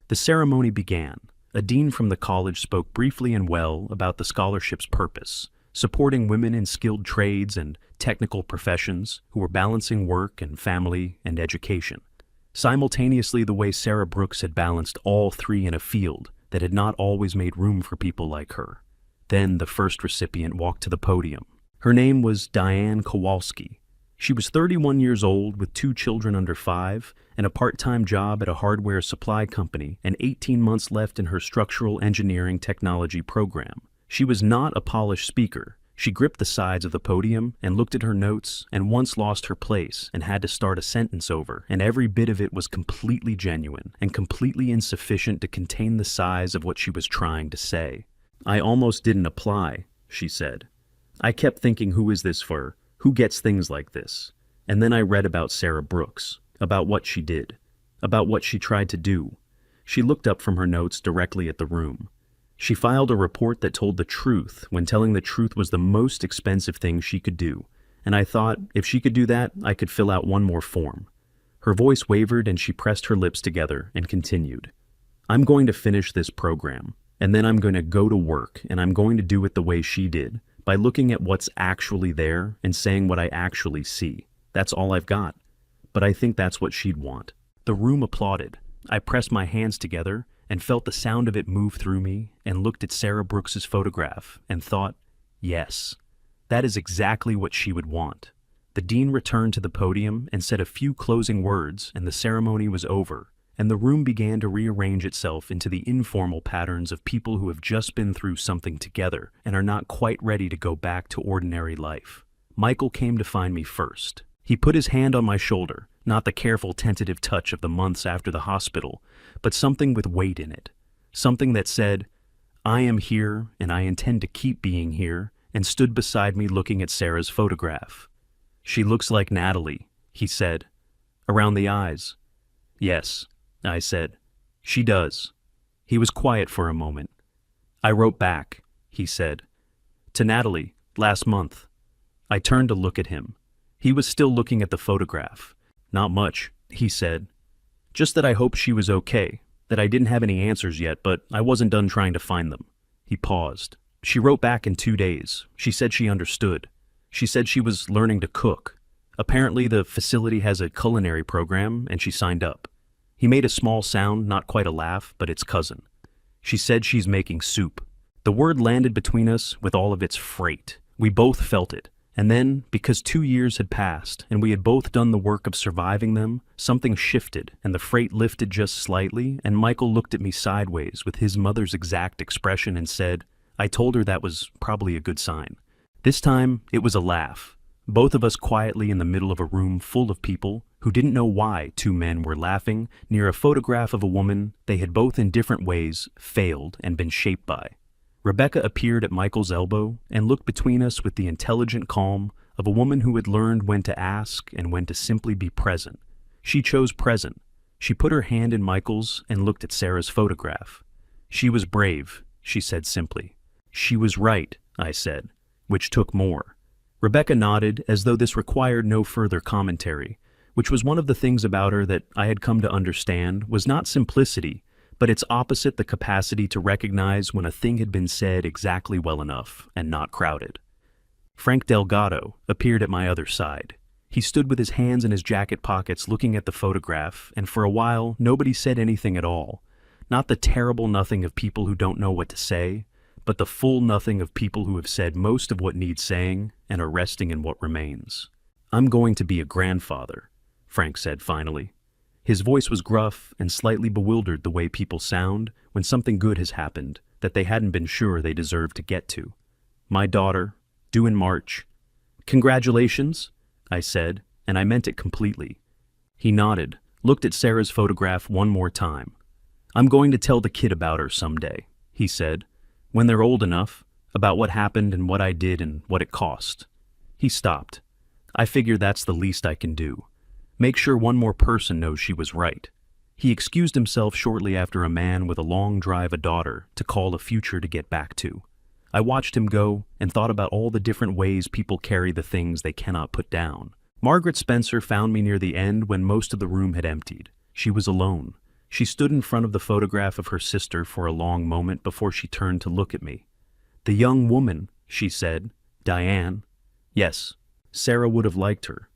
The ceremony began. A dean from the college spoke briefly and well about the scholarship's purpose, supporting women in skilled trades and technical professions who were balancing work and family and education. Simultaneously, the way Sarah Brooks had balanced all 3 in a field that had not always made room for people like her. Then the first recipient walked to the podium. Her name was Diane Kowalski. She was 31 years old with 2 children under 5 and a part-time job at a hardware supply company and 18 months left in her structural engineering technology program. She was not a polished speaker. She gripped the sides of the podium and looked at her notes and once lost her place and had to start a sentence over, and every bit of it was completely genuine and completely insufficient to contain the size of what she was trying to say. "I almost didn't apply," she said. "I kept thinking, who is this for? Who gets things like this?" And then I read about Sarah Brooks, about what she did, about what she tried to do. She looked up from her notes directly at the room. She filed a report that told the truth when telling the truth was the most expensive thing she could do. And I thought, if she could do that, I could fill out one more form. Her voice wavered and she pressed her lips together and continued. "I'm going to finish this program, and then I'm going to go to work, and I'm going to do it the way she did, by looking at what's actually there and saying what I actually see. That's all I've got." But I think that's what she'd want. The room applauded. I pressed my hands together and felt the sound of it move through me and looked at Sarah Brooks's photograph and thought, yes, that is exactly what she would want. The dean returned to the podium and said a few closing words, and the ceremony was over, and the room began to rearrange itself into the informal patterns of people who have just been through something together and are not quite ready to go back to ordinary life. Michael came to find me first. He put his hand on my shoulder, not the careful, tentative touch of the months after the hospital, but something with weight in it. Something that said, "I am here and I intend to keep being here," and stood beside me looking at Sarah's photograph. "She looks like Natalie," he said. "Around the eyes." "Yes," I said. "She does." He was quiet for a moment. "I wrote back," he said, "to Natalie last month." I turned to look at him. He was still looking at the photograph. "Not much," he said. "Just that I hoped she was okay, that I didn't have any answers yet, but I wasn't done trying to find them." He paused. "She wrote back in 2 days. She said she understood. She said she was learning to cook. Apparently the facility has a culinary program, and she signed up." He made a small sound, not quite a laugh, but its cousin. "She said she's making soup." The word landed between us with all of its freight. We both felt it. And then, because 2 years had passed and we had both done the work of surviving them, something shifted and the freight lifted just slightly, and Michael looked at me sideways with his mother's exact expression and said, "I told her that was probably a good sign." This time, it was a laugh. Both of us quietly in the middle of a room full of people who didn't know why 2 men were laughing near a photograph of a woman they had both in different ways failed and been shaped by. Rebecca appeared at Michael's elbow and looked between us with the intelligent calm of a woman who had learned when to ask and when to simply be present. She chose present. She put her hand in Michael's and looked at Sarah's photograph. "She was brave," she said simply. "She was right," I said, which took more. Rebecca nodded as though this required no further commentary, which was one of the things about her that I had come to understand was not simplicity, but its opposite, the capacity to recognize when a thing had been said exactly well enough and not crowded. Frank Delgado appeared at my other side. He stood with his hands in his jacket pockets looking at the photograph, and for a while nobody said anything at all. Not the terrible nothing of people who don't know what to say, but the full nothing of people who have said most of what needs saying and are resting in what remains. "I'm going to be a grandfather," Frank said finally. His voice was gruff and slightly bewildered the way people sound when something good has happened that they hadn't been sure they deserved to get to. "My daughter, due in March." "Congratulations," I said, and I meant it completely. He nodded, looked at Sarah's photograph one more time. "I'm going to tell the kid about her someday," he said, "when they're old enough, about what happened and what I did and what it cost." He stopped. "I figure that's the least I can do. Make sure one more person knows she was right." He excused himself shortly after a man with a long drive a daughter to call a future to get back to. I watched him go and thought about all the different ways people carry the things they cannot put down. Margaret Spencer found me near the end when most of the room had emptied. She was alone. She stood in front of the photograph of her sister for a long moment before she turned to look at me. "The young woman," she said. "Diane." Yes, Sarah would have liked her.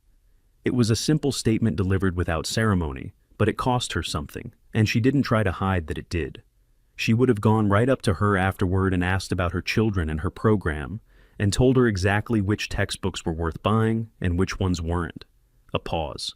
It was a simple statement delivered without ceremony, but it cost her something, and she didn't try to hide that it did. She would have gone right up to her afterward and asked about her children and her program, and told her exactly which textbooks were worth buying and which ones weren't. A pause.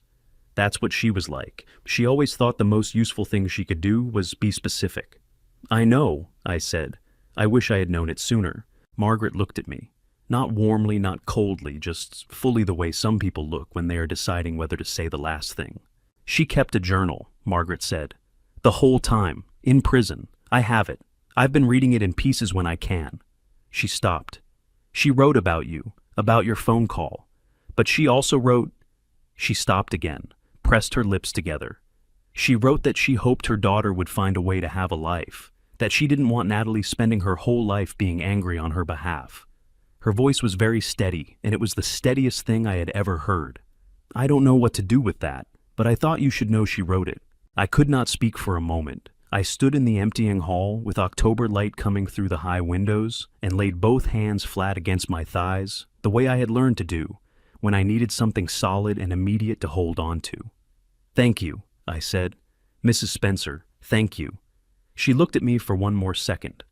That's what she was like. She always thought the most useful thing she could do was be specific. "I know," I said. "I wish I had known it sooner." Margaret looked at me. Not warmly, not coldly, just fully the way some people look when they are deciding whether to say the last thing. "She kept a journal," Margaret said. "The whole time. In prison. I have it. I've been reading it in pieces when I can." She stopped. "She wrote about you, about your phone call. But she also wrote—" She stopped again, pressed her lips together. "She wrote that she hoped her daughter would find a way to have a life, that she didn't want Natalie spending her whole life being angry on her behalf." Her voice was very steady, and it was the steadiest thing I had ever heard. "I don't know what to do with that, but I thought you should know she wrote it." I could not speak for a moment. I stood in the emptying hall with October light coming through the high windows and laid both hands flat against my thighs, the way I had learned to do when I needed something solid and immediate to hold on to. "Thank you," I said. "Mrs. Spencer, thank you." She looked at me for one more second.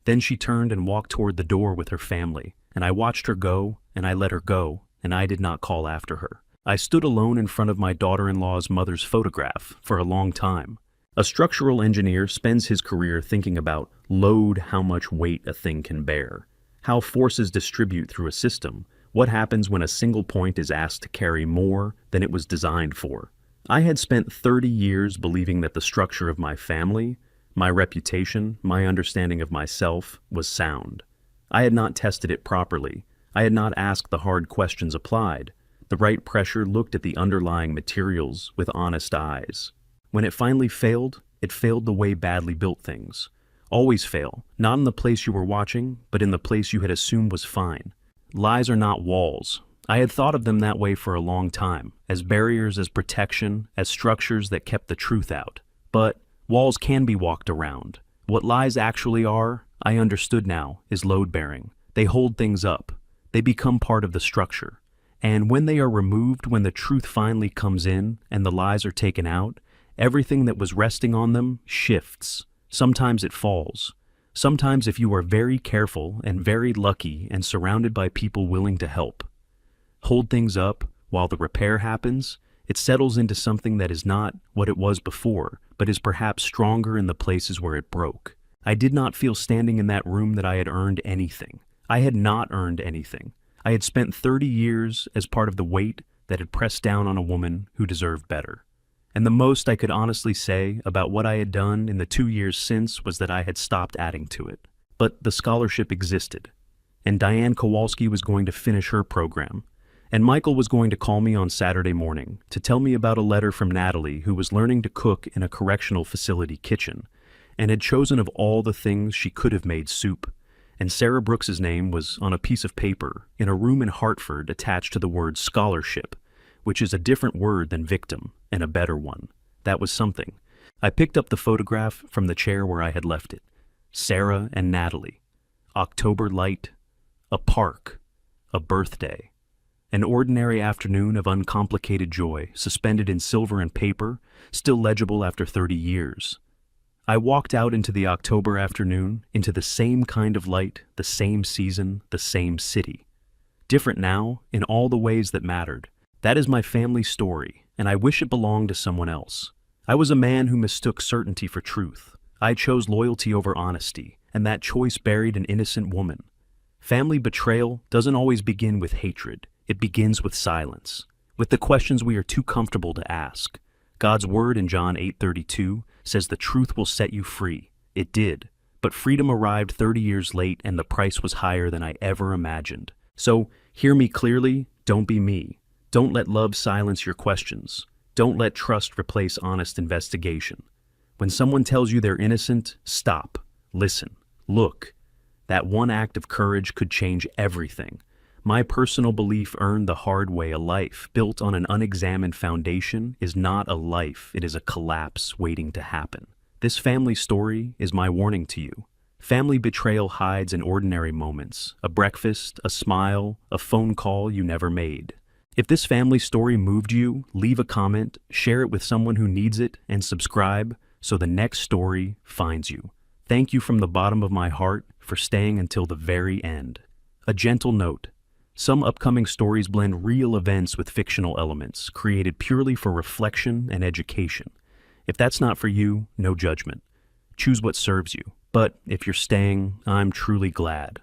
Then she turned and walked toward the door with her family, and I watched her go, and I let her go, and I did not call after her. I stood alone in front of my daughter-in-law's mother's photograph for a long time. A structural engineer spends his career thinking about load, how much weight a thing can bear, how forces distribute through a system, what happens when a single point is asked to carry more than it was designed for. I had spent 30 years believing that the structure of my family, my reputation, my understanding of myself was sound. I had not tested it properly. I had not asked the hard questions applied. The right pressure looked at the underlying materials with honest eyes. When it finally failed, it failed the way badly built things always fail, not in the place you were watching, but in the place you had assumed was fine. Lies are not walls. I had thought of them that way for a long time, as barriers, as protection, as structures that kept the truth out. But walls can be walked around. What lies actually are, I understood now, is load-bearing. They hold things up. They become part of the structure. And when they are removed, when the truth finally comes in and the lies are taken out, everything that was resting on them shifts. Sometimes it falls. Sometimes, if you are very careful and very lucky and surrounded by people willing to help hold things up while the repair happens, it settles into something that is not what it was before, but is perhaps stronger in the places where it broke. I did not feel standing in that room that I had earned anything. I had not earned anything. I had spent 30 years as part of the weight that had pressed down on a woman who deserved better. And the most I could honestly say about what I had done in the 2 years since was that I had stopped adding to it. But the scholarship existed, and Diane Kowalski was going to finish her program, and Michael was going to call me on Saturday morning to tell me about a letter from Natalie, who was learning to cook in a correctional facility kitchen, and had chosen of all the things she could have made soup. And Sarah Brooks's name was on a piece of paper in a room in Hartford attached to the word scholarship, which is a different word than victim, and a better one. That was something. I picked up the photograph from the chair where I had left it. Sarah and Natalie. October light. A park. A birthday. An ordinary afternoon of uncomplicated joy, suspended in silver and paper, still legible after 30 years. I walked out into the October afternoon, into the same kind of light, the same season, the same city. Different now, in all the ways that mattered. That is my family story, and I wish it belonged to someone else. I was a man who mistook certainty for truth. I chose loyalty over honesty, and that choice buried an innocent woman. Family betrayal doesn't always begin with hatred. It begins with silence, with the questions we are too comfortable to ask. God's word in John 8:32 says the truth will set you free. It did, but freedom arrived 30 years late and the price was higher than I ever imagined. So, hear me clearly, don't be me. Don't let love silence your questions. Don't let trust replace honest investigation. When someone tells you they're innocent, stop, listen, look. That one act of courage could change everything. My personal belief earned the hard way: a life built on an unexamined foundation is not a life, it is a collapse waiting to happen. This family story is my warning to you. Family betrayal hides in ordinary moments: a breakfast, a smile, a phone call you never made. If this family story moved you, leave a comment, share it with someone who needs it, and subscribe so the next story finds you. Thank you from the bottom of my heart for staying until the very end. A gentle note: some upcoming stories blend real events with fictional elements, created purely for reflection and education. If that's not for you, no judgment. Choose what serves you. But if you're staying, I'm truly glad.